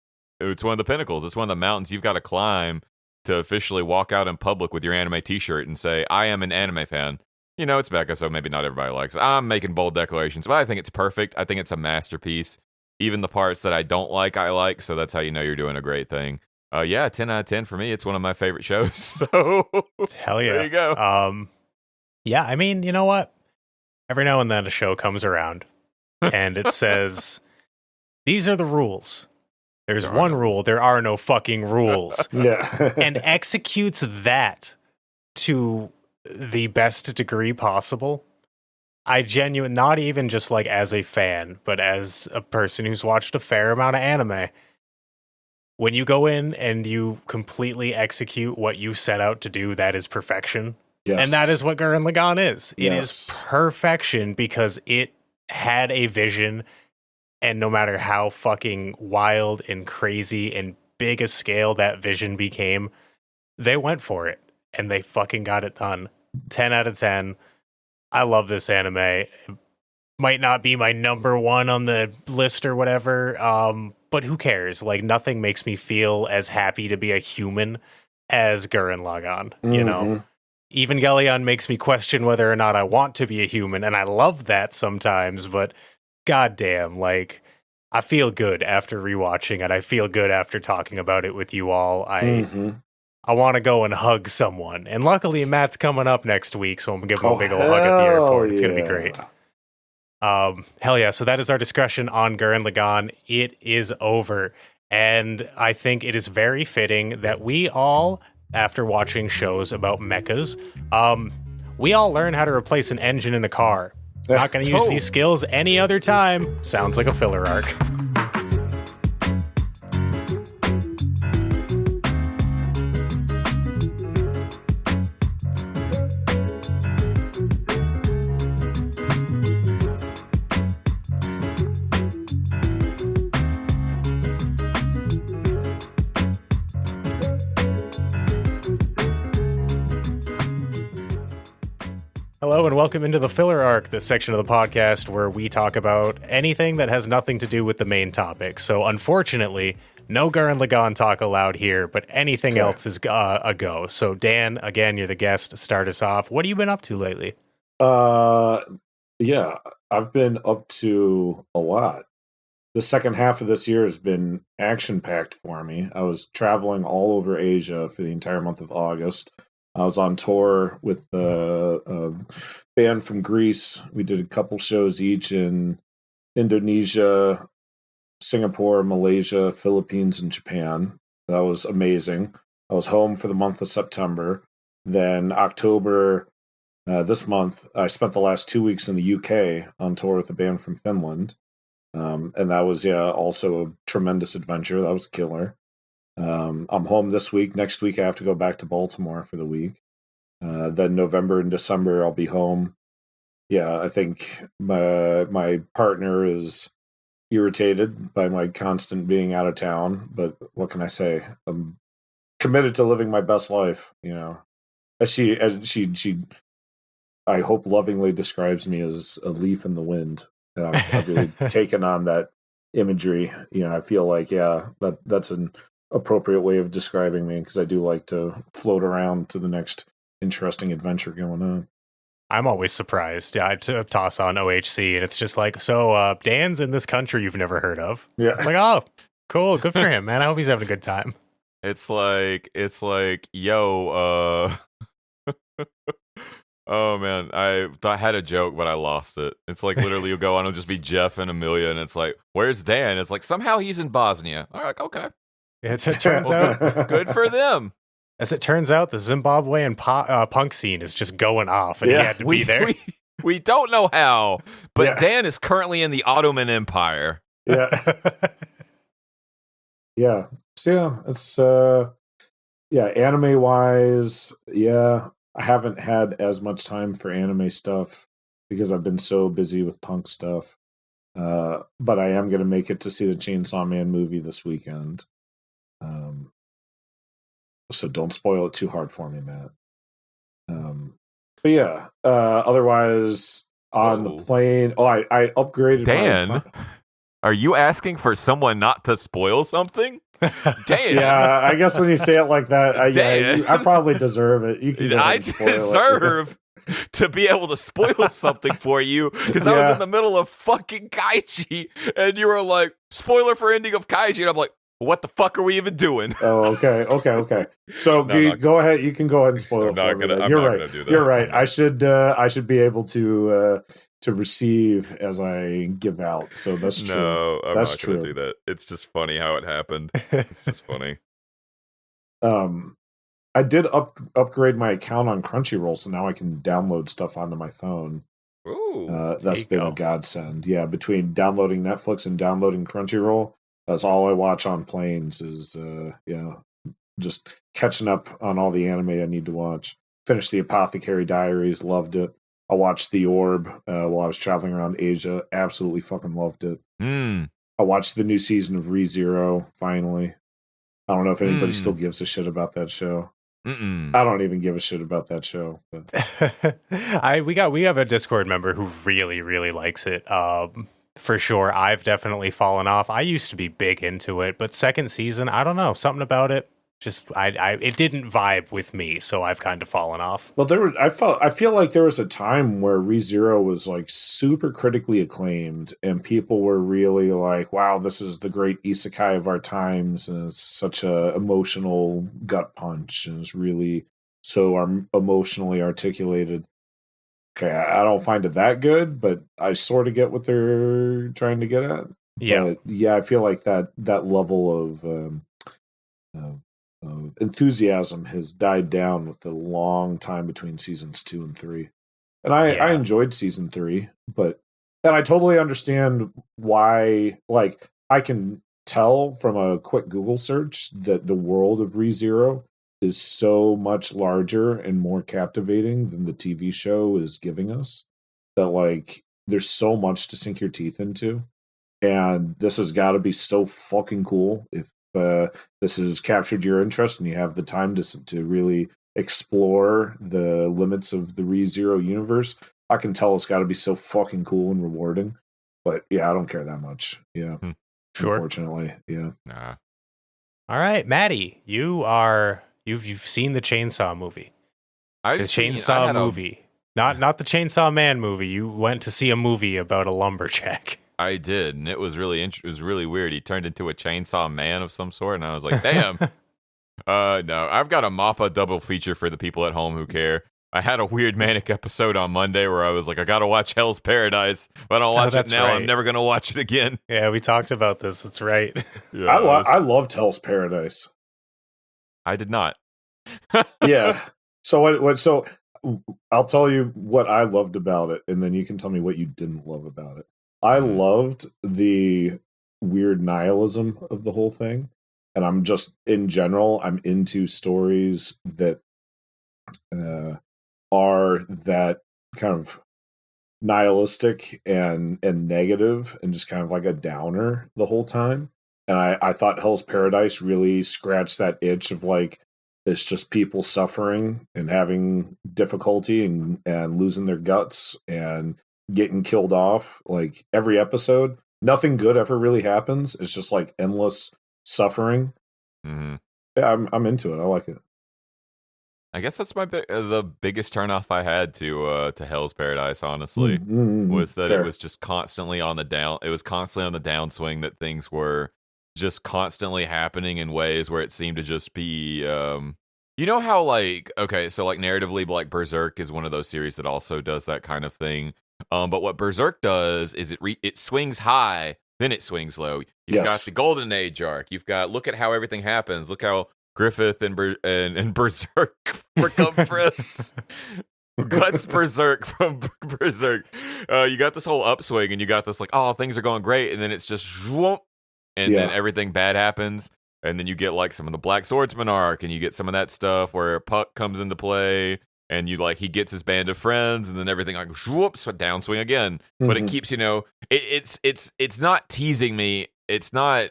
It's one of the pinnacles. It's one of the mountains you've got to climb to officially walk out in public with your anime T-shirt and say, "I am an anime fan." You know, it's Becca, so maybe not everybody likes it. I'm making bold declarations, but I think it's perfect. I think it's a masterpiece. Even the parts that I don't like, I like. So that's how you know you're doing a great thing. Yeah, 10 out of 10 for me. It's one of my favorite shows. So hell yeah. There you go. Yeah, I mean, you know what? Every now and then a show comes around and it says, these are the rules. There's one rule. There are no fucking rules. Yeah. And executes that to the best degree possible. Not even just like as a fan, but as a person who's watched a fair amount of anime. When you go in and you completely execute what you set out to do, that is perfection. Yes. And that is what Gurren Lagann is. It Yes. is perfection because it had a vision, and no matter how fucking wild and crazy and big a scale that vision became, they went for it and they fucking got it done. 10 out of 10. I love this anime. It might not be my number one on the list or whatever, but who cares? Like, nothing makes me feel as happy to be a human as Gurren Lagann, you know? Evangelion makes me question whether or not I want to be a human, and I love that sometimes, but goddamn, like, I feel good after rewatching it. I feel good after talking about it with you all. I want to go and hug someone. And luckily, Matt's coming up next week, so I'm going to give him a big old hug at the airport. It's going to be great. Hell yeah. So that is our discussion on Gurren Lagann. It is over. And I think it is very fitting that we all, after watching shows about mechas, we all learn how to replace an engine in a car. Not going to use these skills any other time. Sounds like a filler arc. Hello and welcome into the filler arc, the section of the podcast where we talk about anything that has nothing to do with the main topic. So unfortunately, no Gurren Lagann talk allowed here, but anything else is a go. So Dan, again, you're the guest. Start us off. What have you been up to lately? Yeah, I've been up to a lot. The second half of this year has been action-packed for me. I was traveling all over Asia for the entire month of August. I was on tour with a band from Greece. We did a couple shows each in Indonesia, Singapore, Malaysia, Philippines, and Japan. That was amazing. I was home for the month of September. Then October, this month, I spent the last 2 weeks in the UK on tour with a band from Finland. And that was, also a tremendous adventure. That was killer. I'm home this week. Next week, I have to go back to Baltimore for the week. Then November and December, I'll be home. Yeah, I think my partner is irritated by my constant being out of town. But what can I say? I'm committed to living my best life. You know, as she, I hope lovingly describes me as a leaf in the wind. And I've really taken on that imagery. You know, I feel like that's an appropriate way of describing me because I do like to float around to the next interesting adventure going on. I'm always surprised. I toss on OHC and it's just like, so Dan's in this country you've never heard of. Yeah. It's like, oh, cool. Good for him, man. I hope he's having a good time. It's like, yo, oh man, I had a joke, but I lost it. It's like literally you'll go on and just be Jeff and Amelia, and it's like, where's Dan? It's like, somehow he's in Bosnia. All right, okay. It turns out, good for them. As it turns out, the Zimbabwean punk scene is just going off, and he had to be there. We don't know how, but Dan is currently in the Ottoman Empire. Yeah. Yeah. So it's anime-wise, I haven't had as much time for anime stuff because I've been so busy with punk stuff. But I am going to make it to see the Chainsaw Man movie this weekend. So don't spoil it too hard for me, Matt. But yeah, otherwise on the plane. Oh, I upgraded Dan, are you asking for someone not to spoil something? Dan. Yeah, I guess when you say it like that, Dan. I probably deserve it. You can go ahead and spoil deserve to be able to spoil something for you because I was in the middle of fucking Kaiji and you were like, spoiler for ending of Kaiji, and I'm like, what the fuck are we even doing? Oh, okay. So go ahead. You can go ahead and spoil it for me. You're right. You're right. I should be able to receive as I give out. So that's true. No, I'm not going to do that. It's just funny how it happened. It's just funny. I did upgrade my account on Crunchyroll, so now I can download stuff onto my phone. Ooh, that's been a godsend. Yeah, between downloading Netflix and downloading Crunchyroll, that's all I watch on planes is just catching up on all the anime I need to watch. Finished the Apothecary Diaries, loved it. I watched The Orb while I was traveling around Asia. Absolutely fucking loved it. I watched the new season of ReZero, finally. I don't know if anybody still gives a shit about that show. I don't even give a shit about that show. But. we have a Discord member who really, really likes it. For sure. I've definitely fallen off. I used to be big into it, but second season, I don't know, something about it. Just it didn't vibe with me, so I've kind of fallen off. Well, I feel like there was a time where ReZero was like super critically acclaimed, and people were really like, "Wow, this is the great isekai of our times," and it's such a emotional gut punch, and it's really so emotionally articulated. Okay, I don't find it that good, but I sort of get what they're trying to get at. Yeah, but yeah, I feel like that level of enthusiasm has died down with the long time between seasons 2 and 3. And I enjoyed season 3, and I totally understand why. Like, I can tell from a quick Google search that the world of ReZero is so much larger and more captivating than the TV show is giving us. That, like, there's so much to sink your teeth into. And this has got to be so fucking cool if this has captured your interest and you have the time to really explore the limits of the ReZero universe. I can tell it's got to be so fucking cool and rewarding. But yeah, I don't care that much. Yeah, sure. Unfortunately, yeah. Nah. All right, Maddie, you've seen the Chainsaw movie. Chainsaw movie, not the Chainsaw Man movie. You went to see a movie about a lumberjack. I did, and it was really weird. He turned into a chainsaw man of some sort, and I was like, damn. No, I've got a MAPPA double feature for the people at home who care. I had a weird manic episode on Monday where I was like, I gotta watch Hell's Paradise. If I don't watch it now, right. I'm never gonna watch it again. Yeah, we talked about this. That's right. Yeah, I loved Hell's Paradise. I did not. Yeah. So So I'll tell you what I loved about it, and then you can tell me what you didn't love about it. I loved the weird nihilism of the whole thing. And I'm just, in general, I'm into stories that are that kind of nihilistic and negative and just kind of like a downer the whole time. And I thought Hell's Paradise really scratched that itch of like, it's just people suffering and having difficulty and losing their guts and getting killed off. Like every episode, nothing good ever really happens. It's just like endless suffering. Mm-hmm. Yeah, I'm into it. I like it. I guess that's the biggest turnoff I had to Hell's Paradise, honestly, was that it was just constantly on the down. It was constantly on the downswing, that things were just constantly happening in ways where it seemed to just be, you know how like, okay, so like narratively, like Berserk is one of those series that also does that kind of thing. But what Berserk does is it swings high, then it swings low. You've got the Golden Age arc. You've got, look at how everything happens. Look how Griffith and Berserk become friends. Guts Berserk from Berserk. You got this whole upswing, and you got this like, oh, things are going great, and then it's just whoop, and then everything bad happens, and then you get like some of the Black Swordsman arc, and you get some of that stuff where Puck comes into play. And you like, he gets his band of friends, and then everything like whoops, downswing again. But it keeps, it's not teasing me. It's not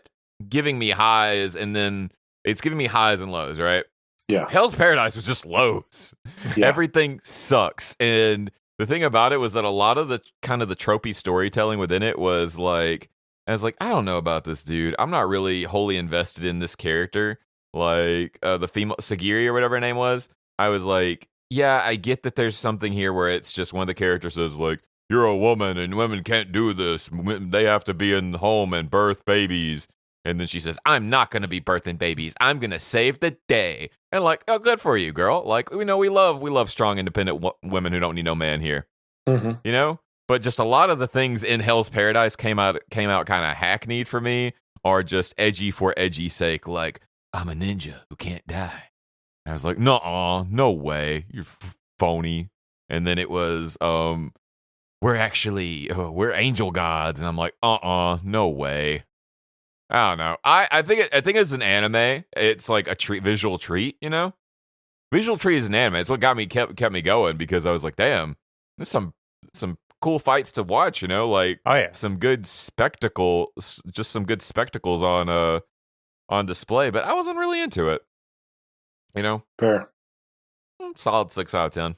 giving me highs, and then it's giving me highs and lows, right? Hell's Paradise was just lows. Yeah. Everything sucks. And the thing about it was that a lot of the kind of the tropey storytelling within it was like, I was like, I don't know about this dude. I'm not really wholly invested in this character. Like the female Sagiri or whatever her name was. I was like, yeah, I get that there's something here where it's just one of the characters says like, you're a woman and women can't do this. They have to be in the home and birth babies. And then she says, I'm not going to be birthing babies. I'm going to save the day. And like, oh, good for you, girl. Like, we love strong, independent women who don't need no man here. Mm-hmm. You know? But just a lot of the things in Hell's Paradise came out kind of hackneyed for me, or just edgy for edgy's sake. Like, I'm a ninja who can't die. I was like, no way. You're phony. And then it was, we're angel gods. And I'm like, no way. I don't know. I think it's an anime. It's like a visual treat, you know? Visual treat is an anime. It's what kept me going, because I was like, damn, there's some cool fights to watch, you know? Like, some good spectacles on display, but I wasn't really into it. You know? Fair. Solid 6 out of 10.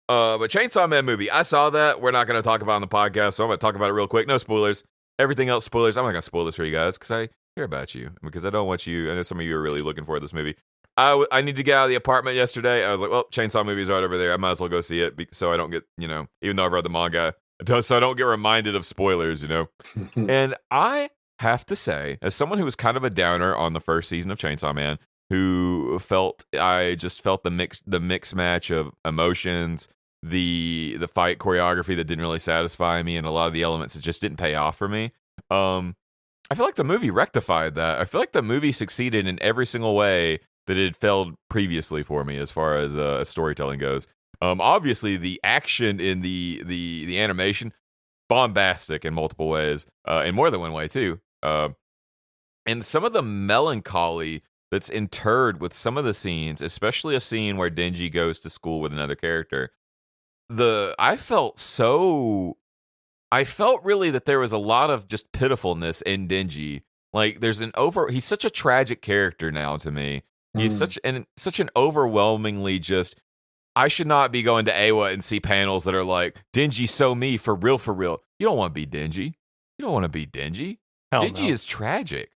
But Chainsaw Man movie, I saw that. We're not going to talk about it on the podcast, so I'm going to talk about it real quick. No spoilers. Everything else spoilers. I'm not going to spoil this for you guys because I care about you. Because I don't want you. I know some of you are really looking for this movie. I need to get out of the apartment yesterday. I was like, well, Chainsaw movie's right over there. I might as well go see it so I don't get, even though I've read the manga, so I don't get reminded of spoilers, And I have to say, as someone who was kind of a downer on the first season of Chainsaw Man, who I just felt the mix match of emotions, the fight choreography that didn't really satisfy me, and a lot of the elements that just didn't pay off for me. I feel like the movie rectified that. I feel like the movie succeeded in every single way that it had failed previously for me as far as storytelling goes. Obviously, the action in the animation, bombastic in multiple ways, in more than one way too. And some of the melancholy that's interred with some of the scenes, especially a scene where Denji goes to school with another character. I felt really that there was a lot of just pitifulness in Denji. Like he's such a tragic character now to me. He's such an overwhelmingly just, I should not be going to Awa and see panels that are like, Denji so me for real. You don't want to be Denji. You don't want to be Denji. Denji is tragic.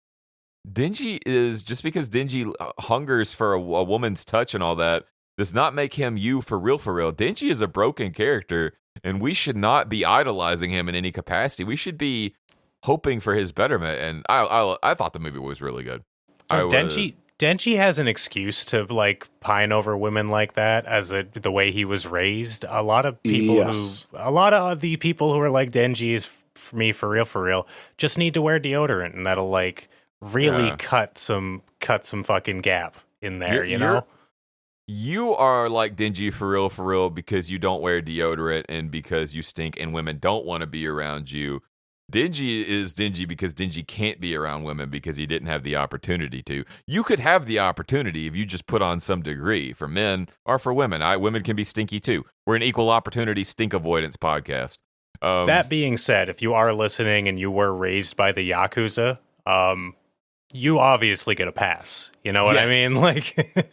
Denji is, just because Denji hungers for a woman's touch and all that, does not make him you for real. Denji is a broken character, and we should not be idolizing him in any capacity. We should be hoping for his betterment. And I thought the movie was really good. Denji has an excuse to like pine over women like that as the way he was raised. A lot of the people who are like Denji is for me for real just need to wear deodorant, and that'll like really cut some fucking gap in there, you know? You are like Denji for real because you don't wear deodorant and because you stink and women don't want to be around you. Denji is Denji because Denji can't be around women because he didn't have the opportunity to. You could have the opportunity if you just put on some degree, for men or for women. Women can be stinky too. We're an equal opportunity stink avoidance podcast. That being said, if you are listening and you were raised by the Yakuza, you obviously get a pass. You know what I mean? Like,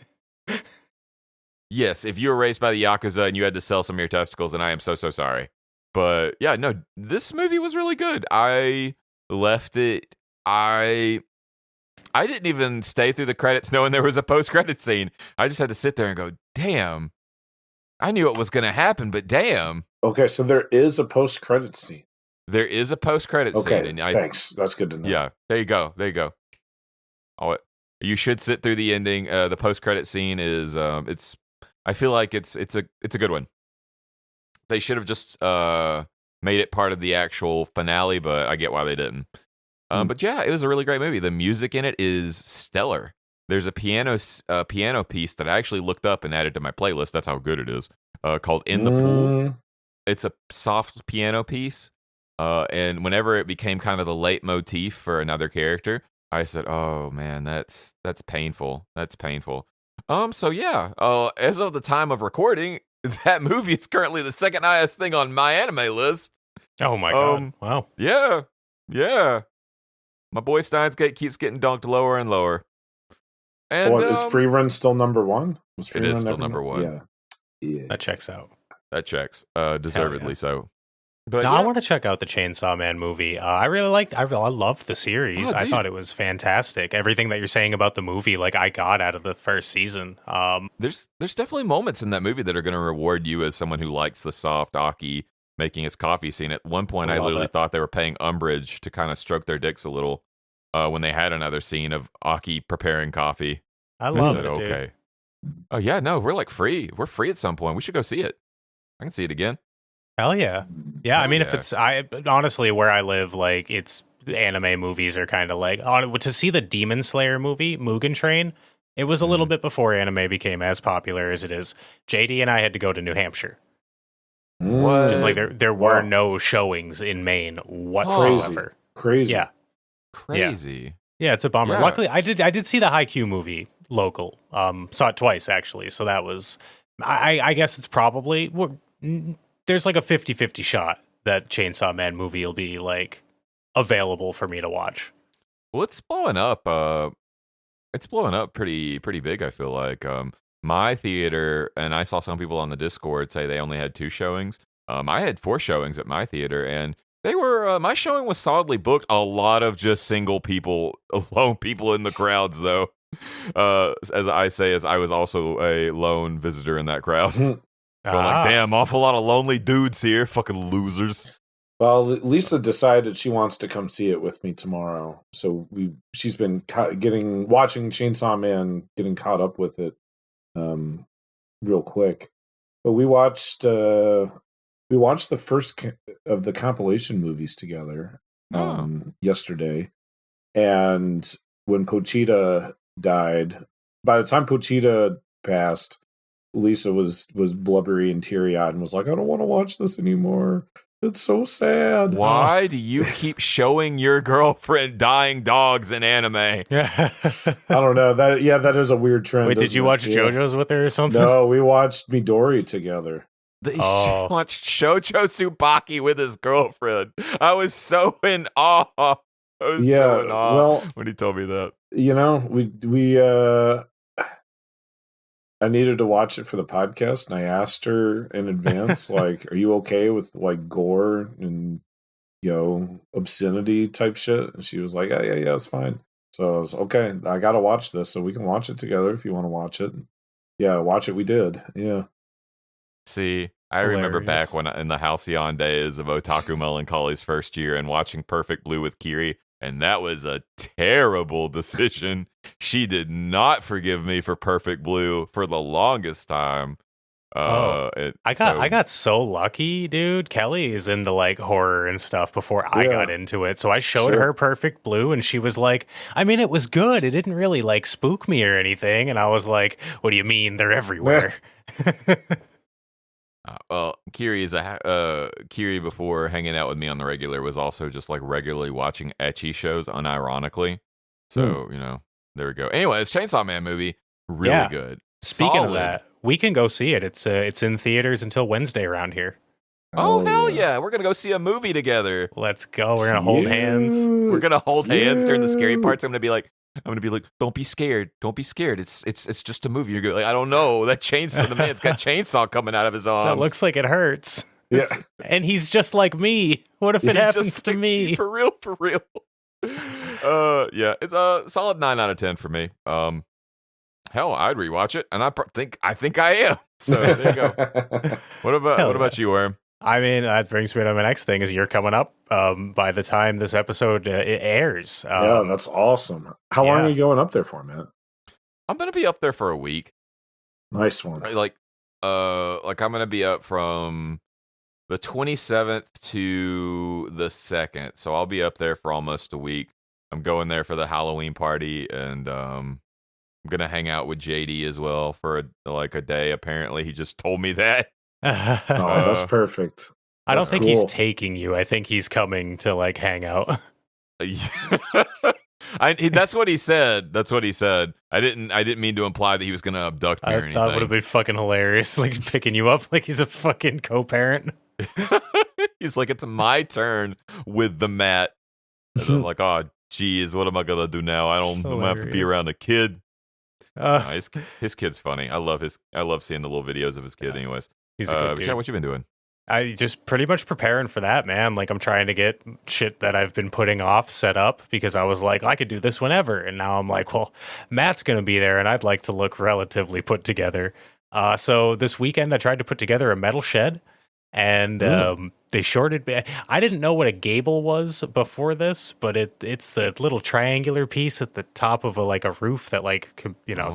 yes, if you were raised by the Yakuza and you had to sell some of your testicles, then I am so sorry. But yeah, no, this movie was really good. I left it. I didn't even stay through the credits knowing there was a post-credit scene. I just had to sit there and go, damn. I knew it was going to happen, but damn. Okay, so there is a post-credit scene. There is a post-credit scene. And thanks. That's good to know. Yeah, there you go. Oh, you should sit through the ending. The post-credit scene is I feel like it's a good one. They should have just made it part of the actual finale, but I get why they didn't. But yeah, it was a really great movie. The music in it is stellar. There's a piano piece that I actually looked up and added to my playlist. That's how good it is. Called "In the Pool." It's a soft piano piece, and whenever it became kind of the leitmotif for another character, I said, "Oh man, that's painful. That's painful." So yeah, as of the time of recording, that movie is currently the second highest thing on my anime list. Oh my god! Wow. Yeah. My boy Steins Gate keeps getting dunked lower and lower. And is Free Run still number one? Was Free it is Run still number one. Yeah. That checks out. That checks. Deservedly so. But no, I want to check out the Chainsaw Man movie. I loved the series. I thought it was fantastic. Everything that you're saying about the movie, like I got out of the first season. There's definitely moments in that movie that are going to reward you as someone who likes the soft Aki making his coffee scene. At one point, I literally thought they were paying umbrage to kind of stroke their dicks a little when they had another scene of Aki preparing coffee. I love it, okay. Oh yeah, no, we're like free. We're free at some point. We should go see it. I can see it again. Hell yeah. Yeah, I mean, yeah. if it's, honestly, where I live, like, it's anime movies are kind of like, to see the Demon Slayer movie, Mugen Train, it was a little bit before anime became as popular as it is. JD and I had to go to New Hampshire. What? Just like there were no showings in Maine whatsoever. Crazy. Yeah. Crazy. Yeah, it's a bummer. Yeah. Luckily, I did see the Haikyuu movie local. Saw it twice, actually. So that was, I guess it's probably, there's like a 50-50 shot that Chainsaw Man movie will be like available for me to watch. Well, it's blowing up. It's blowing up pretty big. I feel like my theater, and I saw some people on the Discord say they only had 2 showings. I had 4 showings at my theater, and they were my showing was solidly booked. A lot of just single people, alone people in the crowds, though. As I was also a lone visitor in that crowd. Going like, damn, awful lot of lonely dudes here, fucking losers. Well, Lisa decided she wants to come see it with me tomorrow, so she's been watching Chainsaw Man, getting caught up with it, real quick. But we watched the first of the compilation movies together yesterday, and when Pochita died, by the time Pochita passed, Lisa was blubbery and teary-eyed and was like, I don't want to watch this anymore. It's so sad. Why do you keep showing your girlfriend dying dogs in anime? I don't know. That is a weird trend. Wait, did you watch JoJo's with her or something? No, we watched Midori together. He watched Shoujo Tsubaki with his girlfriend. I was so in awe. So in awe when he told me that. You know, I needed to watch it for the podcast, and I asked her in advance, like, are you okay with like gore and obscenity type shit? And she was like, yeah, it's fine. So I was okay. I gotta watch this, so we can watch it together if you want to watch it. Yeah, watch it. We did. Yeah. See, I remember back when in the Halcyon days of Otaku Melancholy's first year and watching Perfect Blue with Kiri. And that was a terrible decision. She did not forgive me for Perfect Blue for the longest time. I got so lucky, dude. Kelly is into like horror and stuff before I got into it. So I showed her Perfect Blue and she was like, I mean, it was good. It didn't really like spook me or anything. And I was like, what do you mean? They're everywhere. Well, Kiri Kiri before hanging out with me on the regular was also just like regularly watching ecchi shows unironically. So, there we go. Anyways, Chainsaw Man movie, really good. Speaking of that, we can go see it. It's in theaters until Wednesday around here. Oh, hell yeah. We're going to go see a movie together. Let's go. We're going to hold hands. We're going to hold hands during the scary parts. I'm going to be like, don't be scared. Don't be scared. It's just a movie. You're good. Like, I don't know. That chainsaw, the man's got chainsaw coming out of his arms. That looks like it hurts. Yeah. And he's just like me. What if it happens to me? For real. Yeah, it's a solid 9 out of 10 for me. Hell, I'd rewatch it, and I think I am. So there you go. What about you, Worm? I mean, that brings me to my next thing. Is you're coming up by the time this episode it airs. Yeah, that's awesome. How long are you going up there for, man? I'm gonna be up there for a week. Nice one. Like I'm gonna be up from the 27th to the 2nd, so I'll be up there for almost a week. I'm going there for the Halloween party, and I'm gonna hang out with JD as well for a day. Apparently, he just told me that. That's perfect. I don't think he's taking you. I think he's coming to like hang out. That's what he said. I didn't mean to imply that he was going to abduct me or anything. That would have been fucking hilarious. Like picking you up like he's a fucking co-parent. He's like, it's my turn with the mat. And I'm like, oh, geez, what am I going to do now? I'm going to have to be around a kid. His kid's funny. I love seeing the little videos of his kid. Anyways, he's a good dude. Chad, what you been doing? I just pretty much preparing for that, man. Like, I'm trying to get shit that I've been putting off set up because I was like, I could do this whenever. And now I'm like, well, Matt's going to be there and I'd like to look relatively put together. So this weekend I tried to put together a metal shed and they shorted me. I didn't know what a gable was before this, but it's the little triangular piece at the top of a roof that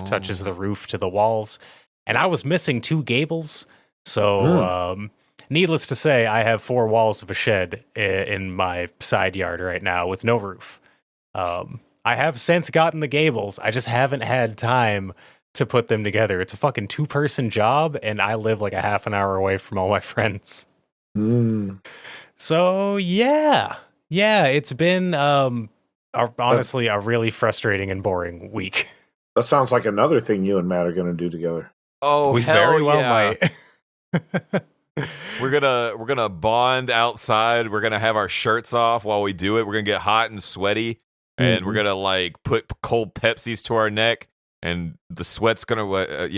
touches the roof to the walls. And I was missing 2 gables. So, needless to say, I have 4 walls of a shed in my side yard right now with no roof. I have since gotten the gables. I just haven't had time to put them together. It's a fucking 2-person job, and I live like a half an hour away from all my friends. So, yeah, it's been honestly a really frustrating and boring week. That sounds like another thing you and Matt are going to do together. Oh, we very well might. We're gonna bond outside. We're gonna have our shirts off while we do it. We're gonna get hot and sweaty, and we're gonna put cold Pepsis to our neck, and the sweat's gonna